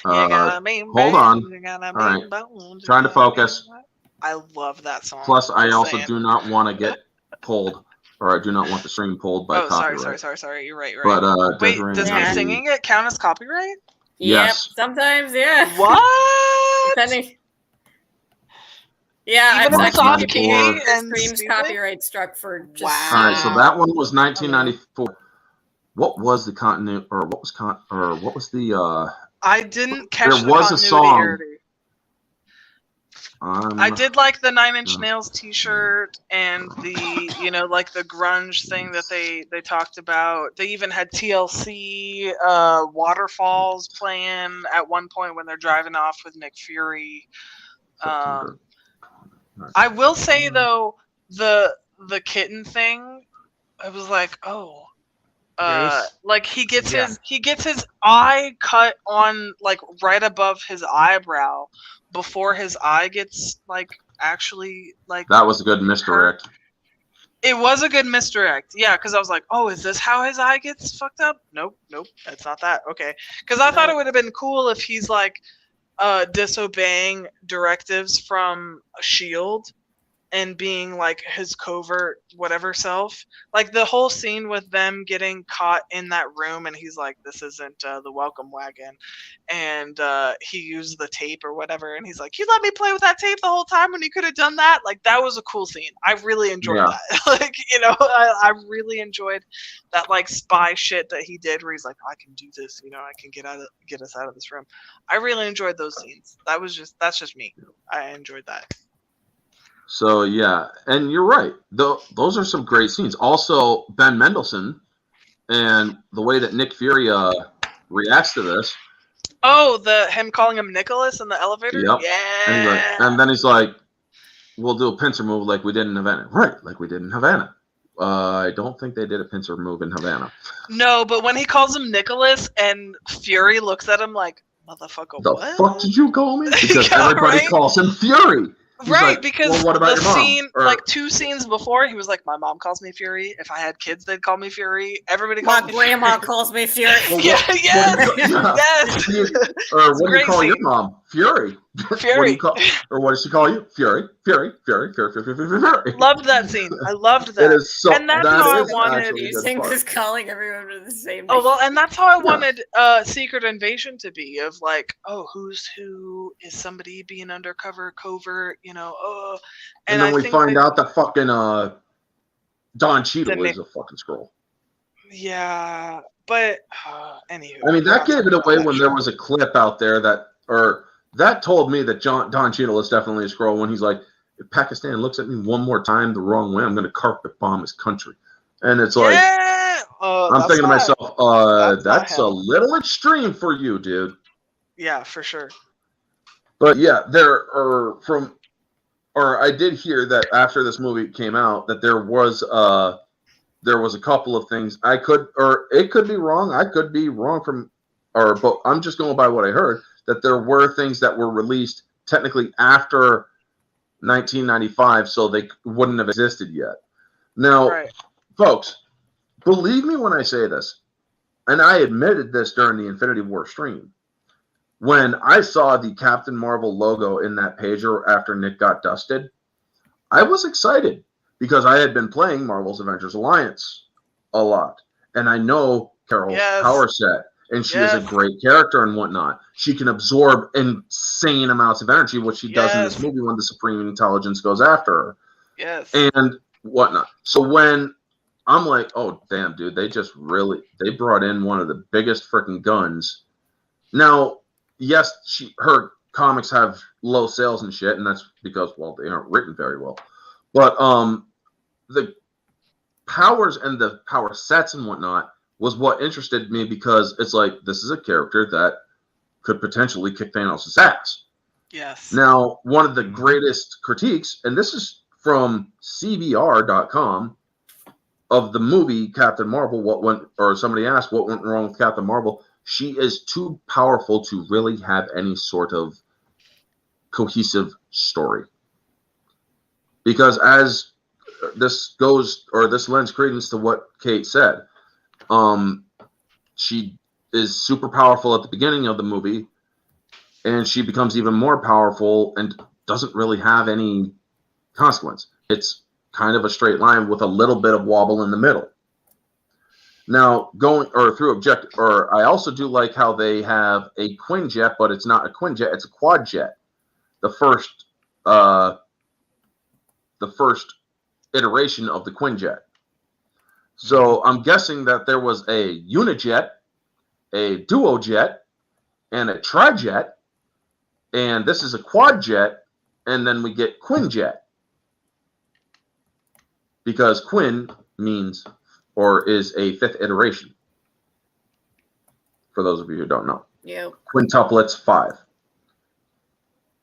gotta be hold bad. on. You gotta All be right. bold. Trying to focus. I love that song. Plus, I also do not want to get pulled, or I do not want the stream pulled by copyright. Sorry. You're right. But wait, does me singing it count as copyright? Yes. Yep, sometimes, yeah. What? Depending. Yeah, even I've if it's off actually key and streams stupid? copyright struck for just. Wow. All right, so that one was 1994. What was the continuity, or what was the? I didn't catch there the was a song. continuity. I did like the 9 Inch Nails T-shirt and the like the grunge thing that they talked about. They even had TLC Waterfalls playing at one point when they're driving off with Nick Fury. I will say though, the kitten thing, I was like, oh, Like he gets his eye cut on like right above his eyebrow before his eye gets like actually like. That was a good misdirect. It was a good misdirect, yeah, because I was like, oh, is this how his eye gets fucked up? Nope, that's not that. Okay, because I thought it would have been cool if he's like disobeying directives from S.H.I.E.L.D. and being like his covert whatever self. Like the whole scene with them getting caught in that room and he's like, this isn't the welcome wagon. And he used the tape or whatever. And he's like, you let me play with that tape the whole time when you could have done that? Like that was a cool scene. I really enjoyed that. Like, you know, I really enjoyed that like spy shit that he did where he's like, I can do this, you know, I can get us out of this room. I really enjoyed those scenes. That's just me. I enjoyed that. So yeah, and you're right. Those are some great scenes. Also, Ben Mendelsohn and the way that Nick Fury reacts to this. Oh, him calling him Nicholas in the elevator. Yep. Yeah. And then he's like, "We'll do a pincer move like we did in Havana." Right, like we did in Havana. I don't think they did a pincer move in Havana. No, but when he calls him Nicholas and Fury looks at him like, "Motherfucker, the what? fuck did you call me?" Because Yeah, everybody right? calls him Fury. He's Right, like, because well, what about the your mom? scene, like 2 scenes before, he was like, "My mom calls me Fury. If I had kids, they'd call me Fury. Everybody calls My me grandma Fury." calls me Fury. Yes. Or what do you call scene. your mom? Fury. Fury. What do you call, or what does she call you? Fury. Fury. Loved that scene. I loved that. It is so. And that's that how I is wanted actually a good Using part. this calling everyone to the same. Oh well, and that's how I wanted Secret Invasion to be, of like, oh, who's who? Is somebody being undercover, covert, you know? Oh, And then I we think find out that fucking Don Cheadle is a fucking Skrull. Yeah, but anywho. I mean, that gave it away when there was a clip out there that told me that Don Cheadle is definitely a Skrull when he's like, if Pakistan looks at me one more time the wrong way, I'm going to carpet bomb his country. And it's like, I'm thinking to myself, that's a little extreme for you, dude. Yeah, for sure. But yeah, I did hear that after this movie came out that there was a couple of things it could be wrong. I could be wrong but I'm just going by what I heard, that there were things that were released technically after 1995, so they wouldn't have existed yet. Now, folks, believe me when I say this, and I admitted this during the Infinity War stream. When I saw the Captain Marvel logo in that pager after Nick got dusted, I was excited because I had been playing Marvel's Avengers Alliance a lot. And I know Carol's power set, and she is a great character and whatnot. She can absorb insane amounts of energy, which she does in this movie when the Supreme Intelligence goes after her. Yes. And whatnot. So when I'm like, oh, damn, dude, they brought in one of the biggest freaking guns. Now, yes, her comics have low sales and shit, and that's because, well, they aren't written very well. But the powers and the power sets and whatnot was what interested me, because it's like, this is a character that could potentially kick Thanos' ass. Yes. Now, one of the greatest critiques, and this is from CBR.com, of the movie Captain Marvel, somebody asked what went wrong with Captain Marvel. She is too powerful to really have any sort of cohesive story. Because as this lends credence to what Kate said, she is super powerful at the beginning of the movie, and she becomes even more powerful and doesn't really have any consequence. It's kind of a straight line with a little bit of wobble in the middle. Now, I also do like how they have a Quinjet, but it's not a Quinjet, it's a Quadjet. The first iteration of the Quinjet. So I'm guessing that there was a Unijet, a Duojet, and a Trijet, and this is a Quadjet, and then we get Quinjet. Because Quin means, or is a 5th iteration. For those of you who don't know. Yeah. Quintuplets, 5.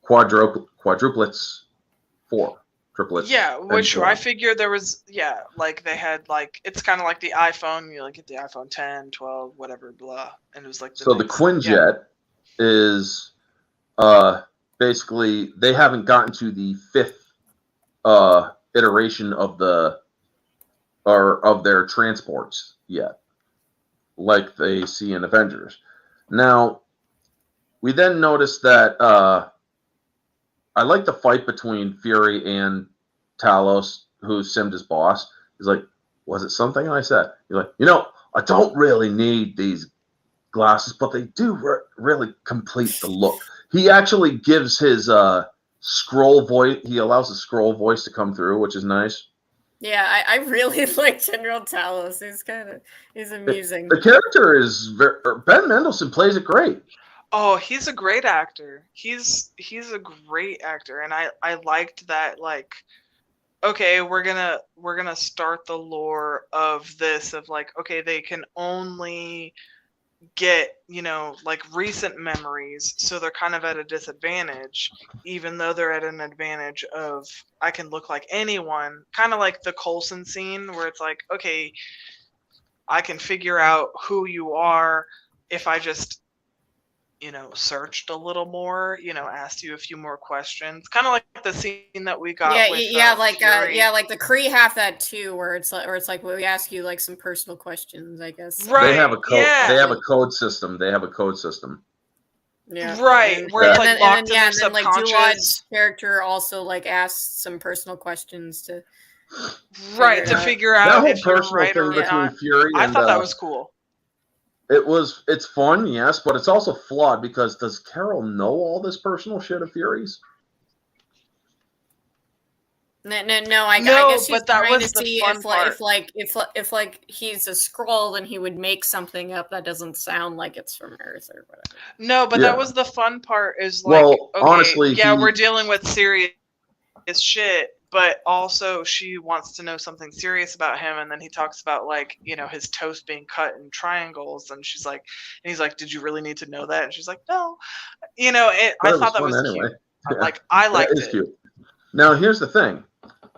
Quadruplets, 4. triplets. Yeah, and which so I on. figured there was, yeah, like they had like, it's kind of like the iPhone, you like get the iPhone 10, 12, whatever, blah. And it was like So the next, yeah. Quinjet is basically they haven't gotten to the 5th iteration of their transports yet, like they see in Avengers. Now, we then notice that I like the fight between Fury and Talos, who's Sim's boss. He's like, was it something I said? He's like, I don't really need these glasses, but they do really complete the look. He actually gives his scroll voice. He allows the scroll voice to come through, which is nice. Yeah, I really like General Talos. He's amusing. The character is Ben Mendelsohn plays it great. Oh, he's a great actor. He's a great actor, and I liked that. Like, okay, we're gonna start the lore of this of like, okay, they can only get like recent memories, so they're kind of at a disadvantage, even though they're at an advantage of I can look like anyone, kind of like the Coulson scene where it's like, okay, I can figure out who you are if I just searched a little more, asked you a few more questions, kind of like the scene that we got with like the Kree have that too, where it's like we ask you like some personal questions, I guess. Right. They have a code. Yeah. They have a code system. Yeah. Right. Where it's like locked in their like subconscious. Dulad's character also like asks some personal questions to figure out that whole if you're personal right thing or between not. Fury I and thought that was cool. It's fun, yes, but it's also flawed because does Carol know all this personal shit of Fury's? No. I guess she's but that trying was to the see fun part. if he's a Skrull, then he would make something up that doesn't sound like it's from Earth or whatever. No, but Yeah. that was the fun part. Is like, Well, okay, honestly, we're dealing with serious shit, but also she wants to know something serious about him, and then he talks about like his toast being cut in triangles, and she's like, and he's like, did you really need to know that? And she's like, no, I thought that was anyway. cute. Like, I liked That is it. cute. Now here's the thing: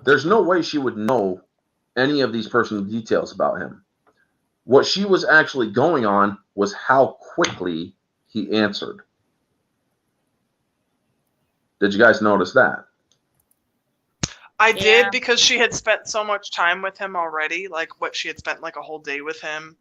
there's no way she would know any of these personal details about him. What she was actually going on was how quickly he answered. Did you guys notice that? I did, because she had spent so much time with him already. Like, what she had spent like a whole day with him.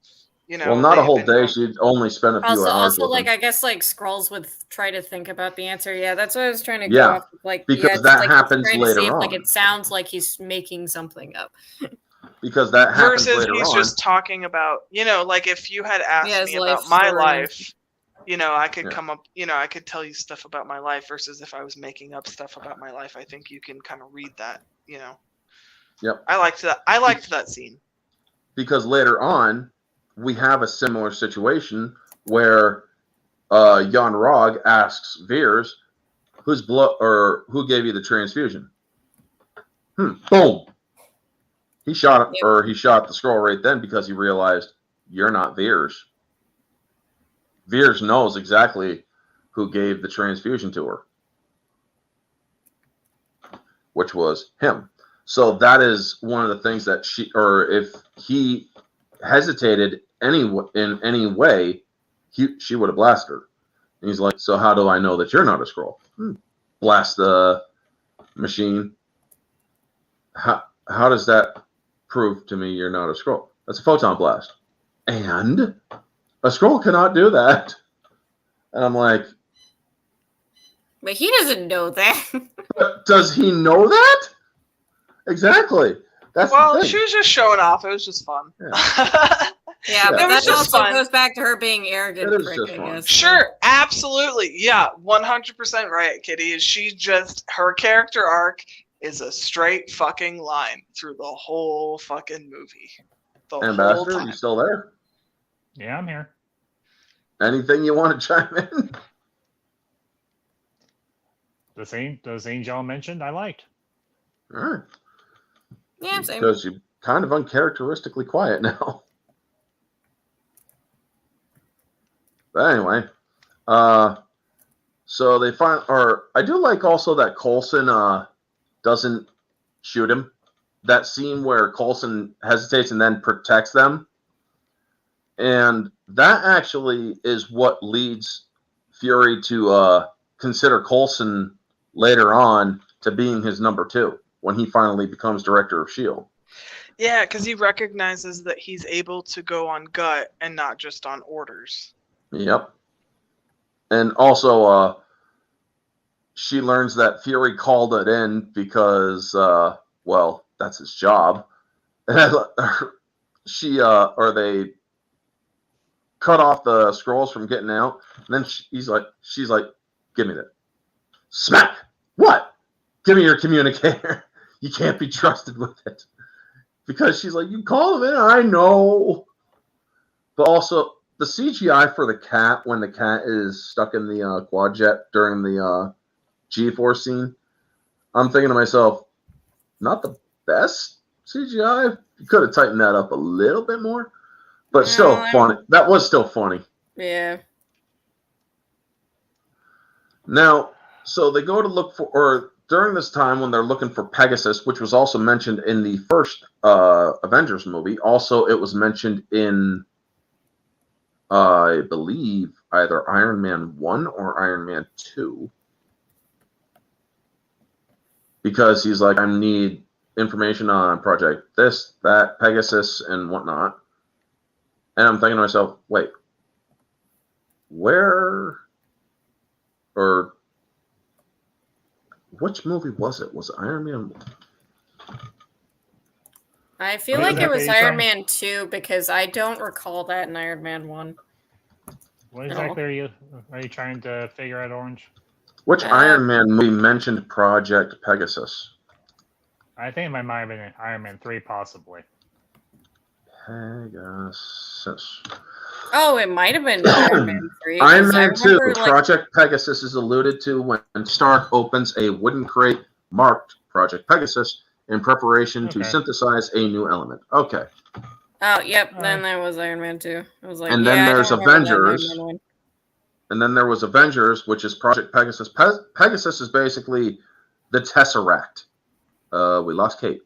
Well, not a whole day. She'd only spent a few hours. Also, with like him. I guess like Skrulls would try to think about the answer. Yeah, that's what I was trying to go Yeah, off of. Like, because that like happens trying to later see if, on. like, it sounds like he's making something up. Because that happens versus later he's on. just talking about, like if you had asked Yeah, me his about life my story. life, I could Yeah. come up, I could tell you stuff about my life, versus if I was making up stuff about my life, I think you can kind of read that, Yep. I liked that. I liked that scene. Because later on, we have a similar situation where Jan Rog asks Veers, "Whose blood or who gave you the transfusion?" Boom. He shot him, or he shot the scroll right then because he realized you're not Veers. Veers knows exactly who gave the transfusion to her, which was him. So that is one of the things that if he hesitated in any way, she would have blasted her. And he's like, so how do I know that you're not a Skrull? Blast the machine. How does that prove to me you're not a Skrull? That's a photon blast. And a Skrull cannot do that. And I'm like, But he doesn't know that. but does he know that? Exactly. That's the thing. She was just showing off. It was just fun. Yeah, but It was that just also fun. goes back to her being arrogant. It is Prick, just I fun. guess. Sure, absolutely. Yeah, 100% right, Kitty. Is she just, her character arc is a straight fucking line through the whole fucking movie. The whole Ambassador, time. you still there? Yeah, I'm here. Anything you want to chime in? The scenes y'all mentioned, I liked. All right. Yeah, same. Because you're kind of uncharacteristically quiet now. But anyway, so they find, or I do like also that Coulson doesn't shoot him. That scene where Coulson hesitates and then protects them. And that actually is what leads Fury to consider Coulson later on to being his number 2 when he finally becomes director of S.H.I.E.L.D. Yeah, because he recognizes that he's able to go on gut and not just on orders. Yep. And also, she learns that Fury called it in because, well, that's his job. And they cut off the scrolls from getting out. And then she's like, give me that. Smack! What? Give me your communicator. You can't be trusted with it. Because she's like, you call him in, I know. But also, the CGI for the cat, when the cat is stuck in the quad jet during the G-Force scene, I'm thinking to myself, not the best CGI. You could have tightened that up a little bit more. But still funny. That was still funny. Yeah. Now, so they go to look for, or during this time when they're looking for Pegasus, which was also mentioned in the first Avengers movie. Also, it was mentioned in, I believe, either Iron Man 1 or Iron Man 2. Because he's like, I need information on Project this, that, Pegasus, and whatnot. And I'm thinking to myself, wait, where, or which movie was it? Was it Iron Man? I feel like it was Iron Man 2 because I don't recall that in Iron Man 1. What exactly are you trying to figure out, Orange? Which Iron Man movie mentioned Project Pegasus? I think it might have been Iron Man 3, possibly. Pegasus. Oh, it might have been Iron Man 3. Iron Man 2, Project Pegasus is alluded to when Stark opens a wooden crate marked Project Pegasus in preparation to synthesize a new element. Okay. Oh, yep. Then that was Iron Man 2. I was like, and then there's Avengers. And then there was Avengers, which is Project Pegasus. Pegasus is basically the Tesseract. We lost Kate.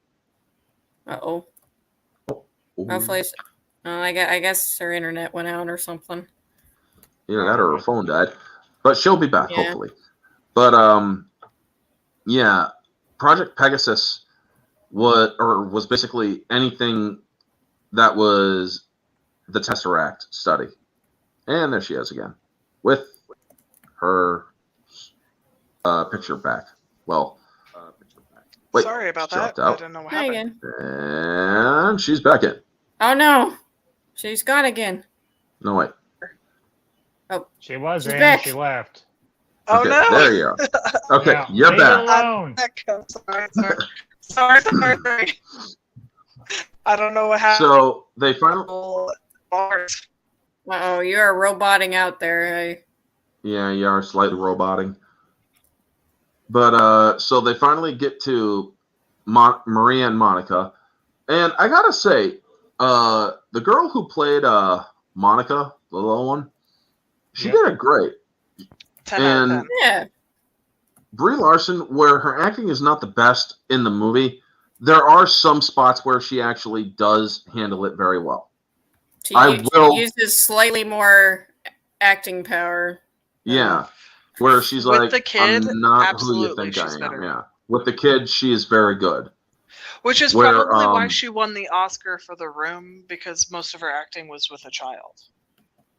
Uh-oh. Hopefully, I guess her internet went out or something. Either that or her phone died. But she'll be back, hopefully. But, yeah, Project Pegasus was basically anything that was the Tesseract study. And there she is again, with her picture back. Well, wait, sorry about that. Out. I don't know what happened. And she's back in. Oh no, she's gone again. No, wait. Oh, she was in. Back. She left. Oh okay, no! There you are. Okay, now, you're back. Alone. Sorry. I don't know what happened. So they finally. Uh-oh, you are roboting out there. Yeah, you are slightly roboting. But so they finally get to Maria and Monica, and I gotta say, the girl who played Monica, the little one, she did it great. 10 out of 10. Yeah. Brie Larson, where her acting is not the best in the movie, there are some spots where she actually does handle it very well. She uses slightly more acting power. Yeah, where she's like, the kid, I'm not who you think I am. better. Yeah, with the kid, she is very good. Which is probably why she won the Oscar for The Room, because most of her acting was with a child.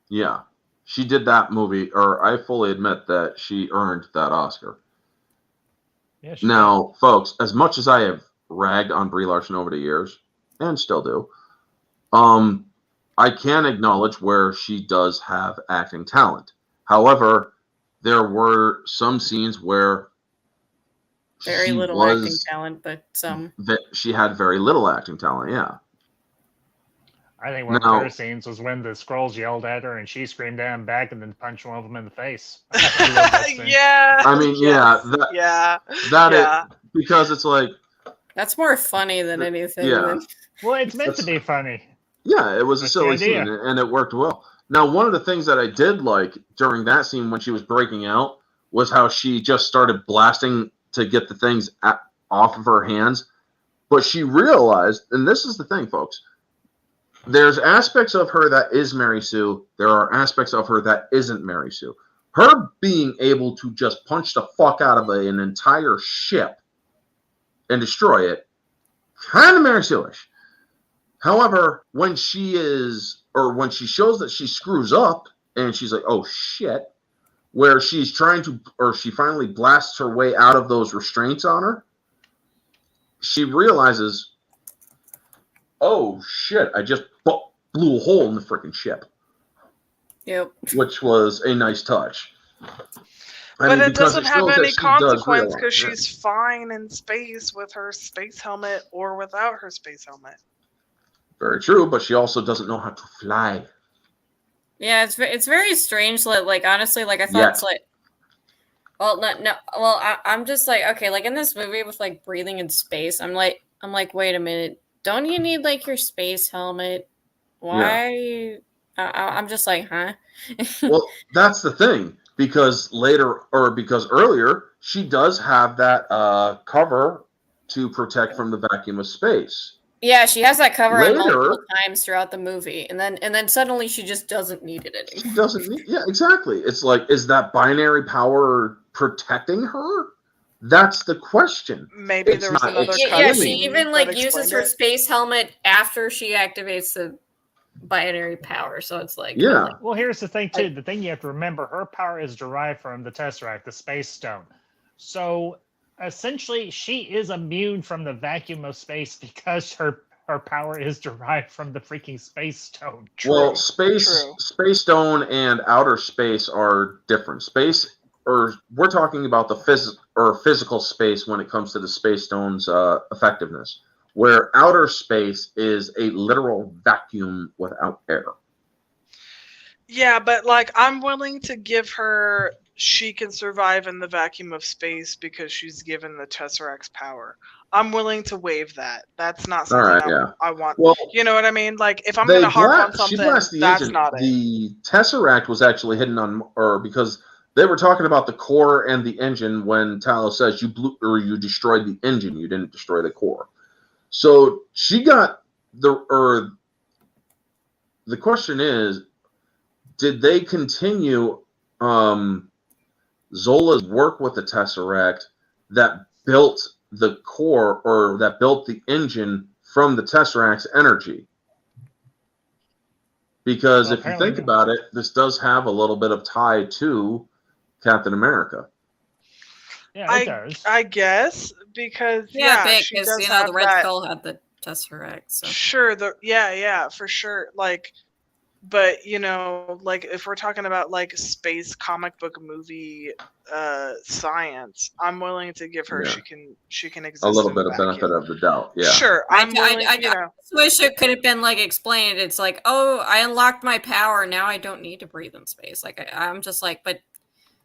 Yeah, she did that movie, or I fully admit that she earned that Oscar. Yeah, now, folks, as much as I have ragged on Brie Larson over the years, and still do, I can acknowledge where she does have acting talent. However, there were some scenes where very little acting talent, but some. She had very little acting talent, yeah. I think one of her scenes was when the Skrulls yelled at her and she screamed at them back and then punched one of them in the face. Yeah. I mean, because it's like. That's more funny than anything. Yeah. Well, it's meant to be funny. Yeah, it was a silly scene, and it worked well. Now, one of the things that I did like during that scene when she was breaking out was how she just started blasting to get the things off of her hands. But she realized, and this is the thing, folks, there's aspects of her that is Mary Sue. There are aspects of her that isn't Mary Sue. Her being able to just punch the fuck out of an entire ship and destroy it, kind of Mary Sue-ish. However, when she shows that she screws up and she's like, oh shit, where she's trying to, or she finally blasts her way out of those restraints on her, she realizes, oh shit, I just blew a hole in the freaking ship. Yep. Which was a nice touch. But it doesn't have any consequence because she's fine in space with her space helmet or without her space helmet. Very true, but she also doesn't know how to fly. Yeah, it's very strange. Like honestly, like I thought it's like, well, no. Well, I'm just like, okay, like in this movie with like breathing in space, I'm like, wait a minute, don't you need like your space helmet? Why? Yeah. I'm just like, huh? Well, that's the thing, because earlier she does have that cover to protect from the vacuum of space. Yeah, she has that cover on multiple times throughout the movie, and then suddenly she just doesn't need it anymore. She doesn't need. Yeah, exactly. It's like, is that binary power protecting her? That's the question. Maybe there was another. Yeah, she even like uses her space helmet after she activates the binary power, so it's like, yeah. Well, here's the thing too. The thing you have to remember: her power is derived from the Tesseract, the Space Stone. So essentially, she is immune from the vacuum of space because her power is derived from the freaking Space Stone. Well, Space Stone and outer space are different. Space, or we're talking about the physical space when it comes to the Space Stone's effectiveness, where outer space is a literal vacuum without air. Yeah, but like, I'm willing to give her, she can survive in the vacuum of space because she's given the Tesseract's power. I'm willing to waive that. That's not something I want. Well, you know what I mean? Like, if I'm going to harp on something, that's not it. The Tesseract was actually hidden on, or because they were talking about the core and the engine when Talos says you destroyed the engine, you didn't destroy the core. So she got the question is, did they continue Zola's work with the Tesseract that built the core, or that built the engine from the Tesseract's energy? Because if you think about it, this does have a little bit of tie to Captain America. Yeah, it does. I guess, because because the Red Skull had the Tesseract. So. Sure, for sure. Like, but like, if we're talking about like space comic book movie science, I'm willing to give her she can exist a little bit of benefit of the doubt. Yeah, sure. I wish it could have been like explained. It's like, oh, I unlocked my power, now I don't need to breathe in space. Like I'm just like, but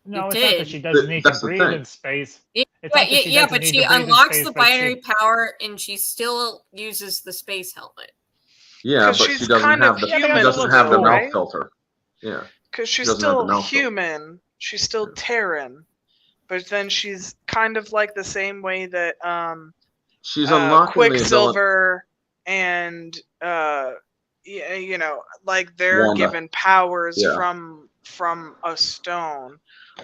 no, it's not that she doesn't need to breathe in space. But she unlocks the binary power and she still uses the space helmet. Yeah, but she doesn't have the mouth filter. Yeah, because she's still human. She's still Terran, but then she's kind of like the same way that she's unlocking Quicksilver and like they're Wanda. given powers from a stone.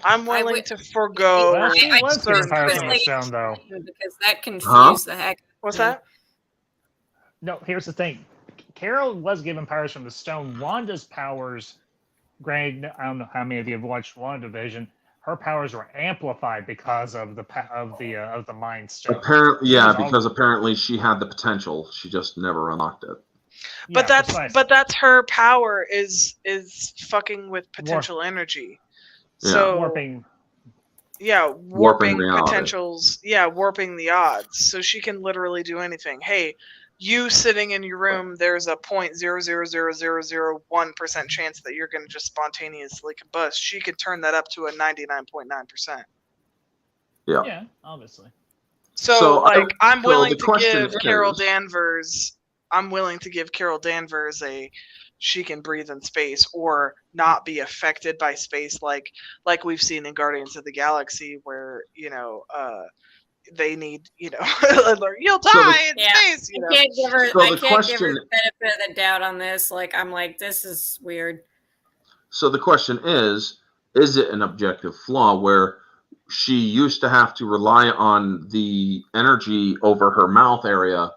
I'm willing to forego. Well, she was given powers from a stone, though, because that confused the heck. What's that? No, here's the thing. Carol was given powers from the stone. Wanda's powers, granted, I don't know how many of you have watched WandaVision. Her powers were amplified because of the Mind Stone. Apparently, because apparently she had the potential. She just never unlocked it. But that's her power is fucking with potential energy. Yeah. So warping potentials. Yeah, warping the odds. So she can literally do anything. Hey, you sitting in your room, there's a 0.0000001% chance that you're going to just spontaneously combust. She could turn that up to a 99.9%. Yeah, obviously. So I'm willing to give Carol Danvers. I'm willing to give Carol Danvers she can breathe in space or not be affected by space, like we've seen in Guardians of the Galaxy, where they need, you'll die in space. I can't give her, So I the can't give her question- the benefit of the doubt on this. Like, I'm like, this is weird. So the question is it an objective flaw where she used to have to rely on the energy over her mouth area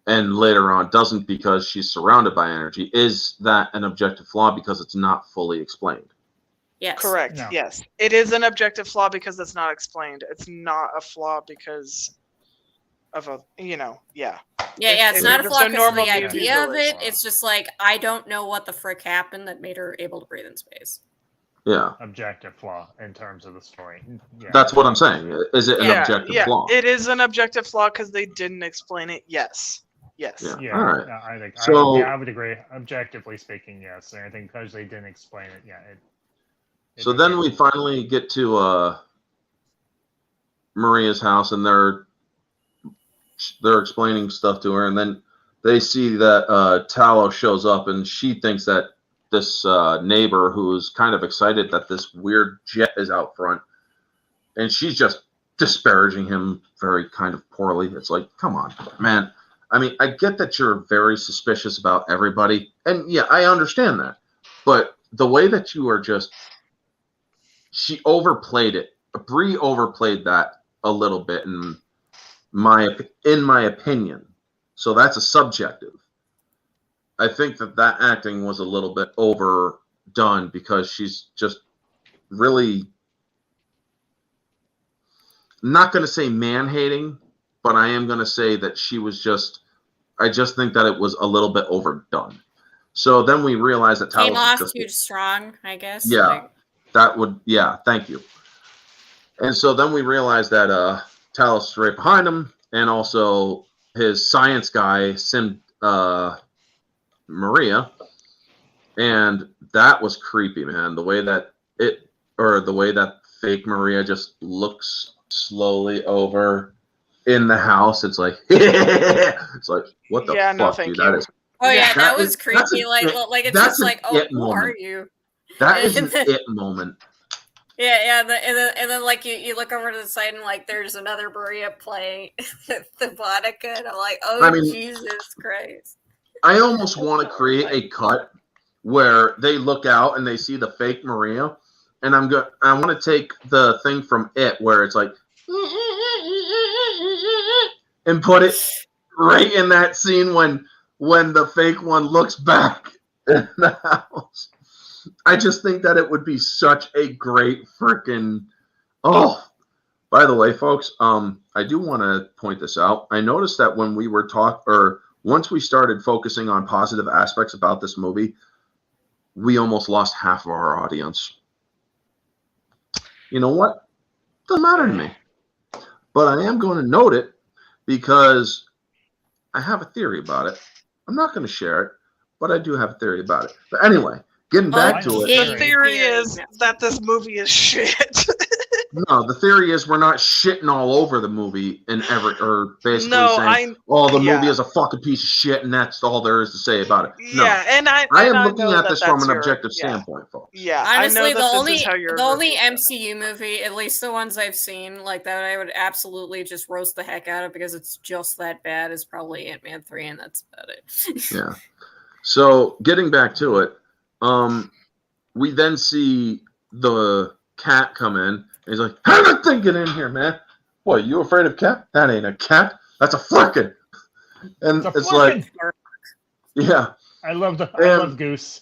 and later on doesn't because she's surrounded by energy? Is that an objective flaw because it's not fully explained? Yes. Correct. No. Yes, it is an objective flaw because it's not explained. It's not a flaw because of a, yeah. Yeah, It's it's not a just flaw a because of normal the movie idea of it. release. It's just like, I don't know what the frick happened that made her able to breathe in space. Yeah. Objective flaw in terms of the story. Yeah. That's what I'm saying. Is it an objective flaw? It is an objective flaw because they didn't explain it. Yes. Yeah. Yeah, All right. I think So- I would agree. Objectively speaking, yes. And I think because they didn't explain it, yeah. So then we finally get to Maria's house, and they're explaining stuff to her, and then they see that Talos shows up, and she thinks that this neighbor who's kind of excited that this weird jet is out front, and she's just disparaging him very kind of poorly. It's like, come on, man. I mean, I get that you're very suspicious about everybody, and yeah, I understand that, but the way that you are just, she overplayed it. Brie overplayed that a little bit in my opinion. So that's a subjective. I think that acting was a little bit overdone because she's just really, not going to say man-hating, but I am going to say that she was I just think that it was a little bit overdone. So then we realize that Talos Came off just, too strong, I guess. Yeah. Thank you. And so then we realize that Talos is right behind him, and also his science guy, Maria. And that was creepy, man. The way that fake Maria just looks slowly over in the house. It's like, it's like, what the fuck, no, thank dude? you. That is, Oh yeah, that was that's creepy. an Like it's that's just an like, oh, it who are moment. you? that is an it moment. Yeah. And then like you look over to the side and like there's another Maria playing the vodka, and I'm like, oh, I mean, Jesus Christ. I almost want to create a cut where they look out and they see the fake Maria, and I want to take the thing from It where it's like, and put it right in that scene when the fake one looks back in the house. I just think that it would be such a great freaking. Oh, by the way, folks, I do want to point this out. I noticed that when we were once we started focusing on positive aspects about this movie, we almost lost half of our audience. You know what? Doesn't matter to me. But I am going to note it because I have a theory about it. I'm not going to share it, but I do have a theory about it. But anyway, getting back to it. The theory is that this movie is shit. No, the theory is we're not shitting all over the movie or basically saying, the movie is a fucking piece of shit and that's all there is to say about it. No. Yeah, and I am looking know at that this from that's an your- objective yeah. standpoint, folks. Yeah, Honestly, I know that this is how you're the only reviewing it. MCU movie, at least the ones I've seen, like that I would absolutely just roast the heck out of because it's just that bad is probably Ant-Man 3, and that's about it. Yeah. So getting back to it, we then see the cat come in. And he's like, "How did that thing get in here, man? What, you afraid of cat? That ain't a cat. That's a flickin'." And it's like, yeah. I love Goose.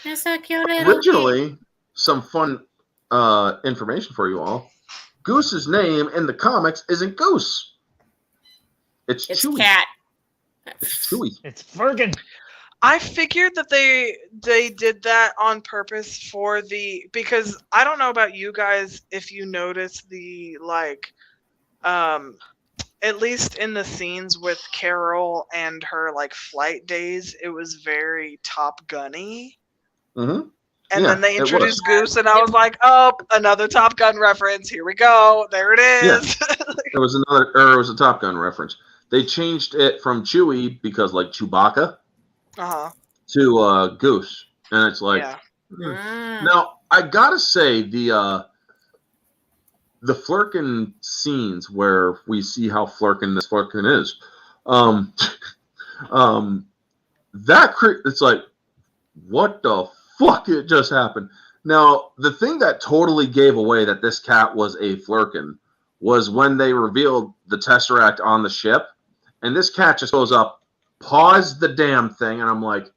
It's so cute. Originally, some fun information for you all. Goose's name in the comics isn't Goose. It's Chewie. Cat. It's Chewie. It's Fergan. I figured that they did that on purpose because I don't know about you guys if you notice the at least in the scenes with Carol and her flight days, it was very Top Gun-y. Mm-hmm. And then they it was. introduced Goose, and I was like, "Oh, another Top Gun reference. Here we go. There it is." Yeah. It was a Top Gun reference. They changed it from Chewie because Chewbacca to Goose, and it's like. Yeah. Now I gotta say the Flerken scenes where we see how Flerken this Flerken is, it's like, what the fuck it just happened? Now, the thing that totally gave away that this cat was a Flerken was when they revealed the Tesseract on the ship, and this cat just goes up, paws the damn thing, and I'm like,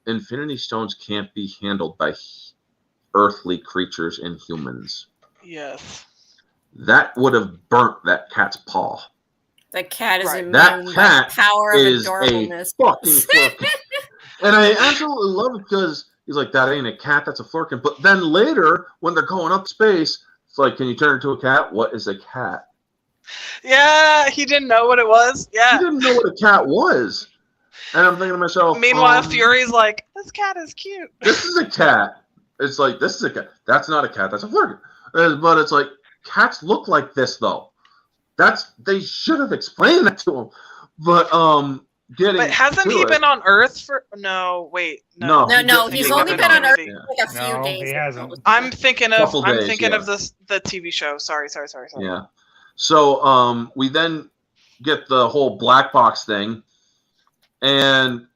Infinity Stones can't be handled by earthly creatures and humans. Yes. That would have burnt that cat's paw. The cat is immune That by cat the power of is adorableness. a fucking Flerken. And I absolutely love it because he's like, that ain't a cat, that's a Flerken. But then later, when they're going up space, it's like, can you turn into a cat? What is a cat? Yeah, he didn't know what it was. Yeah. He didn't know what a cat was. And I'm thinking to myself, Meanwhile, Fury's like, this cat is cute. This is a cat. It's like, this is a cat. That's not a cat, that's a Flerken. But it's like, cats look like this, though. They should have explained that to him. But, But hasn't he been on Earth for? No, wait, no. No, he's only been on Earth Yeah. like a few days. He hasn't. I'm thinking of days, the TV show. Sorry. Yeah. So we then get the whole black box thing, and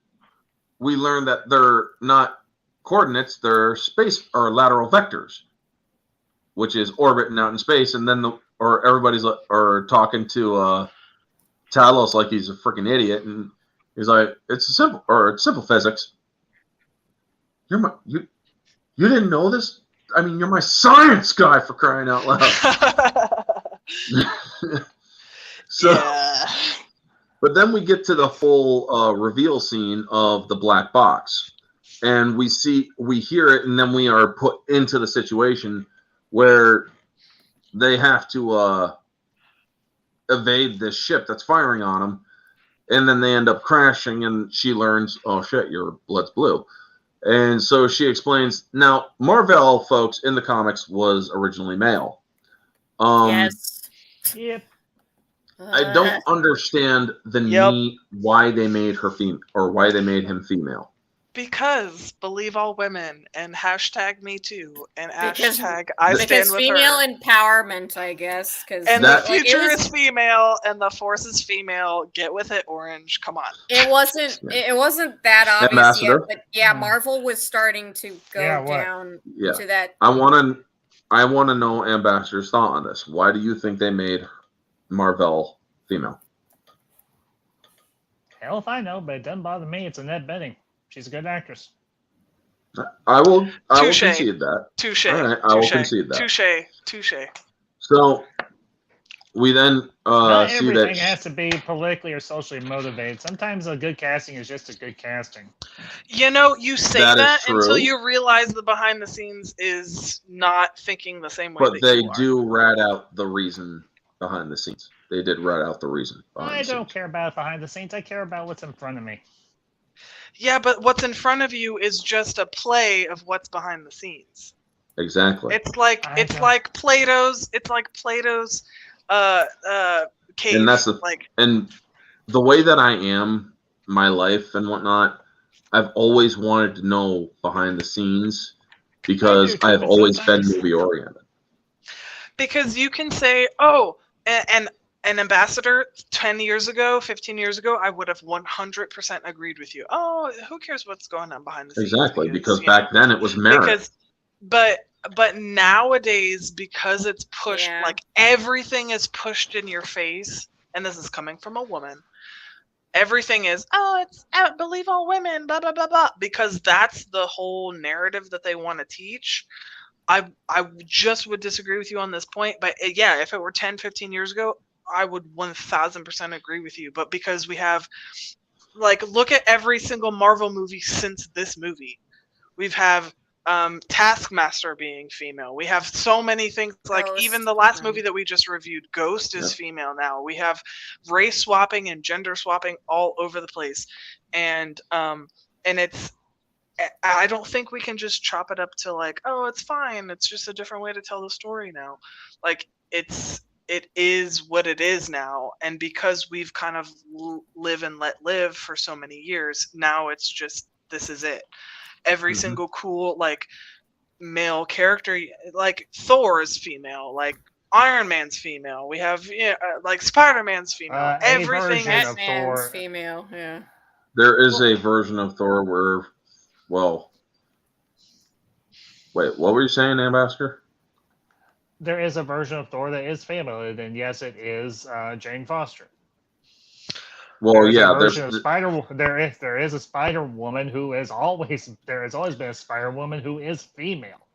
we learn that they're not coordinates; they're space or lateral vectors, which is orbiting out in space. And then everybody's talking to Talos like he's a freaking idiot, and he's like, "It's simple physics. You didn't know this? I mean, you're my science guy, for crying out loud." So, yeah. But then we get to the full reveal scene of the black box, and we hear it, and then we are put into the situation where they have to evade this ship that's firing on them, and then they end up crashing, and she learns, oh shit, your blood's blue. And so she explains, now, Marvel, folks, in the comics was originally male. Yes. Yep. I don't understand the need why they made her female, or why they made him female. Because believe all women and hashtag me too and Because hashtag I stand with female her. empowerment, I guess. And the future is female and the force is female. Get with it, Orange. Come on. It wasn't that obvious Ambassador. yet, but yeah, Marvel was starting to go down to that. I want to know Ambassador's thought on this. Why do you think they made Marvel female? Hell if I know, but it doesn't bother me. It's Annette Bening. She's a good actress. I will concede that. Touche. All right, I will concede that. Touche. So we then Not see everything that has to be politically or socially motivated. Sometimes a good casting is just a good casting. You know, you say that true. until you realize the behind the scenes is not thinking the same way. But that they you are. do rat out the reason behind the scenes. They did rat out the reason behind I the don't scenes. care about behind the scenes. I care about what's in front of me. Yeah, but what's in front of you is just a play of what's behind the scenes. Exactly. It's like Plato's cave. And that's and the way that I am, my life and whatnot, I've always wanted to know behind the scenes because I've always been movie oriented. Because you can say, oh, and an ambassador 10 years ago, 15 years ago, I would have 100% agreed with you. Oh, who cares what's going on behind the scenes? Exactly, because back then it was merit. But nowadays, because it's pushed, like everything is pushed in your face, and this is coming from a woman. Everything is, it's believe all women, blah, blah, blah, blah, because that's the whole narrative that they want to teach. I just would disagree with you on this point, but yeah, if it were 10, 15 years ago, I would 1000% agree with you. But because we have, look at every single Marvel movie since this movie. We have Taskmaster being female. We have so many things, even the last movie that we just reviewed, Ghost is female now. We have race swapping and gender swapping all over the place. And it's, I don't think we can just chop it up to it's fine. It's just a different way to tell the story now. It is what it is now. And because we've kind of live and let live for so many years, now it's just, this is it. Every single cool, male character. Like Thor is female. Like Iron Man's female. We have like Spider-Man's female. A Everything version is of Batman's Thor. female. Yeah. There is a version of Thor where, well, wait, what were you saying, Ambassador? There is a version of Thor that is female, and yes, it is Jane Foster. Well, There's yeah, a there's version of Spider. There is a Spider Woman who is always there has always been a Spider Woman who is female.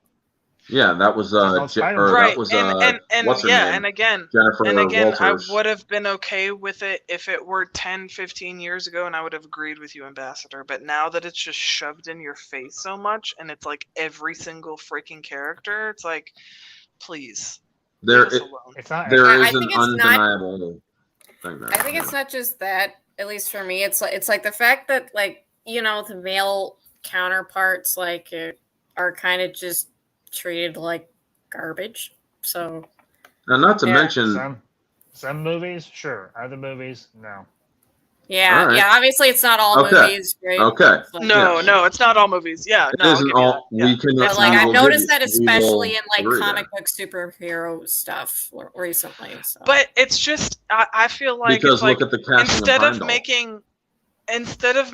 yeah, that was Spider-Man. right. that was and what's her yeah, name? and again, Jennifer I Walters. would have been okay with it if it were 10, 15 years ago, and I would have agreed with you, Ambassador. But now that it's just shoved in your face so much, and it's like every single freaking character, it's like, please, There, leave us alone. It's not. there I is an think it's not- undeniable thing there. I think it's not just that. At least for me, it's like the fact that like the male counterparts like are kind of just treated like garbage. So Now, not to Yeah. mention, Some movies, sure. Other movies, no. yeah, All right. yeah. Obviously, it's not all Okay. movies, right? Okay. It's like- No, Yes. no, it's not all movies. Yeah, it no, I'll isn't give you all. that. Yeah. We can. But like we I've will noticed give that you- we will especially in like agree comic there. book superhero stuff recently. So. But it's just I feel like Because it's like look at the casting instead of of Heimdall.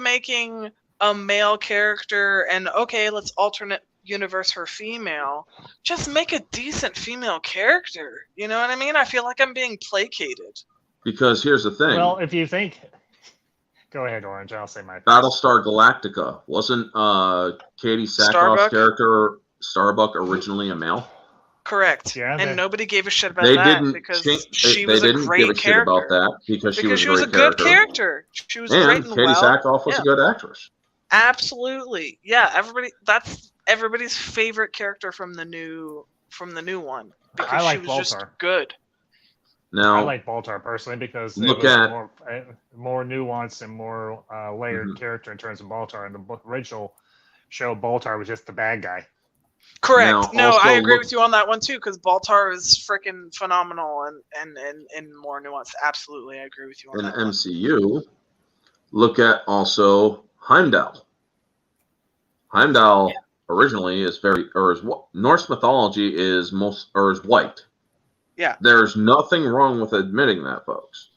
making a male character and okay, let's alternate universe her female, just make a decent female character. You know what I mean? I feel like I'm being placated. Because here's the thing. Well, if you think, go ahead, Orange. I'll say my. Battlestar Galactica wasn't Katie Sackhoff's Starbuck? character Starbuck originally a male? Correct. Yeah, and they- nobody gave a shit about They that didn't. because They was a didn't great give a shit character. about that because she Because was she a was great a good character. She was great And and Katie well. Sackhoff was Yeah. a good actress. Absolutely. Yeah, that's everybody's favorite character from the new one because I like she was just Baltar. good. Now, I like Baltar personally because it Look was at- more nuanced and more layered Mhm. character in terms of Baltar. In the original show, Baltar was just the bad guy. Correct. Now, No, also I agree look- with you on that one too because Baltar is freaking phenomenal and more nuanced. Absolutely, I agree with you on in that. one. MCU, look at also Heimdall. Heimdall originally is Norse mythology is white. Yeah. There's nothing wrong with admitting that, folks.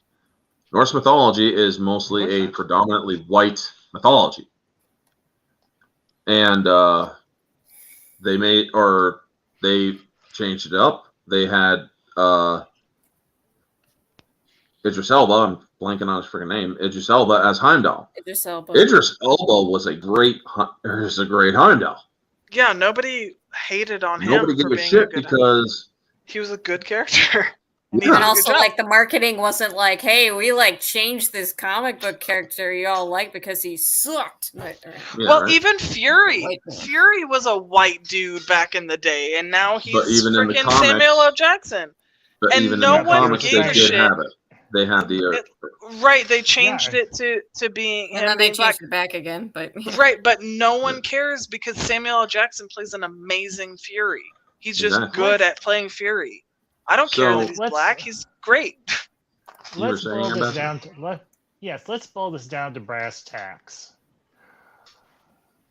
Norse mythology is mostly a predominantly white mythology. And they changed it up. They had Idris Elba, I'm blanking on his freaking name, Idris Elba as Heimdall. Idris Elba. Idris Elba was a great Heimdall. Yeah, nobody hated on him. Nobody for gave a being shit good because he was a good character. And he Yeah. did And a also, good job. like, the marketing wasn't like, hey, we, like, changed this comic book character you all like because he sucked. Like, yeah, well, right? even Fury. White man. Fury was a white dude back in the day, and now he's But even in the freaking comics- Samuel L. Jackson. But and even no in the one comics, gave they a did shit. have it. They had the Right, they changed Yeah. it to being and him then they being black. changed it back again, but Right, but no one cares because Samuel L. Jackson plays an amazing Fury. He's just Exactly. good at playing Fury. I don't care So- that he's Let's- black. He's great. You were Let's saying, boil this Ambassador? down to let's boil this down to brass tacks.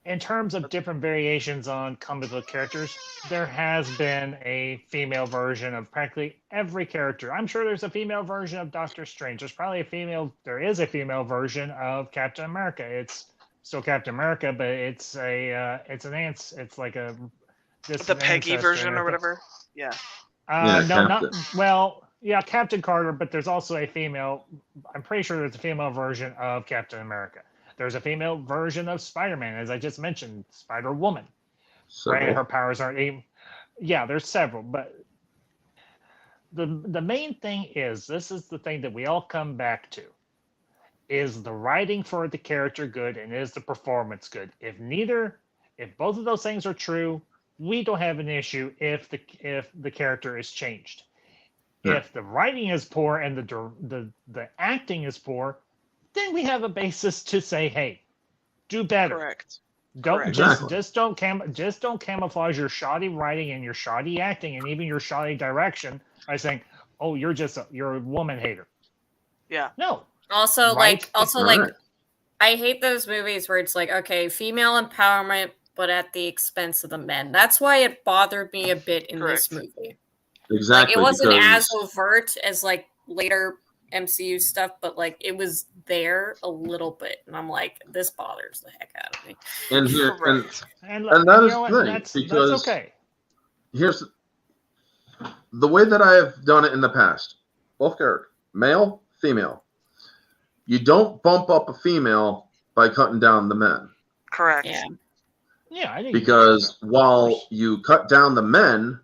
In terms of different variations on comic book characters, there has been a female version of practically every character. I'm sure there's a female version of Doctor Strange. There is a female version of Captain America. It's still Captain America, but it's like a The Peggy version or whatever. Yeah. Yeah, No, Captain. not well. Yeah, Captain Carter, but there's also a female. I'm pretty sure there's a female version of Captain America. There's a female version of Spider-Man, as I just mentioned, Spider-Woman. So, Right, her powers aren't even. Yeah, there's several, but the main thing is this is the thing that we all come back to: is the writing for the character good and is the performance good? If both of those things are true, we don't have an issue if the character is changed. Yeah. If the writing is poor and the acting is poor, then we have a basis to say, hey, do better. Correct. Don't Correct. just don't camouflage your shoddy writing and your shoddy acting and even your shoddy direction by saying, oh, you're a woman hater. Yeah. No. also, Right. like, Right. I hate those movies where it's like, okay, female empowerment, but at the expense of the men. That's why it bothered me a bit in this Correct. movie. Exactly. Like, it wasn't as because- overt as like later MCU stuff, but like it was there a little bit, and I'm like, this bothers the heck out of me. and here and, Correct. And that you is know the what? thing, That's because okay. here's the way that I have done it in the past. Both characters, male, female. You don't bump up a female by cutting down the men. Correct. Yeah. Yeah, I think Because while course. you cut down the men,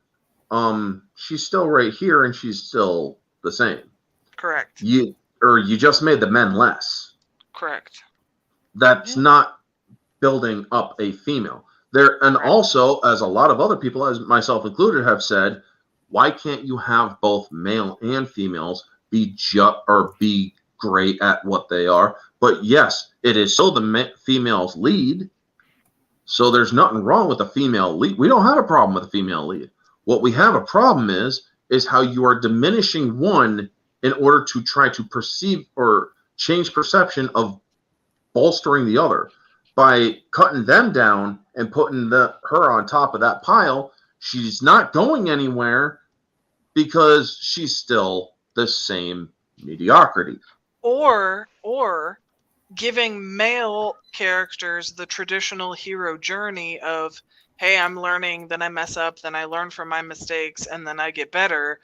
she's still right here and she's still the same. Correct. You just made the men less. Correct. That's not building up a female. There, and Right. also, as a lot of other people, as myself included, have said, why can't you have both male and females be great at what they are? But yes, it is still the females lead. So there's nothing wrong with a female lead. We don't have a problem with a female lead. What we have a problem is how you are diminishing one in order to try to perceive or change perception of bolstering the other. By cutting them down and putting her on top of that pile, she's not going anywhere because she's still the same mediocrity. Or giving male characters the traditional hero journey of, hey, I'm learning, then I mess up, then I learn from my mistakes, and then I get better.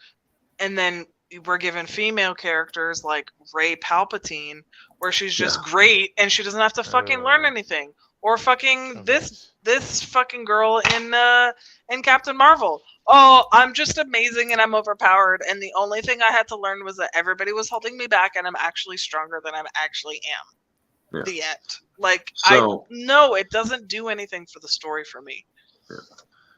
And then we're given female characters like Rey Palpatine, where she's just great and she doesn't have to fucking learn anything. Or fucking this fucking girl in Captain Marvel. Oh, I'm just amazing and I'm overpowered, and the only thing I had to learn was that everybody was holding me back and I'm actually stronger than I actually am. Yeah. The end. Like, So, no, it doesn't do anything for the story for me. Yeah.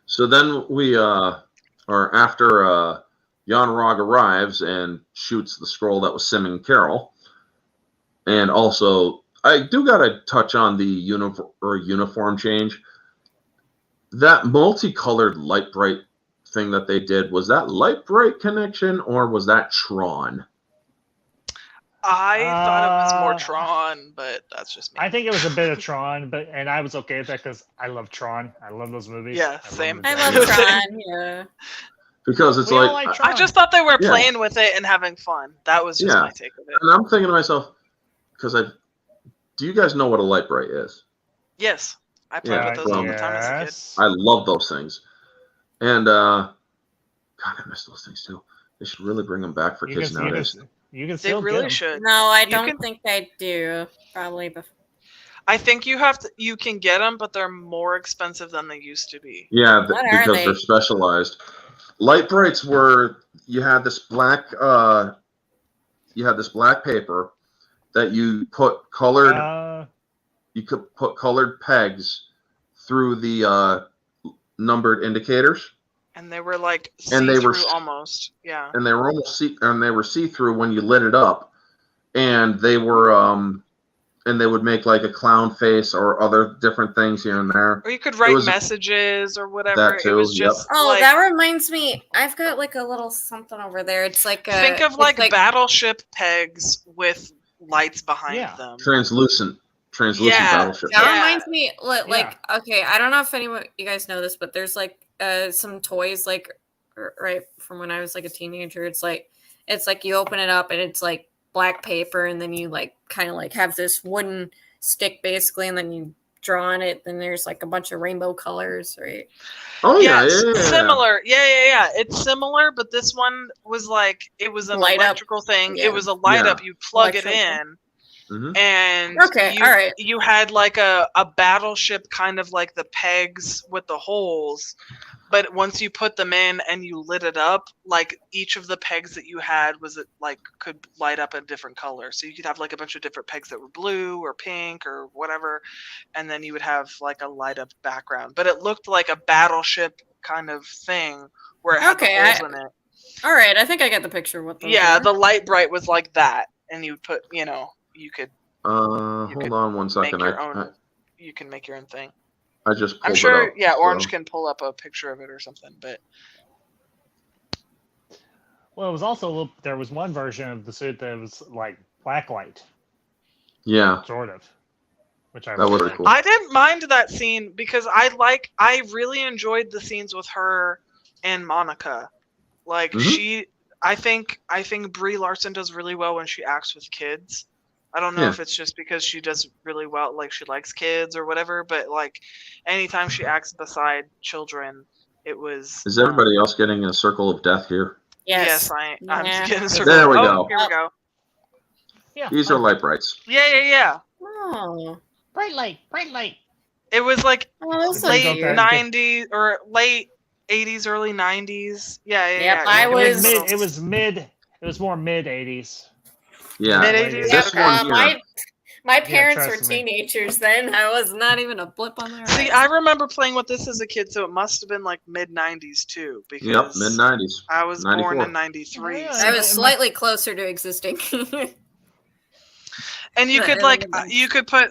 So then we or after Jan Rog arrives and shoots the scroll that was simming Carol. And also, I do got to touch on the uniform change. That multicolored light bright thing that they did, was that light bright connection or was that Tron? I thought it was more Tron, but that's just me. I think it was a bit of Tron, and I was okay with that because I love Tron. I love those movies. Yeah, same. I love Tron, yeah. Because it's We all like, like Tron. I just thought they were Yeah. playing with it and having fun. That was just Yeah. my take of it. and I'm thinking to myself, because do you guys know what a light bright is? Yes, I played Yeah, with those all the time as a kid. yes. I love those things. And, God, I miss those things too. They should really bring them back for kids nowadays. You can They still get really 'em. should. No, I You don't can- think I do. Probably before. I think you can get them, but they're more expensive than they used to be. Yeah, What are because they? they're specialized. Light brights were, you had this black paper that you put colored, you could put colored pegs through the numbered indicators, And they were like And they were see-through almost. Yeah. and they were almost see-through when you lit it up, and they were and they would make like a clown face or other different things here and there. Or you could write was- messages or whatever. That It too, was yep. just Oh, like, that reminds me. I've got like a little something over there. It's like think of it's like battleship pegs with lights behind Yeah. them. Translucent Yeah. battleship. That Yeah. reminds me, like, okay, I don't know if anyone you guys know this, but there's like some toys like right from when I was like a teenager. It's like you open it up and it's like black paper, and then you like kind of like have this wooden stick basically, and then you draw on it. Then there's like a bunch of rainbow colors, right? Oh yeah, Yes, yeah. similar. Yeah. It's similar, but this one was like it was an Light up. electrical thing. Yeah. It was a light Yeah. up. You plug it Electrical. in, Mhm. and Okay, all right. you had like a battleship kind of like the pegs with the holes, but once you put them in and you lit it up, like each of the pegs that you had was like could light up a different color. So you could have like a bunch of different pegs that were blue or pink or whatever, and then you would have like a light up background. But it looked like a battleship kind of thing where it had Okay, the holes in it. All right, I think I get the picture of what those Yeah, are. the light bright was like that, and you put you could Hold could on one make second. your own. You can make your own thing. I just pulled I'm sure, it up. yeah, Orange so- can pull up a picture of it or something, but Well, it was also there was one version of the suit that was like blacklight, Yeah. sort of. which I That was really pretty cool. I didn't mind that scene because I really enjoyed the scenes with her and Monica. Like Mhm. I think Brie Larson does really well when she acts with kids. I don't know Yeah. if it's just because she does really well, like she likes kids or whatever, but like anytime she acts beside children, it was. Is everybody else getting a circle of death here? Yes, Yes. I'm Yeah. getting There we oh, go. Here we go. Yeah. These are light brights. Yeah. Oh. Bright light, bright light. It was like Oh, that's so late cute. 90s or late 80s, early 90s. Yeah. Yep, I It was- was mid. It was more mid 80s. Yeah. Mid-80s? This one here. My parents were trust me. teenagers then. I was not even a blip on their See, eyes. I remember playing with this as a kid, so it must have been like mid 90s too. Because Yep, mid 90s. I was 94. born in 93. Yeah, so- I was slightly closer to existing. And you Not could early like, 90s. you could put,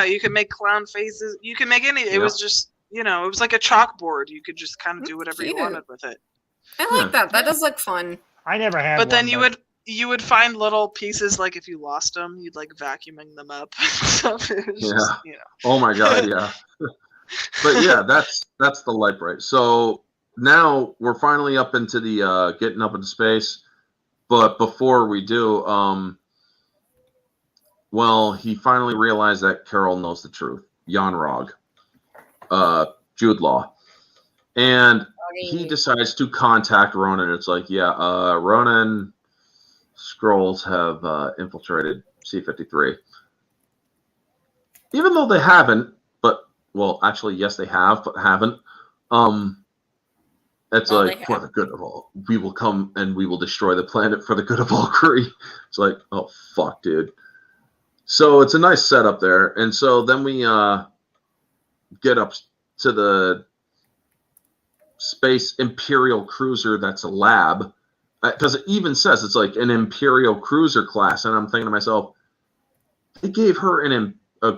you could make clown faces. You could make any. It Yep. was just, it was like a chalkboard. You could just kind of do whatever you Cute. wanted with it. I like that. That does look fun. I never had But then one, you would find little pieces, like if you lost them, you'd like vacuuming them up. So it was just, Oh my god, yeah. But yeah, that's the light bright. So now we're finally up into the getting up into space. But before we do, well, he finally realized that Carol knows the truth. Jan Rog, Jude Law. And he decides to contact Ronan. It's like, Ronan, Skrulls have infiltrated C-53. Even though they haven't, well, actually, yes, they have, but haven't. It's Well, like, they for have. the good of all, we will come and we will destroy the planet for the good of all Kree. It's like, oh, fuck, dude. So it's a nice setup there. And so then we get up to the space Imperial cruiser that's a lab. Because it even says it's like an Imperial cruiser class. And I'm thinking to myself, they gave her a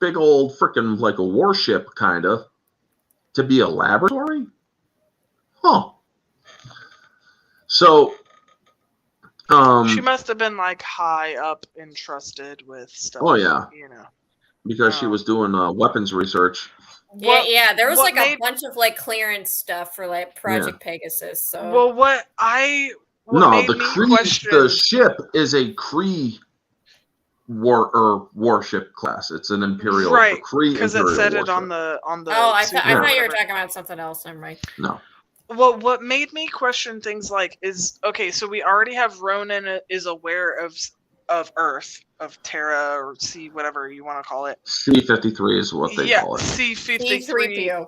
big old freaking like a warship kind of to be a laboratory? Huh. So she must have been like high up and trusted with stuff. Oh, yeah. Because she Oh. was doing weapons research. Yeah, there was what like a made- bunch of like clearance stuff for like Project Pegasus. So Well, what made the me Kree, question the ship is a Kree warship class. It's an Imperial, right a Kree because it Imperial said warship. it on the Oh, I suit thought or you were whatever. talking about something else. I'm right. No. Well, what made me question things like is okay. So we already have Ronan is aware of Earth, of Terra or C, whatever you want to call it. C-53 is what they call it. C-53.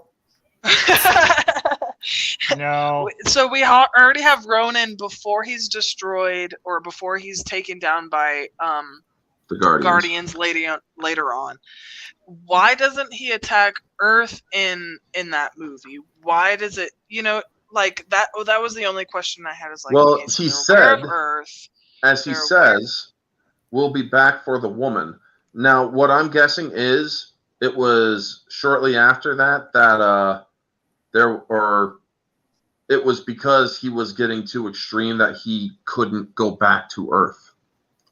No. So we already have Ronan before he's destroyed or before he's taken down by The Guardians. later on. Why doesn't he attack Earth in that movie? Why does it, like that? Oh, that was the only question I had. Is like, Well, okay, so he they're aware of said- Earth. As he They're says, we'll be back for the woman. Now, what I'm guessing is it was shortly after that it was because he was getting too extreme that he couldn't go back to Earth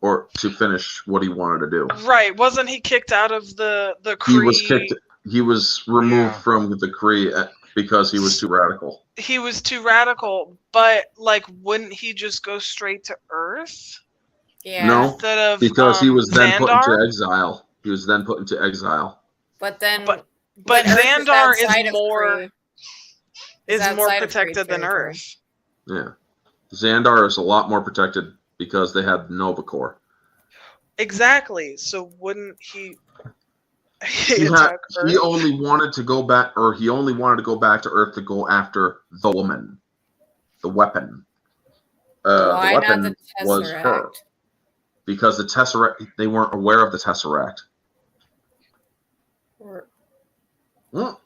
or to finish what he wanted to do. Right? Wasn't he kicked out of the Kree? He was kicked. He was removed Yeah. from the Kree because he was too radical. He was too radical, but like, wouldn't he just go straight to Earth Yeah. No, instead of because he was then put Xandar? into exile. He was then put into exile. But then, But Earth is Xandar outside is of more Kree. Is more outside of Kree protected than territory. Earth. Yeah. Xandar is a lot more protected because they have Nova Corps. Exactly. So wouldn't he? He attack Earth? only wanted to go back, or he only wanted to go back to Earth to go after the woman, the weapon. Why The not weapon the was her, Tesseract? because the Tesseract, they weren't aware of the Tesseract. Or- Well,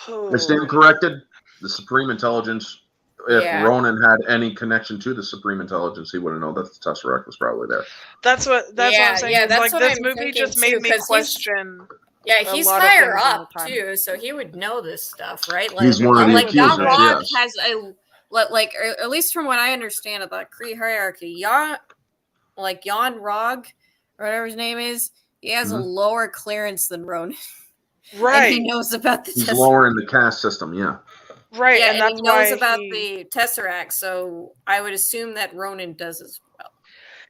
I stand corrected. The Supreme Intelligence. If Yeah. Ronan had any connection to the Supreme Intelligence, he would have known that the Tesseract was probably there. That's what I'm Yeah, saying. yeah, is, that's like what this I'm movie thinking just too, made me 'cause he's- question. Yeah, A he's lot of higher things all the up time. too, so he would know this stuff, right? He's one of the like Jan accusers, Rog yes. has a like, or at least from what I understand of the Kree hierarchy, Jan Rog or whatever his name is, He has a lower clearance than Ronan. Right. And he knows about the He's Tesseract. lower in the caste system, yeah. Right, Yeah, and that's he knows why about the Tesseract, so I would assume that Ronan does as well.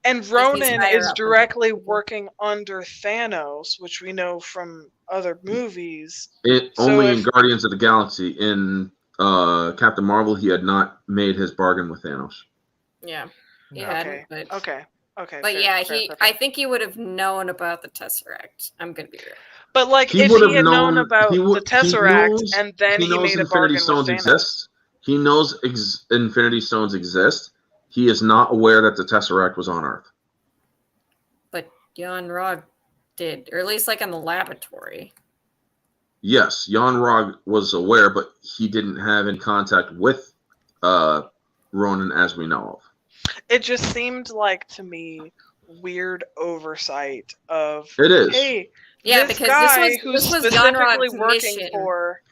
And Ronan higher is up. directly working under Thanos, which we know from other movies. Only in Guardians of the Galaxy. In Captain Marvel, he had not made his bargain with Thanos. Yeah, he No. hadn't. But, Okay. but fair, yeah, fair. I think he would have known about the Tesseract. I'm gonna be real. But like, He if would he have had known known about the Tesseract and then he knows made a Infinity bargain Stones with Thanos. exist. He knows Infinity Stones exist. He is not aware that the Tesseract was on Earth. But Jan-Rog did, or at least like in the laboratory. Yes, Jan-Rog was aware, but he didn't have any contact with Ronan as we know of. It just seemed like, to me, weird oversight of, It is. hey, Yeah, this because guy this who's was specifically Jan-Rog's working mission, for,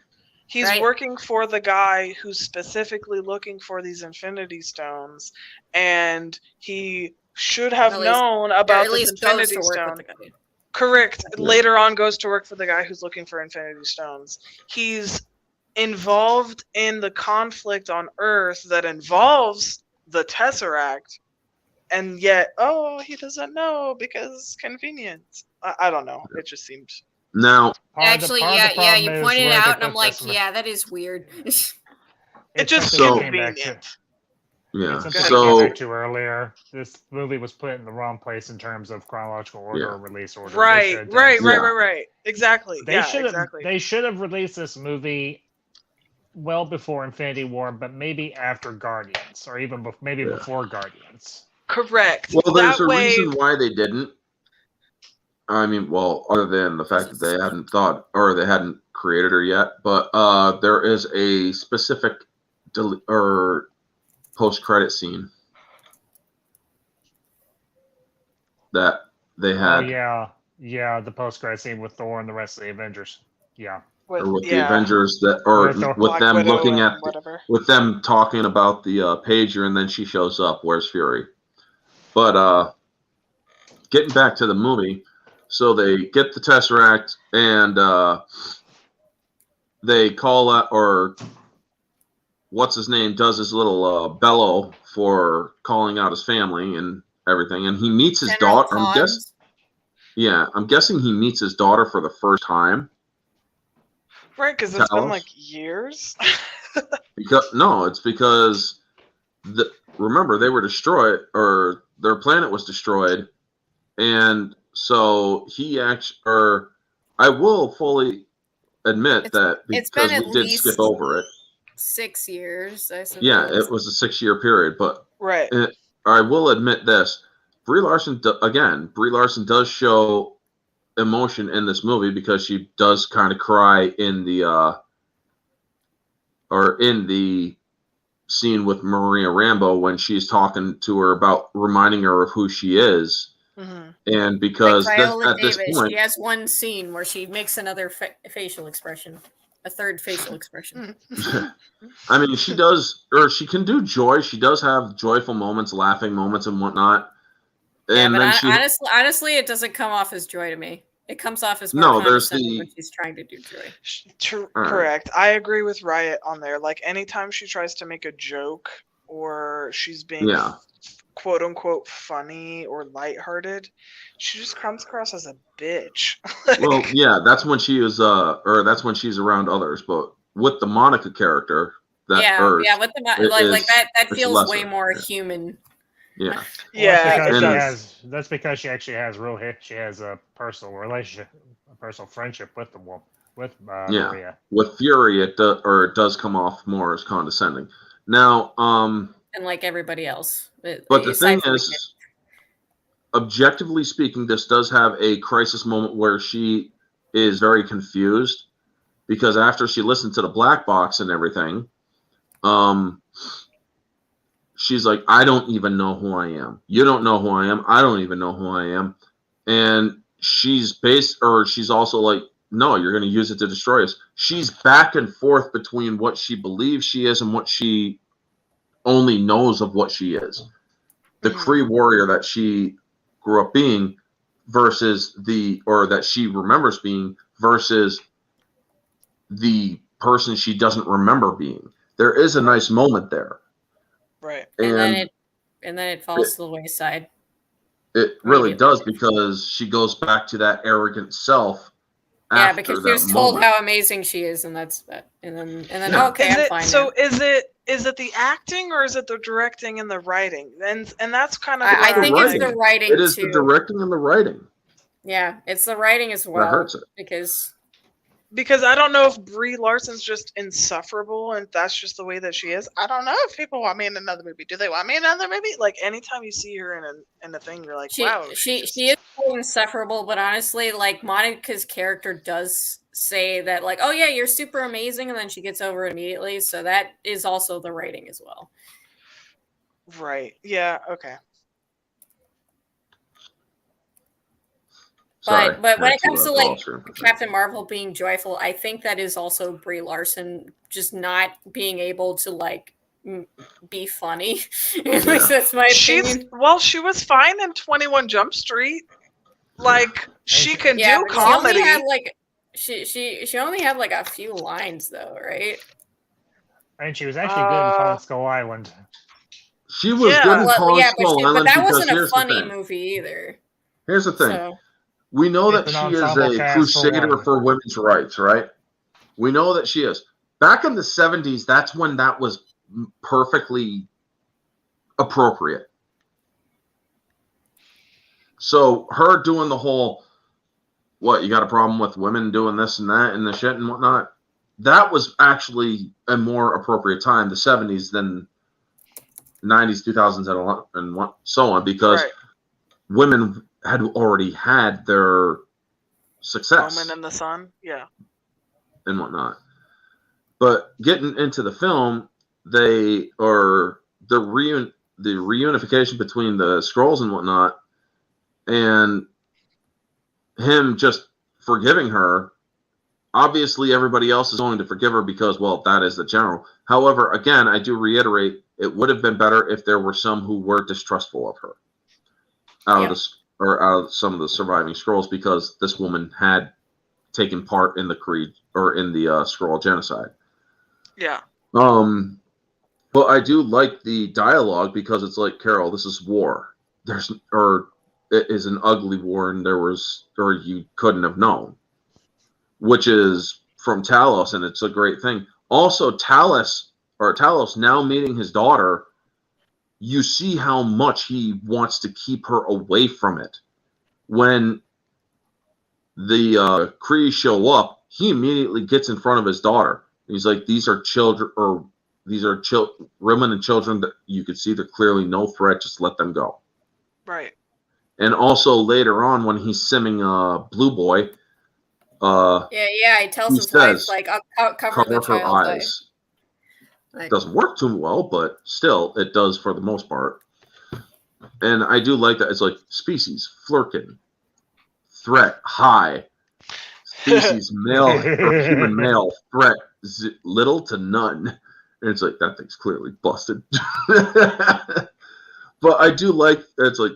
he's right? working for the guy who's specifically looking for these Infinity Stones, and he should have known about at this least goes Infinity to work Stone. with the guy. Correct. Yeah. Later on goes to work for the guy who's looking for Infinity Stones. He's involved in the conflict on Earth that involves the Tesseract, and yet, he doesn't know because convenience. I don't know. It just seemed... Now, Actually, yeah, you pointed it out, and I'm like, yeah, that is weird. It just So- convenient. yeah. Something So I came back to earlier. This movie was put in the wrong place in terms of chronological order or release order. They Right. should have done- Right. Exactly. They should have. Exactly. They should have released this movie well before Infinity War, but maybe after Guardians, or even maybe before Guardians. Correct. well, there's That a way, reason why they didn't. I mean, well, other than the fact that they hadn't thought or they hadn't created her yet, but there is a specific post-credit scene that they had. Oh yeah, the post-credit scene with Thor and the rest of the Avengers. Yeah. Or with the Avengers or with Black them Widow looking and at whatever. with them talking about the pager, and then she shows up. Where's Fury? But getting back to the movie, so they get the Tesseract and they call out, or what's his name does his little bellow for calling out his family and everything, and he meets his daughter. I'm guessing he meets his daughter for the first time. Right, because it's been like years. It's because remember, they were destroyed, or their planet was destroyed, and so I will fully admit that because we did skip over it. 6 years, I suppose. Yeah, it was a 6-year period, but right. I will admit this: Brie Larson does show emotion in this movie because she does kind of cry in the scene with Maria Rambeau when she's talking to her about reminding her of who she is. Mm-hmm. And because like at this point, she has one scene where she makes another facial expression, a third facial expression. I mean, she does, or she can do joy. She does have joyful moments, laughing moments, and whatnot. And yeah, but then honestly, it doesn't come off as joy to me. It comes off as more condescending when she's trying to do joy. Correct. I agree with Riot on there. Like, anytime she tries to make a joke or she's being quote unquote funny or lighthearted, she just comes across as a bitch. Well, yeah, that's when she is that's when she's around others. But with the Monica character, with that feels lesser, way more human. Yeah. That's because she actually has she has a personal relationship, a personal friendship with Maria. With Fury, it does come off more as condescending. Now, and like everybody else. But the thing is, objectively speaking, this does have a crisis moment where she is very confused because after she listened to the black box and everything, she's like, I don't even know who I am. You don't know who I am. I don't even know who I am. And she's also like, no, you're going to use it to destroy us. She's back and forth between what she believes she is and what she only knows of what she is. The Kree warrior that she grew up being versus or that she remembers being versus the person she doesn't remember being. There is a nice moment there. Right. And then it falls to the wayside. It really does, because she goes back to that arrogant self. Yeah, because she was told moment. how amazing she is, and that's that. And then Yeah. okay, I'm fine. So is it the acting, or is it the directing and the writing? And that's kind of I think it's the writing. It is too. the directing and the writing. Yeah, it's the writing as well. That hurts it. Because I don't know if Brie Larson's just insufferable and that's just the way that she is. I don't know if people want me in another movie. Do they want me in another movie? Like anytime you see her in a thing, you're like, wow. She is so insufferable, but honestly, like Monica's character does say that, like, oh yeah, you're super amazing, and then she gets over it immediately. So that is also the writing as well. Right. Yeah. Okay. But when it comes to like Captain Marvel being joyful, I think that is also Brie Larson just not being able to like be funny. At least that's my opinion. Well, she was fine in 21 Jump Street. Like she can do comedy. She only had like a few lines though, right? And she was actually good in Fallen Skull Island. She was good in Fallen Skull Island, but that wasn't a funny movie either. Here's the thing. So. We know that she is a crusader for women's rights, right? We know that she is. Back in the 70s, that's when that was perfectly appropriate. So her doing the whole, what, you got a problem with women doing this and that and the shit and whatnot? That was actually a more appropriate time, the 70s, than 90s, 2000s, and so on, because women had already had their success. Moment in the sun, yeah. And whatnot. But getting into the film, the reunification between the Skrulls and whatnot, and him just forgiving her, obviously everybody else is going to forgive her because, well, that is the general. However, again, I do reiterate, it would have been better if there were some who were distrustful of her out of some of the surviving Skrulls, because this woman had taken part in the Skrull genocide. Yeah. But I do like the dialogue, because it's like, Carol, this is war. It is an ugly war, and you couldn't have known, which is from Talos, and it's a great thing. Also, Talos now meeting his daughter, you see how much he wants to keep her away from it. When the Kree show up, he immediately gets in front of his daughter. He's like, these are children, or these are women and children that you can see they're clearly no threat. Just let them go. Right. And also later on, when he's simming Blue Boy, he tells his wife, like, I'll cover the her child's eyes. Like, doesn't work too well, but still, it does for the most part. And I do like that. It's like species, Flurkin, threat, high. Species, male, or human male, threat, little to none. And it's like, that thing's clearly busted. But I do like, it's like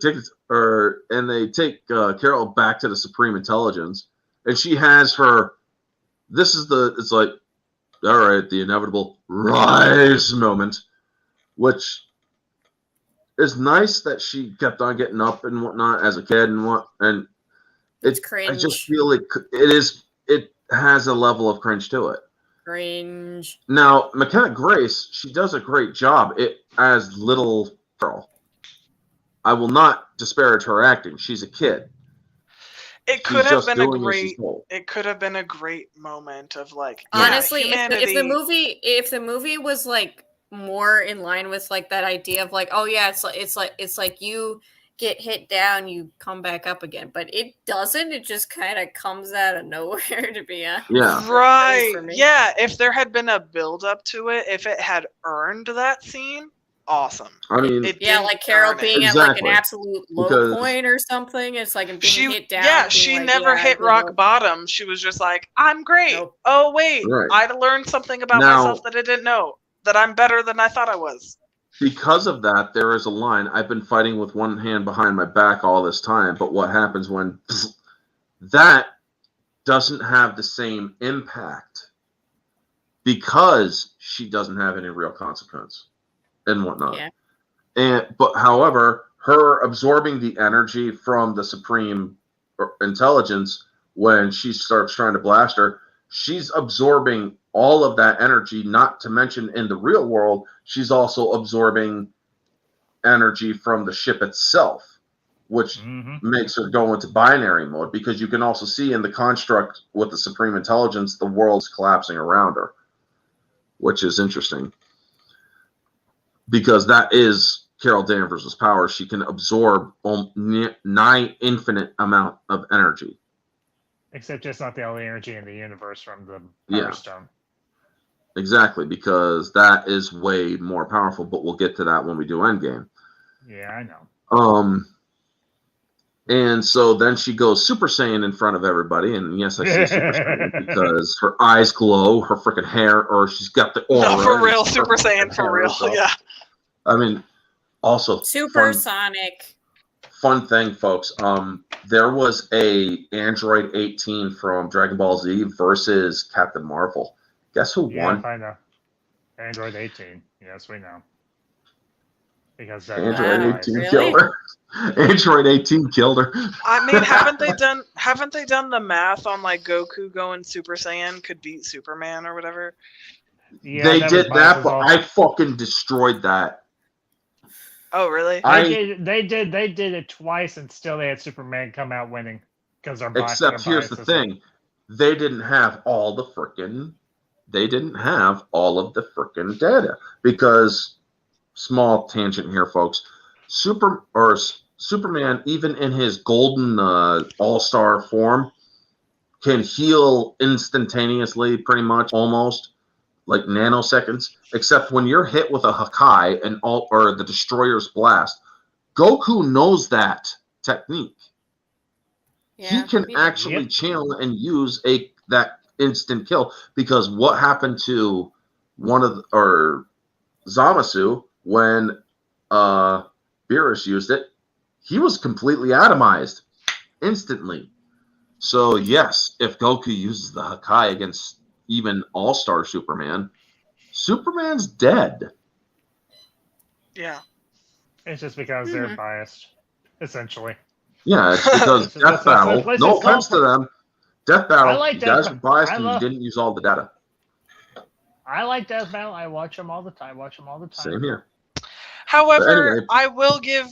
and they take Carol back to the Supreme Intelligence, and she has her, it's like, all right, the inevitable rise moment, which is nice that she kept on getting up and whatnot as a kid and it's cringe. I just feel like it has a level of cringe to it. Cringe. Now, McKenna Grace, she does a great job as little girl. I will not disparage her acting. She's a kid. It could have been a great moment of like, honestly, if the movie was like more in line with like that idea of like, oh yeah, it's like you get hit down, you come back up again, but it doesn't. It just kind of comes out of nowhere, to be honest. Yeah. Right. Yeah. If there had been a build up to it, if it had earned that scene, awesome. I mean, like Carol being at like an absolute low point or something. It's like being hit down. Yeah, she never hit rock bottom. She was just like, I'm great. Nope. Oh wait, I learned something about myself that I didn't know. That I'm better than I thought I was. because of that, there is a line. I've been fighting with one hand behind my back all this time, but what happens when that doesn't have the same impact because she doesn't have any real consequence and whatnot. Yeah. But however, her absorbing the energy from the Supreme Intelligence when she starts trying to blast her, she's absorbing all of that energy, not to mention in the real world, she's also absorbing energy from the ship itself, which makes her go into binary mode, because you can also see in the construct with the Supreme Intelligence, the world's collapsing around her, which is interesting. Because that is Carol Danvers' power. She can absorb nigh infinite amount of energy. Except just not the only energy in the universe from the Power Stone. Exactly, because that is way more powerful, but we'll get to that when we do Endgame. Yeah, I know. And so then she goes Super Saiyan in front of everybody, and yes, I say Super Saiyan because her eyes glow, her freaking hair, or she's got the aura. No, for real, Super Saiyan, for real, yeah. I mean, also supersonic. Fun thing, folks. There was a Android 18 from Dragon Ball Z versus Captain Marvel. Guess who won? I know. Android 18. Yes, we know. Because that Android 18 killed her. Android 18 killed her. I mean, haven't they done the math on like Goku going Super Saiyan could beat Superman or whatever? Yeah, they did that, but I fucking destroyed that. Oh, really? They did it twice, and still they had Superman come out winning because except here's the thing: they didn't have all of the frickin' data, because small tangent here, folks. Superman, even in his golden all-star form, can heal instantaneously, pretty much, almost like nanoseconds. Except when you're hit with a Hakai or the Destroyer's Blast, Goku knows that technique. Yeah, he can actually channel and use that instant kill, because what happened to Zamasu when Beerus used it, he was completely atomized instantly. So yes, if Goku uses the Hakai against even All-Star Superman's dead. Yeah. It's just because they're biased, essentially. Yeah, it's because Death Battle. No offense to them. Death Battle, you guys were biased and you didn't use all the data. I like Death Battle. I watch them all the time. Same here. However, anyway. I will give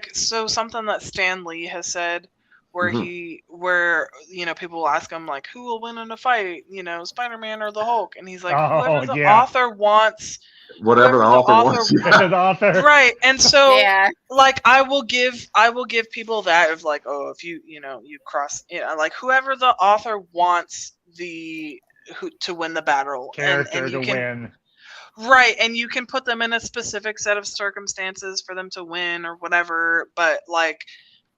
something that Stan Lee has said, where people will ask him like, who will win in a fight, Spider-Man or the Hulk, and he's like, whoever the author wants. Whatever the author wants. The author. Right. And so like I will give people that of like, oh, if you cross, like whoever the author wants to win the battle, character to win. Right, and you can put them in a specific set of circumstances for them to win or whatever, but like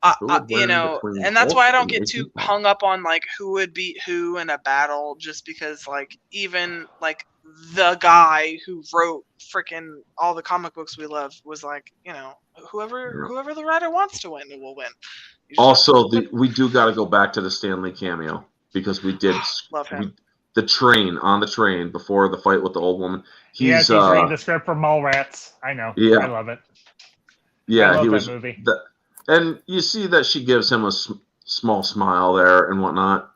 and that's why I don't get too hung up on like who would beat who in a battle, just because like even like the guy who wrote freaking all the comic books we love was like, whoever the writer wants to win will win. Also, we do got to go back to the Stan Lee cameo, because we did love him. On the train before the fight with the old woman. He's reading the script for Mallrats. I know. Yeah, I love it. Yeah, he was. Movie. And you see that she gives him a small smile there and whatnot.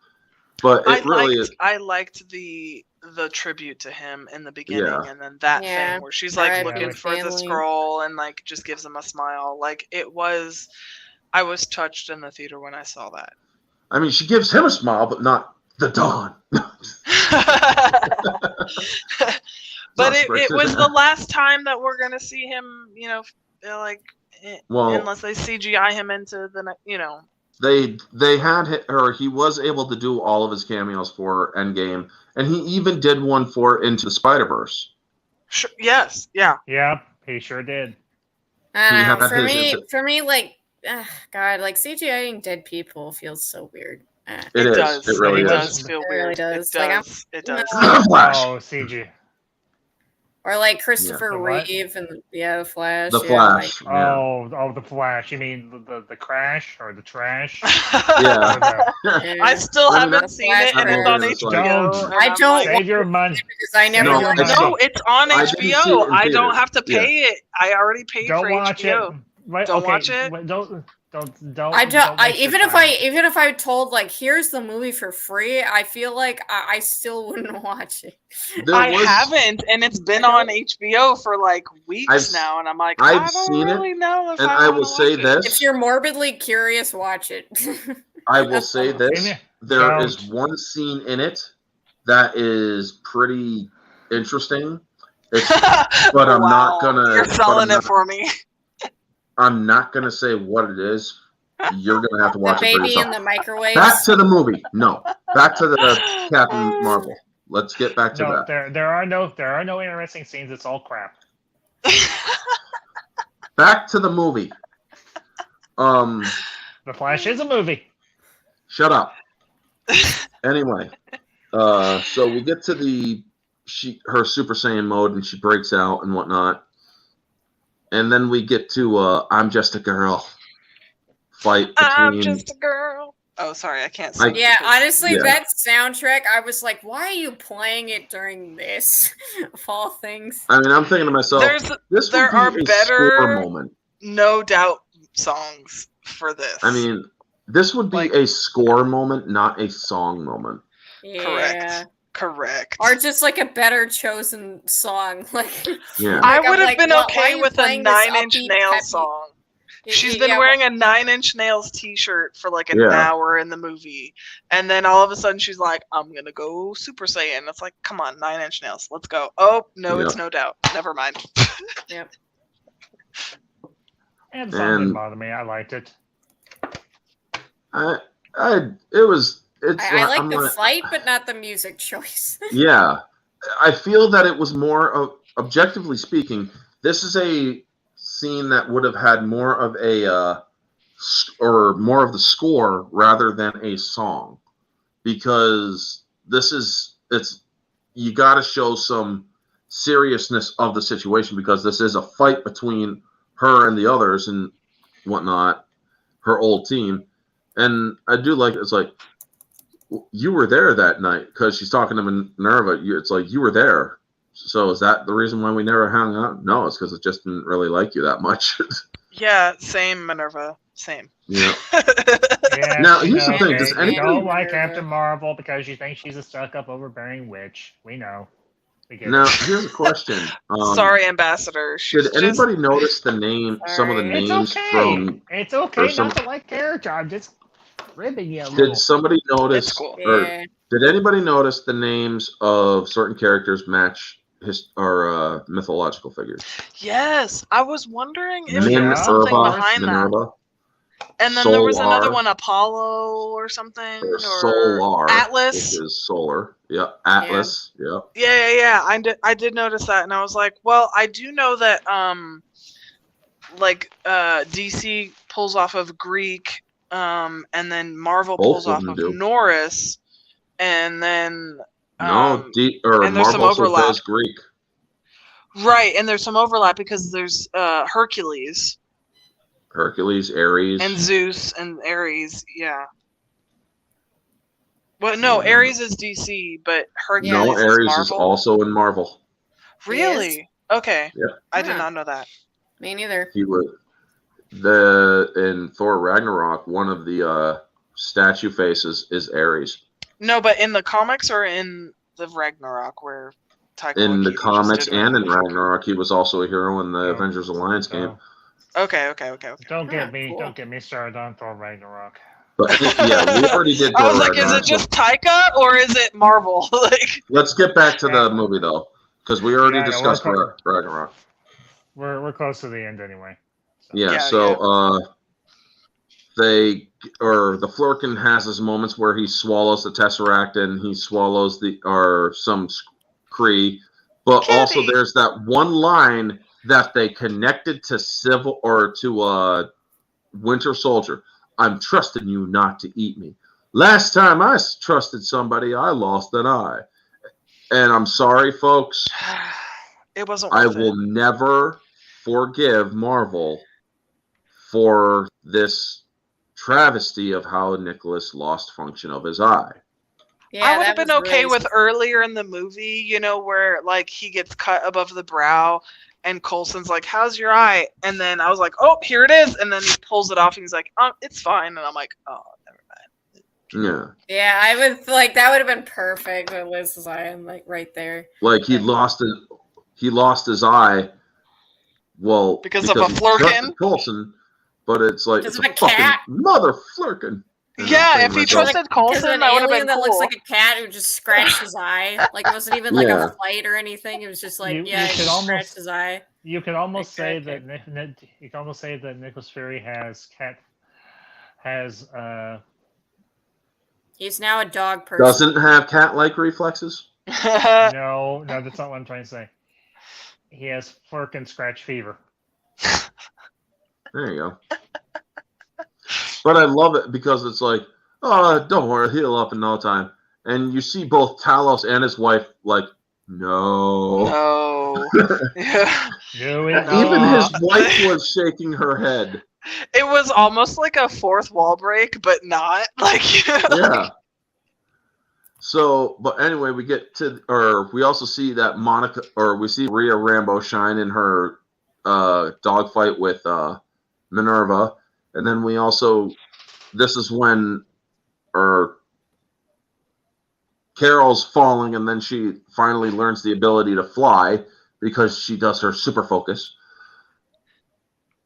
But I liked the tribute to him in the beginning, and then that thing where she's like looking for the scroll and like just gives him a smile. Like I was touched in the theater when I saw that. I mean, she gives him a smile, but not the Dawn. But it was the last time that we're gonna see him, unless they CGI him into the, They had her. He was able to do all of his cameos for Endgame, and he even did one for Into the Spider-Verse. Sure, yes, yeah. Yeah, he sure did. For me, like, God, like CGIing dead people feels so weird. It does. It really does feel weird. It really does. It does. Flash. Oh, CG. Or like Christopher The what? Reeve and the Flash. The yeah, like- Flash. Yeah. Oh, the Flash. You mean the crash or the trash? Yeah. Or the- yeah. I still I mean, haven't seen it, and it's on It's like- HBO. Don't. and I I'm don't like, Save your money. because I never No, watched it's- it. no, it's on I didn't see it HBO. in I don't theaters. have to pay it. I already paid Don't for watch HBO. it. Right, Don't okay, watch it? wait, Don't. I don't. waste your Even time. if I told like here's the movie for free, I feel like I still wouldn't watch it. There I was- haven't, and it's been on HBO for like weeks I've- now, and I'm like, I've I don't seen it, really know if and I I wanna will say watch it. this. If you're morbidly curious, watch it. I will say this. Maybe- There Don't. is one scene in it that is pretty interesting. It's, but I'm not gonna- You're but selling I'm it not- for me. I'm not going to say what it is. You're going to have to The watch it for baby yourself. in the microwave. Back to the movie. No. Back to the Captain Marvel. Let's get back to No, that. there are no interesting scenes. It's all crap. Back to the movie. The Flash is a movie. Shut up. Anyway, so we get to her Super Saiyan mode, and she breaks out and whatnot, and then we get to I'm Just a Girl fight between. I'm just a girl. Oh, sorry, I can't sing. Yeah, because- honestly, Yeah. that soundtrack, I was like, why are you playing it during this? Of all things. I mean, I'm thinking to myself, this there would are be a better- score moment. no doubt songs for this. I mean, this would be Like- a score moment, not a song moment. Yeah. correct. Or just like a better chosen song. Like Yeah. I Like, I'm would have like, been why are okay you with a playing this 9 Inch upbeat, Nails peppy- song. She's Yeah, been wearing a 9 Inch Nails t-shirt for like an Yeah. hour in the movie. And then all of a sudden she's like, I'm going to go Super Saiyan. It's like, come on, 9 Inch Nails. Let's go. Oh, no, it's Yeah. no doubt. Never mind. And the song didn't And- bother me. I liked it. It's I like I'm the not- fight, but not the music choice. Yeah, I feel that it was more of, objectively speaking, this is a scene that would have had more of or more of the score rather than a song, because you got to show some seriousness of the situation, because this is a fight between her and the others and whatnot, her old team. And I do like, it's like, you were there that night, because she's talking to Minerva. It's like, you were there. So is that the reason why we never hung out? No, it's because it just didn't really like you that much. Yeah, same, Minerva. Same. Yeah. Yeah, Now, here's the okay, thing, does you anybody- don't like Captain Marvel because you think she's a stuck-up, overbearing witch. We know. We get Now, it. here's a question. Sorry, Ambassador. She's Did anybody notice the name? Some of the Sorry. It's names okay. from. It's okay some- not to like character. I'm just ribbing you a little. Did somebody notice? It's cool. Or Yeah. did anybody notice the names of certain characters match mythological figures? Yes, I was wondering if there Minerva, was something behind that. Minerva, And then there was Solar. another one, Apollo or something, or or Solar, Atlas. which is solar. Yeah, Atlas. Yeah. Yeah. I did notice that, and I was like, well, I do know that DC pulls off of Greek, and then Marvel Both pulls of off them of do. Norris, and then No, and there's some Marvel also overlap. does Greek. right, and there's some overlap because there's Hercules Hercules, Ares. and Zeus and Ares. Yeah. Well, no, Ares is DC, but Hercules no, is Ares Marvel. is also in Marvel. Really? Okay. Yeah. I did Huh. not know that. Me neither. He would in Thor Ragnarok, one of the statue faces is Ares. No, but in the comics or in the Ragnarok, where Taika In the Waititi just comics did and in Ragnarok? Ragnarok, he was also a hero in the Oh. Avengers Alliance game. Okay. Don't Ah, get me. cool. Don't get me started on Thor Ragnarok. But yeah, we already did I Thor was like, is Ragnarok. it just Taika or is it Marvel? Like, Let's get back to the movie though, because we already Yeah, no, discussed we're- Ragnarok. We're close to the end anyway. So. Yeah, Yeah, so the Flurkin has his moments where he swallows the Tesseract and he swallows some Kree, but also Kitty. there's that one line that they connected to Winter Soldier. I'm trusting you not to eat me. Last time I trusted somebody, I lost an eye. And I'm sorry, folks. It wasn't I worth will it. never forgive Marvel for this travesty of how Nicholas lost function of his eye. Yeah, I would that have been was okay really with earlier in the movie, you know, where like he gets cut above the brow and Coulson's like, "How's your eye?" And then I was like, "Oh, here it is." And then he pulls it off and he's like, "Oh, it's fine." And I'm like, "Oh, never mind." Yeah. Yeah, I would like that would have been perfect with Liz's eye, like right there. Like he lost his eye. Well, Because of a he flurkin? trusted Coulson, but it's like Because it's of a a fucking cat? mother flirkin. Yeah, if he Because trusted of Coulson, an that would have alien been that looks cool. like a cat who just scratched his eye. Like it wasn't even like Yeah. a fight or anything. It was just like, You- yeah, you he could just almost- scratched his eye. You could almost say Okay. that you can almost say that Nicholas Fury has He's now a dog person. Doesn't have cat-like reflexes. no, that's not what I'm trying to say. He has flirkin scratch fever. There you go. But I love it because it's like, oh, don't worry, he'll up in no time. And you see both Talos and his wife like, no. No. Yeah. Do it. Even his not. wife was shaking her head. It was almost like a fourth wall break, but not. Like, Yeah. So, but anyway, we also see that Monica, or we see Rhea Rambo shine in her dogfight with Minerva. And then we also, this is when, Carol's falling, and then she finally learns the ability to fly because she does her super focus.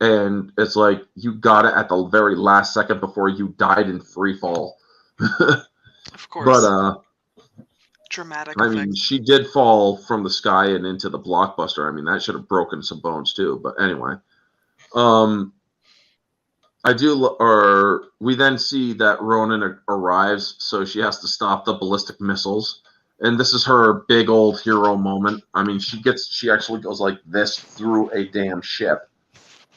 And it's like, you got it at the very last second before you died in free fall. of course. But, dramatic I effect. mean, she did fall from the sky and into the blockbuster. I mean, that should have broken some bones too. But anyway, we then see that Ronan arrives, so she has to stop the ballistic missiles, and this is her big old hero moment. I mean, she actually goes like this through a damn ship,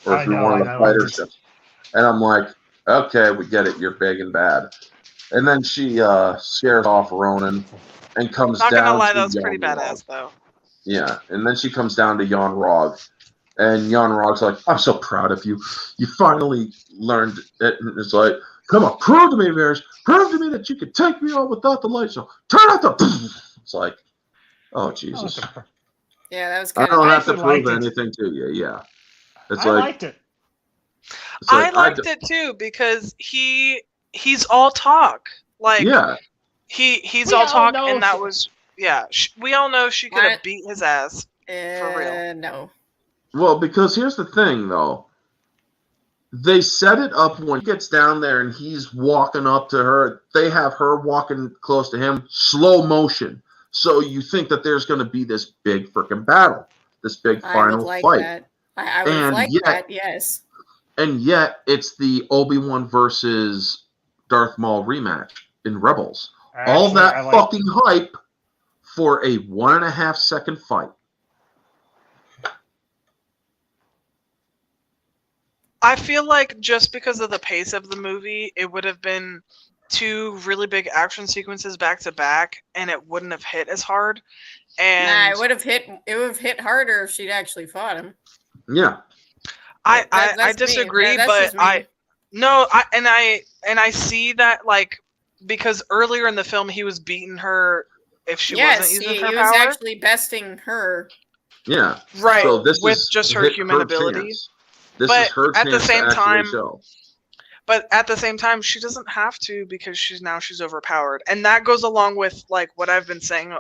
or through one of the fighter ships, and I'm like, okay, we get it. You're big and bad. And then she scares off Ronan and comes down. Not gonna lie, to that was pretty Jan badass Rog. though. Yeah, and then she comes down to Jan Rog, and Jan Rog's like, "I'm so proud of you. You finally learned it." And it's like, "Come on, prove to me, Varys. Prove to me that you could take me on without the light show. Turn out the." It's like, oh Jesus! Yeah, that was I kind don't of. have to actually prove liked it. anything to you. Yeah, it's I like liked it. it's I like, liked it too because he's all talk. Like Yeah, he's We all all talk, know and that so- was we all know she could have What? beat his ass. For real. No. well, because here's the thing, though. They set it up when he gets down there and he's walking up to her. They have her walking close to him, slow motion. So you think that there's going to be this big freaking battle, this big I would final like fight. that. I would And like yet- that. Yes. And yet, it's the Obi-Wan versus Darth Maul rematch in Rebels. All Actually, that I liked fucking hype for a 1.5 second fight. I feel like just because of the pace of the movie, it would have been two really big action sequences back to back, and it wouldn't have hit as hard. And Nah, it would have hit. It would have hit harder if she'd actually fought him. Yeah. I That's me. disagree, That's but just me. I see that, like, because earlier in the film he was beating her if she wasn't using he her was power. actually besting her. Yeah. Right, So this with is just her hit human ability. chance. This But is her at the chance same to actually time- show. But at the same time, she doesn't have to because she's overpowered, and that goes along with like what I've been saying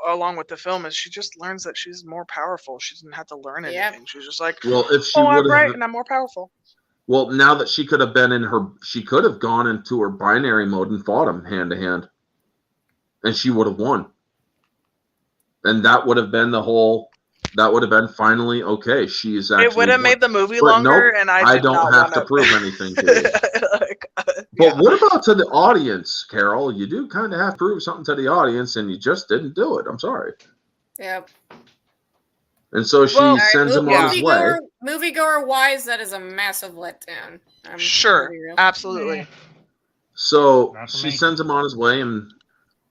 along with the film is she just learns that she's more powerful. She doesn't have to learn anything. Yep. She's just like, Well, if she oh, I'm would right, have, and I'm more powerful. well, now that she could have been she could have gone into her binary mode and fought him hand to hand, and she would have won. And that would have been that would have been finally okay. She is actually. It would have won. made the movie But longer, nope, and I don't not have to wanna- prove anything to you. Like, But yeah. what about to the audience, Carol? You do kind of have to prove something to the audience, and you just didn't do it. I'm sorry. Yep. And so she Well, sends him on his way. Moviegoer wise, that is a massive letdown. Sure, gonna be real. absolutely. Eh, So Not for she me. sends him on his way, and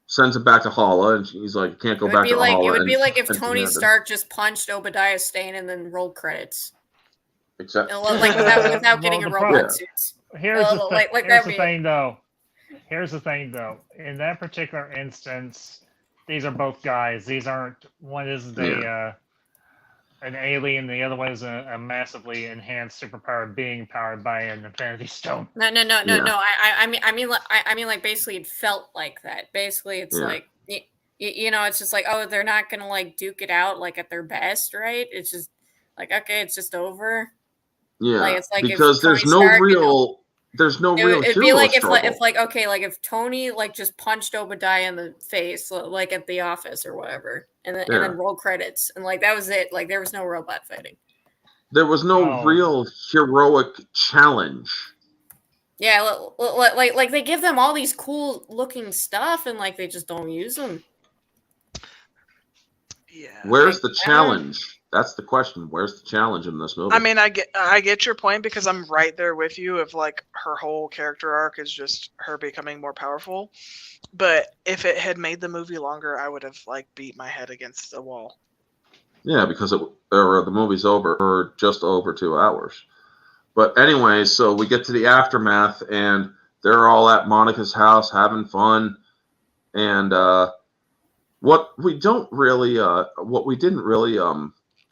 sends it back to Hala, and he's like, "Can't go back to Hala." It would be like if and Tony Commander. Stark just punched Obadiah Stane and then rolled credits. Except, Like without getting a robot suit. Here's the Like thing, though. Here's the thing, though. In that particular instance, these are both guys. These aren't. One is an alien. The other one is a massively enhanced superpowered being powered by an Infinity Stone. No. I mean, like basically, it felt like that. Basically, it's like it's just like, oh, they're not gonna like duke it out like at their best, right? It's just like, okay, it's just over. Yeah, like, it's like because there's no real. There's no real. It'd be like if Tony like just punched Obadiah in the face like at the office or whatever, and then roll credits, and like that was it. Like there was no robot fighting. There was no real heroic challenge. Yeah, like they give them all these cool looking stuff, and like they just don't use them. Yeah. Where's the challenge? That's the question. Where's the challenge in this movie? I mean, I get your point because I'm right there with you. If like her whole character arc is just her becoming more powerful, but if it had made the movie longer, I would have like beat my head against the wall. Yeah, because the movie's over or just over 2 hours. But anyway, so we get to the aftermath, and they're all at Monica's house having fun, and what we didn't really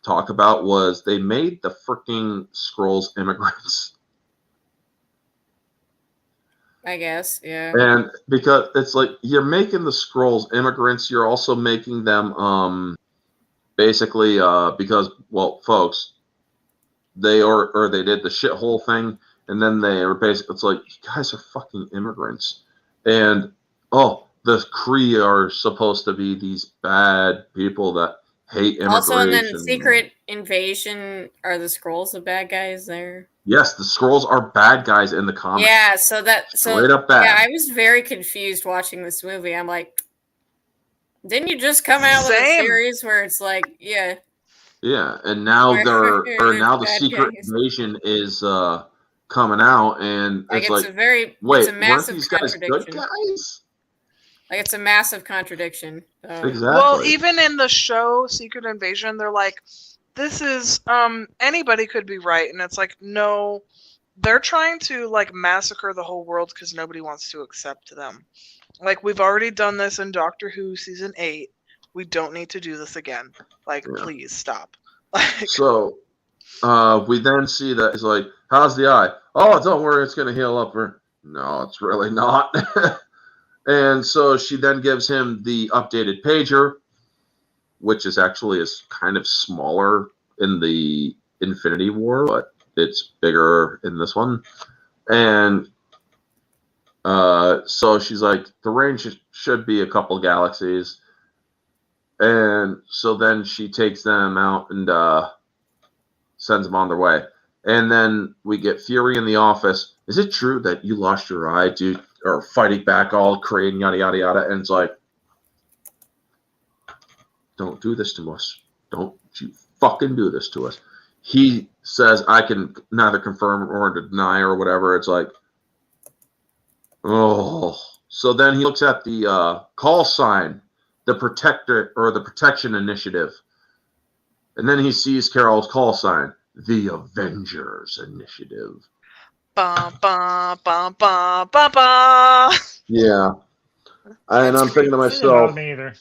talk about was they made the freaking Skrulls immigrants. I guess, yeah. And because it's like you're making the Skrulls immigrants, you're also making them basically because, well, folks, they did the shithole thing, and then they were basically, it's like, you guys are fucking immigrants, and the Kree are supposed to be these bad people that hate immigration. Also, and then Secret Invasion, are the Skrulls the bad guys there? Yes, the Skrulls are bad guys in the comics. Yeah, straight up bad. Yeah, I was very confused watching this movie. I'm like, didn't you just come out with a series where it's like, yeah, and now the Secret Invasion is coming out, and it's like, wait, weren't these guys good guys? Like, it's a massive contradiction. Exactly. Well, even in the show Secret Invasion, they're like, this is anybody could be right, and it's like, no, they're trying to like massacre the whole world because nobody wants to accept them. Like, we've already done this in Doctor Who season 8. We don't need to do this again. Like, please stop. Like, so we then see that he's like, how's the eye? Oh, don't worry, it's gonna heal up. No, it's really not. And so she then gives him the updated pager, which is kind of smaller in the Infinity War, but it's bigger in this one. And so she's like, the range should be a couple galaxies. And so then she takes them out and sends them on their way. And then we get Fury in the office. Is it true that you lost your eye, dude? Or fighting back all creating yada yada yada, and it's like, don't do this to us. Don't you fucking do this to us. He says, I can neither confirm or deny or whatever. It's like, oh. So then he looks at the call sign, the protector or the protection initiative, and then he sees Carol's call sign, the Avengers Initiative. Bum, bum, bum, bum, bum, bum. Yeah, and I'm thinking to myself, me either.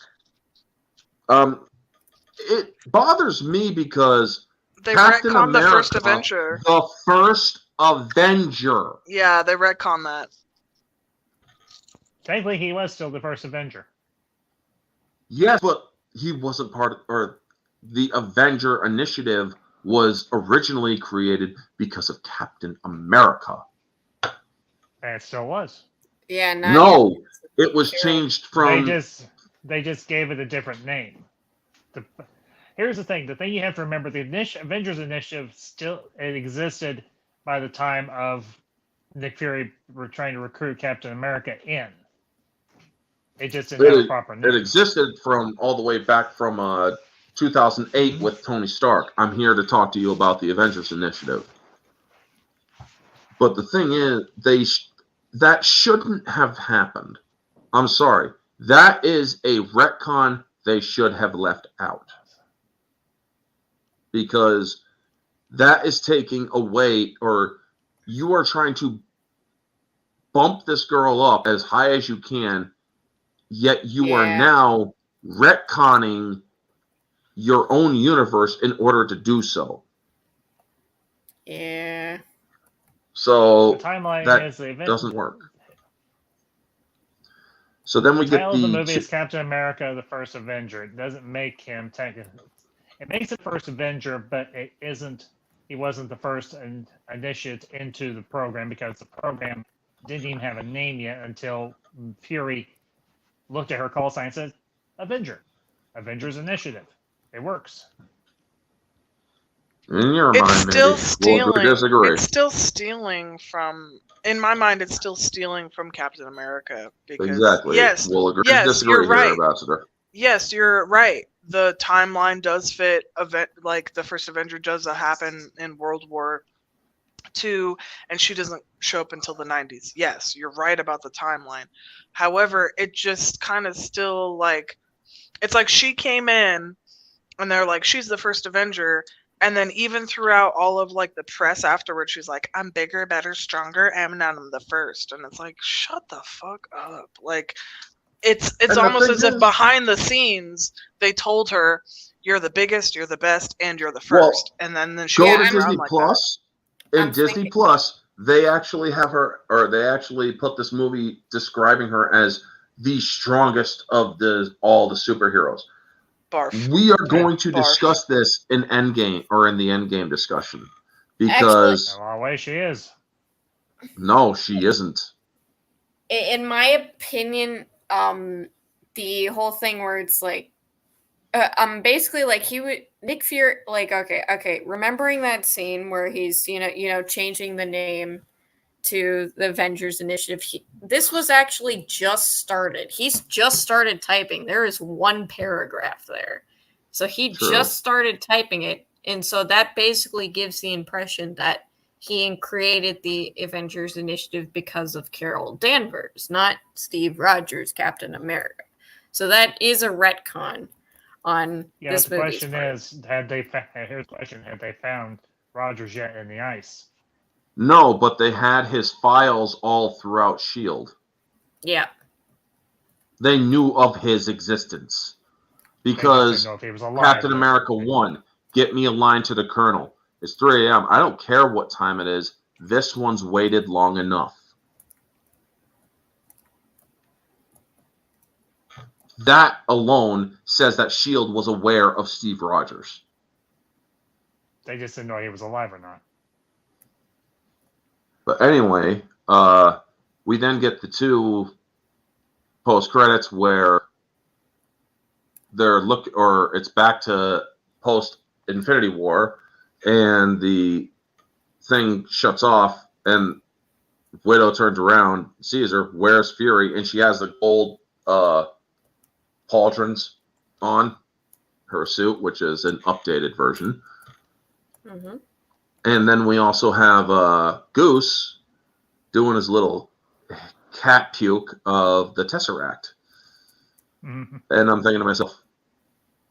It bothers me because They Captain retconned America, the first Avenger. The first Avenger. Yeah, they retconned that. Technically, he was still the first Avenger. Yes, but he wasn't part of, or the Avenger Initiative was originally created because of Captain America. And it still was. Yeah, no, it was changed from. They just gave it a different name. Here's the thing. The thing you have to remember: the Avengers Initiative it existed by the time of Nick Fury were trying to recruit Captain America in. It just didn't have a proper name. It existed from all the way back from 2008 with Tony Stark. I'm here to talk to you about the Avengers Initiative. But the thing is, that shouldn't have happened. I'm sorry. That is a retcon they should have left out. Because that is taking away, or you are trying to bump this girl up as high as you can, yet you are now retconning your own universe in order to do so. Yeah. So The timeline that is the event doesn't work. So then we the get title of the movie is Captain America: The First Avenger. It doesn't make him technically. It makes it First Avenger, but it isn't. He wasn't the first initiate into the program because the program didn't even have a name yet until Fury looked at her call sign and said, "Avenger, Avengers Initiative." It works. In your It's mind, still maybe. stealing. We'll disagree. It's still stealing from. In my mind, it's still stealing from Captain America because Exactly. yes, We'll agree to yes, disagree you're here, right. Ambassador. Yes, you're right. The timeline does fit. Like the first Avenger does happen in World War II, and she doesn't show up until the 90s. Yes, you're right about the timeline. However, it just kind of still like it's like she came in, and they're like, she's the first Avenger. And then even throughout all of like the press afterwards, she's like, I'm bigger, better, stronger, and I'm the first. And it's like, shut the fuck up. Like it's almost as if behind the scenes they told her, you're the biggest, you're the best, and you're the first. And then she go goes to Disney like Plus. In Disney Plus, they actually have her, or they actually put this movie describing her as the strongest of all the superheroes. Barf. We are going to discuss this in Endgame, or in the Endgame discussion, because in a lot of ways she is. No, she isn't. In my opinion, the whole thing where it's like, basically like Nick Fury, like okay, remembering that scene where he's changing the name to the Avengers Initiative. This was actually just started. He's just started typing. There is one paragraph there. So he just started typing it. And so that basically gives the impression that he created the Avengers Initiative because of Carol Danvers, not Steve Rogers, Captain America. So that is a retcon on this the movie's question part. is, here's the question, have they found Rogers yet in the ice? No, but they had his files all throughout S.H.I.E.L.D. Yeah. They knew of his existence. Because Captain America 1, get me a line to the Colonel. It's 3 a.m. I don't care what time it is. This one's waited long enough. That alone says that S.H.I.E.L.D. was aware of Steve Rogers. They just didn't know he was alive or not. But anyway, we then get the 2 post-credits where it's back to post-Infinity War, and the thing shuts off, and Widow turns around, sees her, where's Fury, and she has the gold pauldrons on her suit, which is an updated version. Mm-hmm. And then we also have Goose doing his little cat puke of the Tesseract. Mm-hmm. And I'm thinking to myself,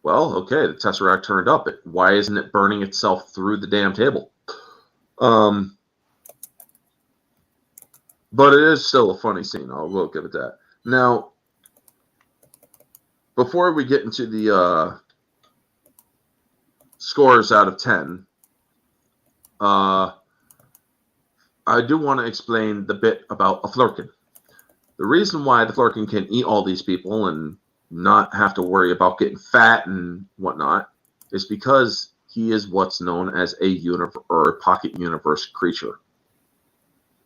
well, okay, the Tesseract turned up. Why isn't it burning itself through the damn table? But it is still a funny scene. I will give it that. Now, before we get into the scores out of 10, I do want to explain the bit about a Flurkin. The reason why the Flurkin can eat all these people and not have to worry about getting fat and whatnot is because he is what's known as a pocket universe creature.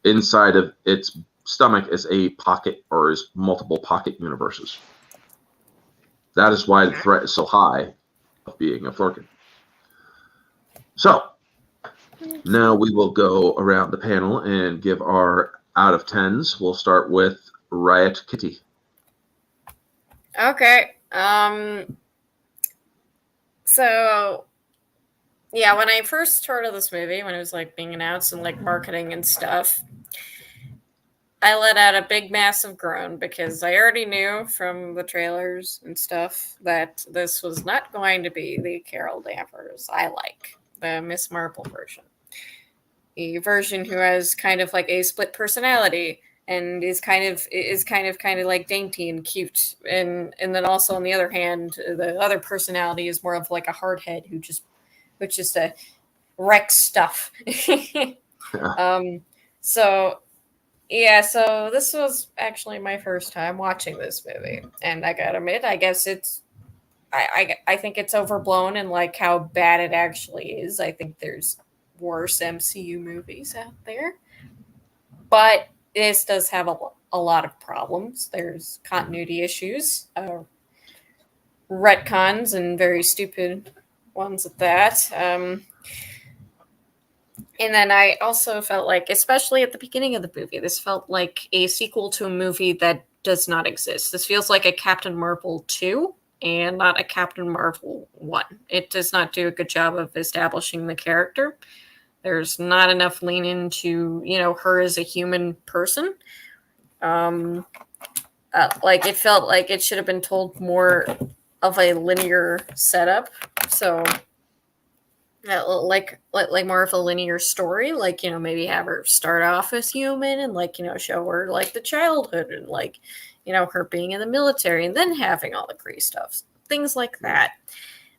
Inside of its stomach is a pocket, or is multiple pocket universes. That is why the threat is so high of being a Flurkin. So, now we will go around the panel and give our out of 10s. We'll start with Riot Kitty. Okay. So, yeah, when I first heard of this movie, when it was like being announced and like marketing and stuff, I let out a big massive groan because I already knew from the trailers and stuff that this was not going to be the Carol Danvers I like, the Miss Marple version. The version who has kind of like a split personality and is kind of like dainty and cute, and then also on the other hand, the other personality is more of like a hardhead who just wrecks stuff. So yeah, so this was actually my first time watching this movie, and I gotta admit, I guess I think it's overblown in like how bad it actually is. I think there's worse MCU movies out there, but this does have a lot of problems. There's continuity issues, retcons, and very stupid ones at that. And then I also felt like, especially at the beginning of the movie, this felt like a sequel to a movie that does not exist. This feels like a Captain Marvel 2 and not a Captain Marvel 1. It does not do a good job of establishing the character. There's not enough lean into, her as a human person. Like it felt like it should have been told more of a linear setup. So like more of a linear story, like maybe have her start off as human and show her like the childhood and her being in the military and then having all the Kree stuff, things like that.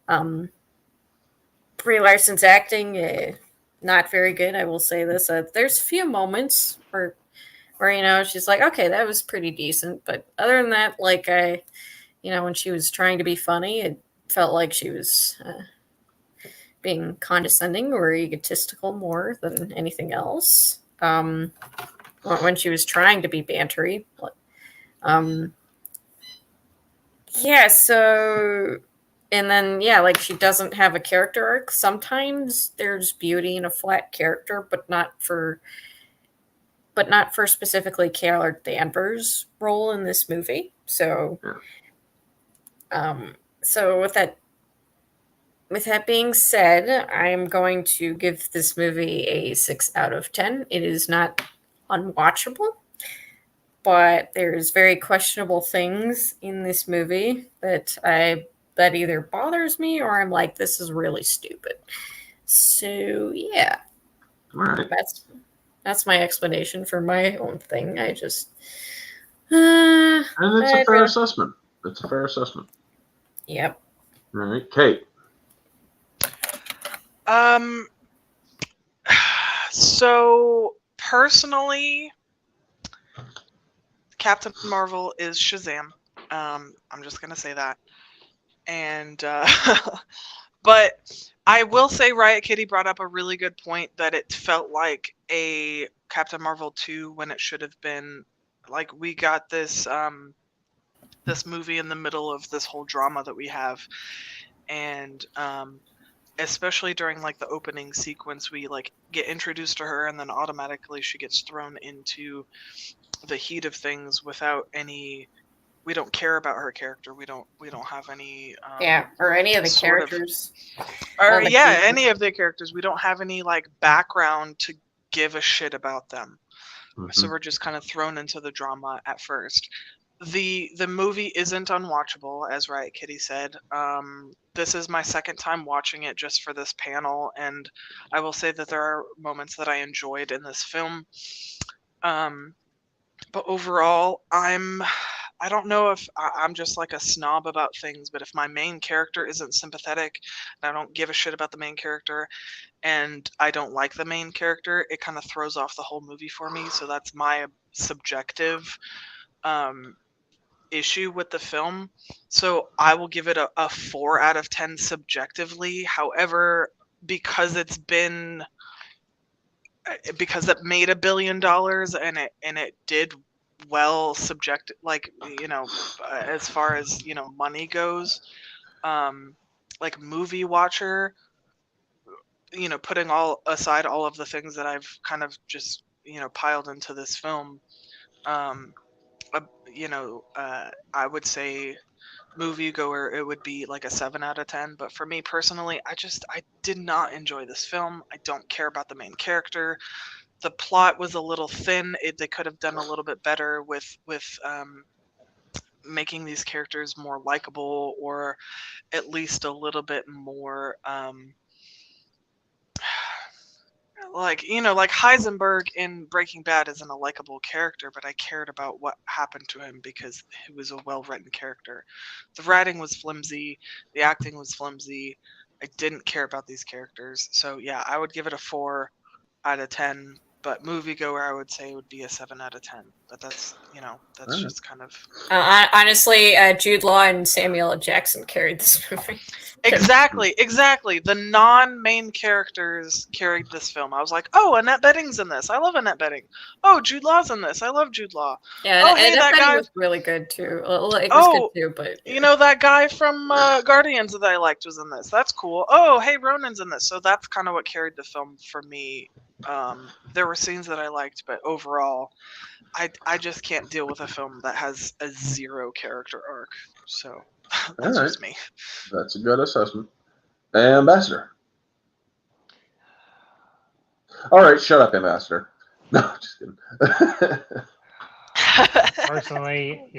Brie Larson's acting, not very good, I will say this. There's a few moments where she's like, okay, that was pretty decent, but other than that, when she was trying to be funny, it felt like she was being condescending or egotistical more than anything else. When she was trying to be bantery. So, and then, she doesn't have a character arc. Sometimes there's beauty in a flat character, but not for specifically Carol Danvers' role in this movie. So, so with that being said, I'm going to give this movie a 6 out of 10. It is not unwatchable, but there's very questionable things in this movie that either bothers me or I'm like, this is really stupid. So yeah, all right. That's my explanation for my own thing. I just and it's a fair assessment. It's a fair assessment. Yep. All right, Kate. So personally, Captain Marvel is Shazam. I'm just gonna say that. And but I will say Riot Kitty brought up a really good point that it felt like a Captain Marvel 2 when it should have been like we got this this movie in the middle of this whole drama that we have, and especially during like the opening sequence, we like get introduced to her and then automatically she gets thrown into the heat of things without any. We don't care about her character. We don't have any. Or any of the characters. Any of the characters. We don't have any like background to give a shit about them. Mm-hmm. So we're just kind of thrown into the drama at first. The movie isn't unwatchable, as Riot Kitty said. This is my second time watching it just for this panel, and I will say that there are moments that I enjoyed in this film. But overall, I don't know if I'm just like a snob about things, but if my main character isn't sympathetic and I don't give a shit about the main character and I don't like the main character, it kind of throws off the whole movie for me. So that's my subjective issue with the film. So I will give it a 4 out of 10 subjectively. However, because it made $1 billion and it did well as far as money goes, like movie watcher, putting aside all of the things that I've kind of just piled into this film, I would say moviegoer, it would be like a 7 out of 10. But for me personally, I did not enjoy this film. I don't care about the main character. the plot was a little thin. They could have done a little bit better with making these characters more likable, or at least a little bit more like, like Heisenberg in Breaking Bad isn't a likable character, but I cared about what happened to him because he was a well-written character. The writing was flimsy, the acting was flimsy. I didn't care about these characters. So yeah, I would give it a 4 out of 10, but moviegoer I would say would be a 7 out of 10. But that's, that's just kind of honestly, Jude Law and Samuel L. Jackson carried this movie. Exactly. The non-main characters carried this film. I was like, oh, Annette Bedding's in this. I love Annette Bedding. Oh, Jude Law's in this. I love Jude Law. Yeah, oh, and hey, that guy was really good too. It was good too, but that guy from Guardians that I liked was in this. That's cool. Oh, hey, Ronan's in this. So that's kind of what carried the film for me. There were scenes that I liked, but overall, I just can't deal with a film that has a 0 character arc. So that's just me. That's a good assessment. Ambassador. All right, shut up, Ambassador. No, just kidding. Personally,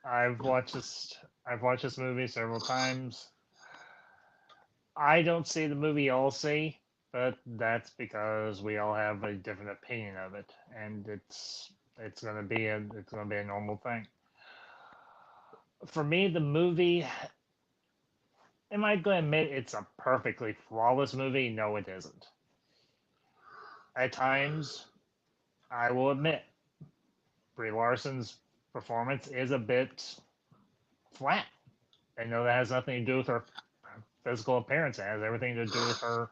I've watched this movie several times. I don't see the movie y'all see, but that's because we all have a different opinion of it, and it's gonna be a normal thing. For me, the movie, am I going to admit it's a perfectly flawless movie? No, it isn't. At times, I will admit, Brie Larson's performance is a bit flat. I know that has nothing to do with her physical appearance. It has everything to do with her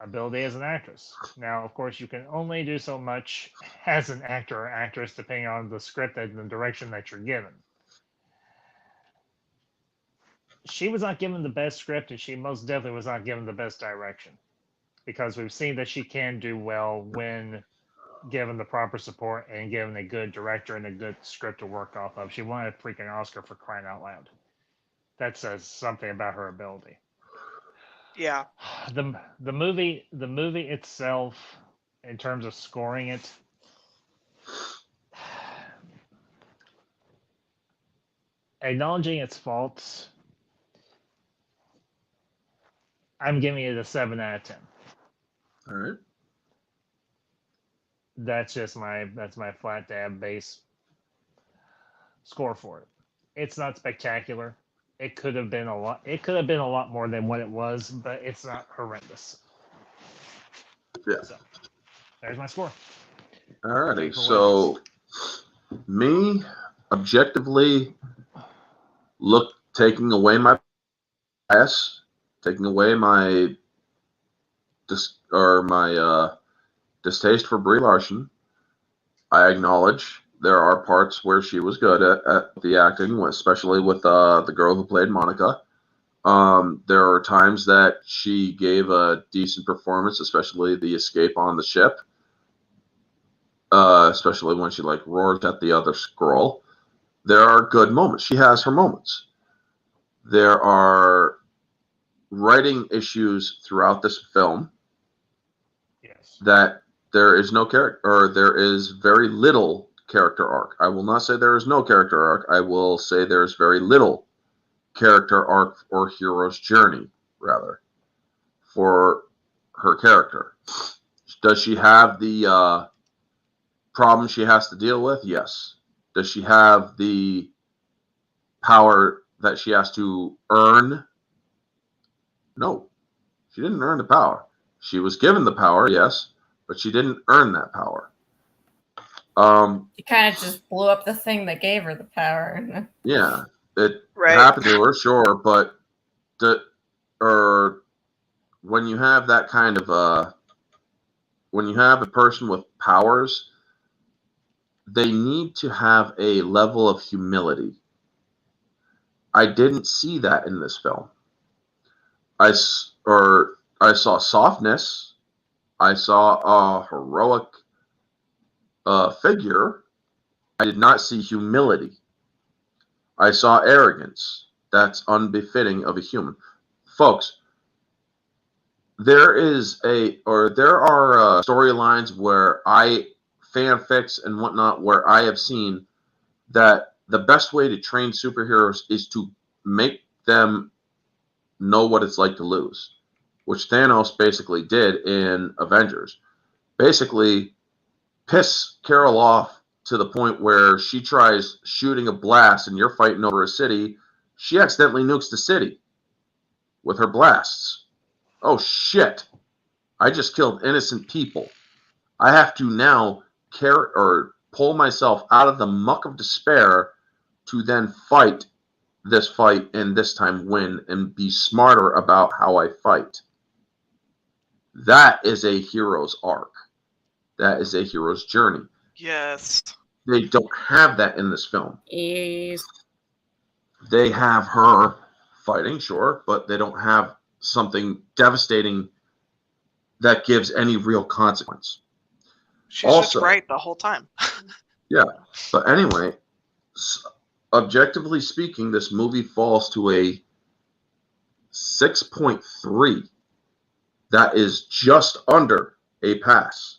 ability as an actress. Now, of course, you can only do so much as an actor or actress depending on the script and the direction that you're given. She was not given the best script, and she most definitely was not given the best direction, because we've seen that she can do well when given the proper support and given a good director and a good script to work off of. She won a freaking Oscar, for crying out loud. That says something about her ability. Yeah. The movie itself, in terms of scoring it, acknowledging its faults, I'm giving it a 7 out of 10. All right. That's my flat dab base score for it. It's not spectacular. It could have been a lot. It could have been a lot more than what it was, but it's not horrendous. Yeah. So, there's my score. Alrighty. So, me, objectively, taking away my bias, taking away my distaste for Brie Larson, I acknowledge there are parts where she was good at the acting, especially with the girl who played Monica. There are times that she gave a decent performance, especially the escape on the ship. Especially when she roars at the other scroll. There are good moments. She has her moments. There are writing issues throughout this film. Yes. That there is no character, or there is very little character arc. I will not say there is no character arc. I will say there is very little character arc or hero's journey, rather, for her character. Does she have the problem she has to deal with? Yes. Does she have the power that she has to earn? No. She didn't earn the power. She was given the power, yes, but she didn't earn that power. She kind of just blew up the thing that gave her the power. Yeah, it happened to her, sure, but when you have that kind of when you have a person with powers, they need to have a level of humility. I didn't see that in this film. I saw softness. I saw a heroic figure. I did not see humility. I saw arrogance. That's unbefitting of a human. Folks, there are storylines where fanfics and whatnot where I have seen that the best way to train superheroes is to make them know what it's like to lose, which Thanos basically did in Avengers. Basically, piss Carol off to the point where she tries shooting a blast and you're fighting over a city. She accidentally nukes the city with her blasts. Oh shit. I just killed innocent people. I have to now pull myself out of the muck of despair to then fight this fight and this time win and be smarter about how I fight. That is a hero's arc. That is a hero's journey. Yes. They don't have that in this film. Yes. They have her fighting, sure, but they don't have something devastating that gives any real consequence. She's just right the whole time. Yeah. But anyway, objectively speaking, this movie falls to a 6.3. That is just under a pass.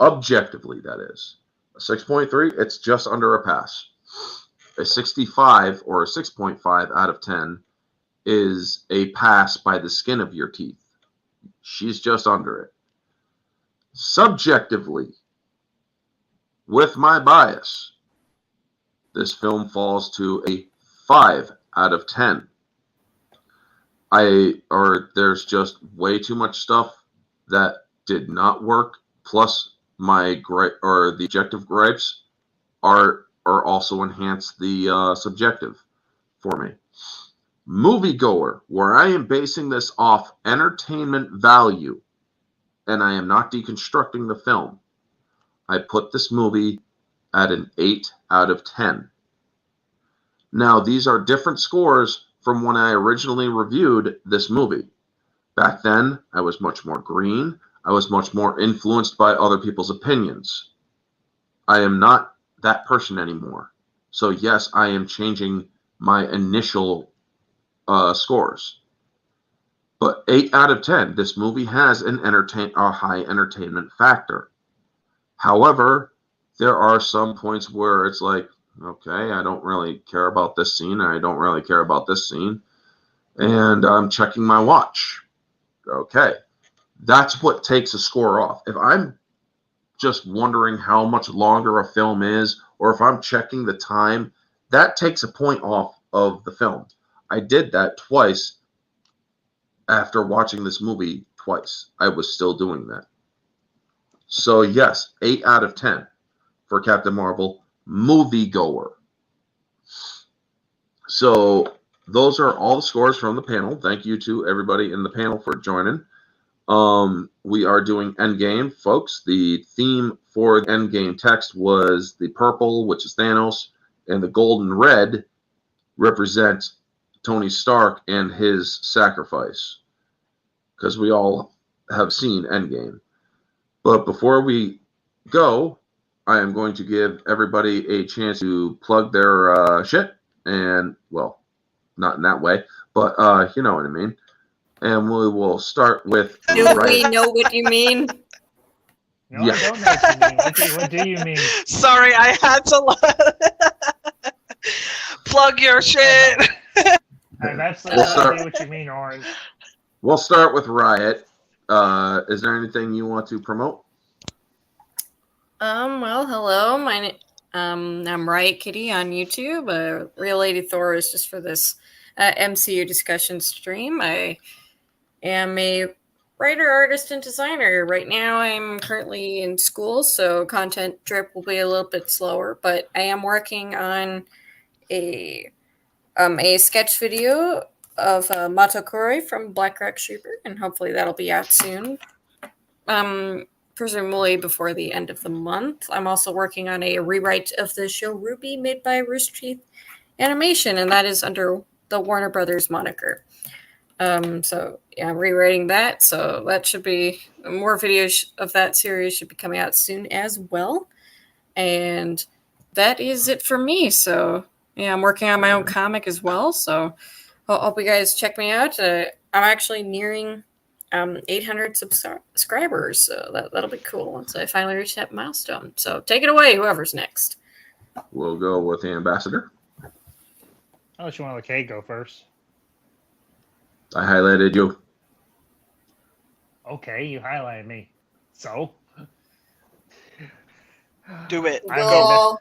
Objectively, that is. A 6.3, it's just under a pass. A 65 or a 6.5 out of 10 is a pass by the skin of your teeth. She's just under it. Subjectively, with my bias, this film falls to a 5 out of 10. There's just way too much stuff that did not work. Plus, the objective gripes are also enhanced the subjective for me. Moviegoer, where I am basing this off entertainment value, and I am not deconstructing the film, I put this movie at an 8 out of 10. Now, these are different scores from when I originally reviewed this movie. Back then, I was much more green. I was much more influenced by other people's opinions. I am not that person anymore. So yes, I am changing my initial scores. But 8 out of 10, this movie has a high entertainment factor. However, there are some points where it's like, okay, I don't really care about this scene, and I don't really care about this scene, and I'm checking my watch. Okay, that's what takes a score off. If I'm just wondering how much longer a film is, or if I'm checking the time, that takes a point off of the film. I did that twice after watching this movie twice. I was still doing that. So yes, 8 out of 10 for Captain Marvel, moviegoer. So those are all the scores from the panel. Thank you to everybody in the panel for joining. We are doing Endgame, folks. The theme for the Endgame text was the purple, which is Thanos, and the gold and red represent Tony Stark and his sacrifice, because we all have seen Endgame. But before we go, I am going to give everybody a chance to plug their shit, and, well, not in that way, but you know what I mean. And we will start with... Do we know what you mean? No, yeah. I don't know what you mean. What do you mean? Sorry, I had to plug your shit. That's what you mean, Orange. We'll start with Riot. Is there anything you want to promote? Well, hello. I'm Riot Kitty on YouTube. Real Lady Thor is just for this MCU discussion stream. I am a writer, artist, and designer. Right now, I'm currently in school, so content drip will be a little bit slower, but I am working on a sketch video of Mato Kore from Black Rock Shooter, and hopefully that'll be out soon. Presumably before the end of the month. I'm also working on a rewrite of the show Ruby made by Rooster Teeth Animation, and that is under the Warner Brothers moniker. So yeah, I'm rewriting that. So that should be more videos of that series should be coming out soon as well. And that is it for me. So yeah, I'm working on my own comic as well. So I hope you guys check me out. I'm actually nearing 800 subscribers. So that'll be cool once I finally reach that milestone. So take it away, whoever's next. We'll go with the ambassador. Unless you want to let Kate go first. I highlighted you. Okay, you highlighted me. So? Do it. I'm Go.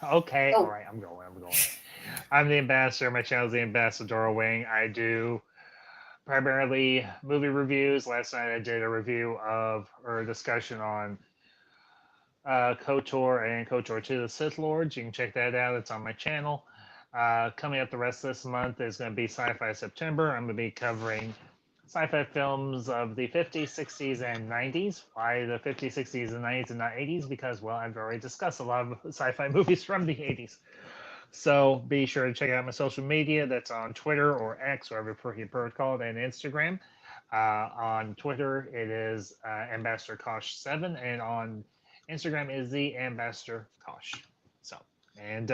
Okay, Go. all right, I'm going. I'm the ambassador. My channel is the Ambassador Wing. I do primarily movie reviews. Last night I did a review of, or a discussion on KOTOR and KOTOR 2, The Sith Lords. You can check that out. It's on my channel. Coming up the rest of this month is going to be Sci-Fi September. I'm going to be covering sci-fi films of the 50s, 60s, and 90s. Why the 50s, 60s, and 90s and not 80s? Because, well, I've already discussed a lot of sci-fi movies from the 80s. So be sure to check out my social media. That's on Twitter or X, whatever you prefer to call it, and Instagram. On Twitter, it is Ambassador Kosh7, and on Instagram is the Ambassador Kosh. So, and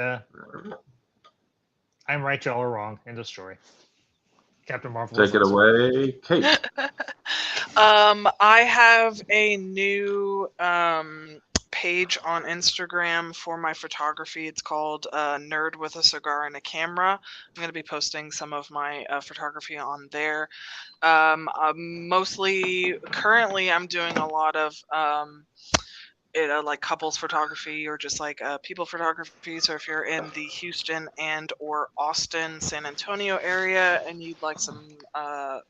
I'm right, y'all are wrong. End of story. Captain Marvel. Take it away, Kate. I have a new page on Instagram for my photography. It's called Nerd with a Cigar and a Camera. I'm going to be posting some of my photography on there. Currently, I'm doing a lot of like couples photography or just like people photography. So if you're in the Houston and or Austin, San Antonio area and you'd like some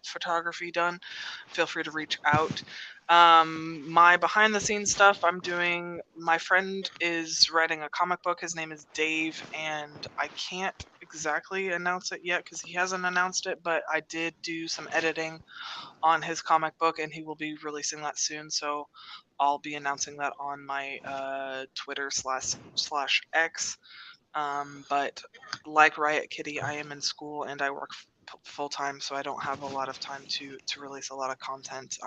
photography done, feel free to reach out. My behind the scenes stuff I'm doing, my friend is writing a comic book. His name is Dave, and I can't exactly announce it yet because he hasn't announced it, but I did do some editing on his comic book and he will be releasing that soon. So I'll be announcing that on my Twitter / X. But like Riot Kitty, I am in school and I work full time, so I don't have a lot of time to release a lot of content.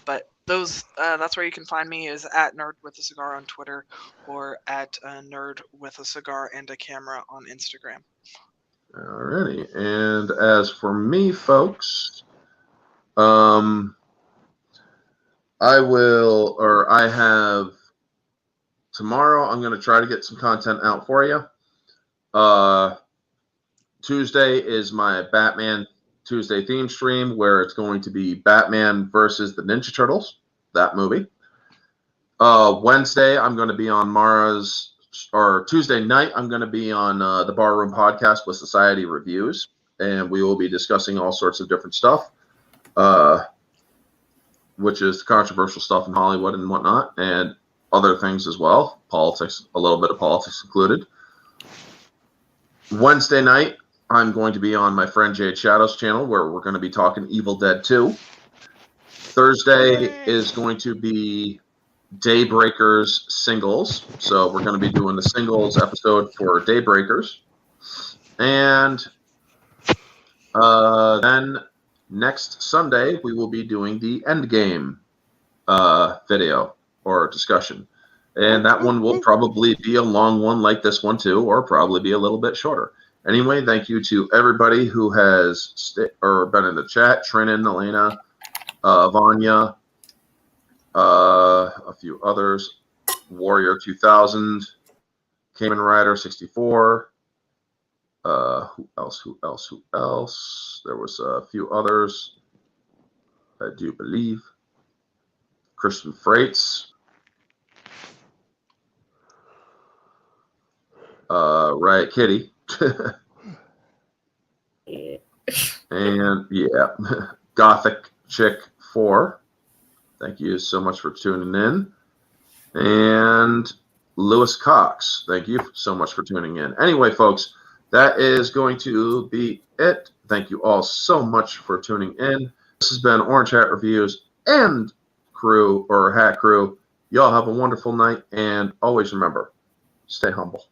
But that's where you can find me, is at Nerd with a Cigar on Twitter or at Nerd with a Cigar and a Camera on Instagram. Alrighty, and as for me, folks, I have tomorrow. I'm going to try to get some content out for you. Tuesday is my Batman Tuesday theme stream where it's going to be Batman versus the Ninja Turtles, that movie. Wednesday, I'm going to be on Tuesday night, I'm going to be on the Barroom Podcast with Society Reviews, and we will be discussing all sorts of different stuff, which is controversial stuff in Hollywood and whatnot, and other things as well, politics, a little bit of politics included. Wednesday night, I'm going to be on my friend Jade Shadow's channel where we're going to be talking Evil Dead 2. Thursday is going to be Daybreakers singles. So we're going to be doing the singles episode for Daybreakers. And then next Sunday, we will be doing the Endgame video or discussion. And that one will probably be a long one like this one too, or probably be a little bit shorter. Anyway, thank you to everybody who has been in the chat. Trinan, Elena, Vanya, a few others. Warrior 2000, Kamen Rider 64. Who else? There was a few others, I do believe. Christian Freights. Riot Kitty. And yeah, Gothic Chick 4. Thank you so much for tuning in. And Lewis Cox, thank you so much for tuning in. Anyway, folks, that is going to be it. Thank you all so much for tuning in. This has been Orange Hat Reviews and Crew, or Hat Crew. Y'all have a wonderful night, and always remember, stay humble.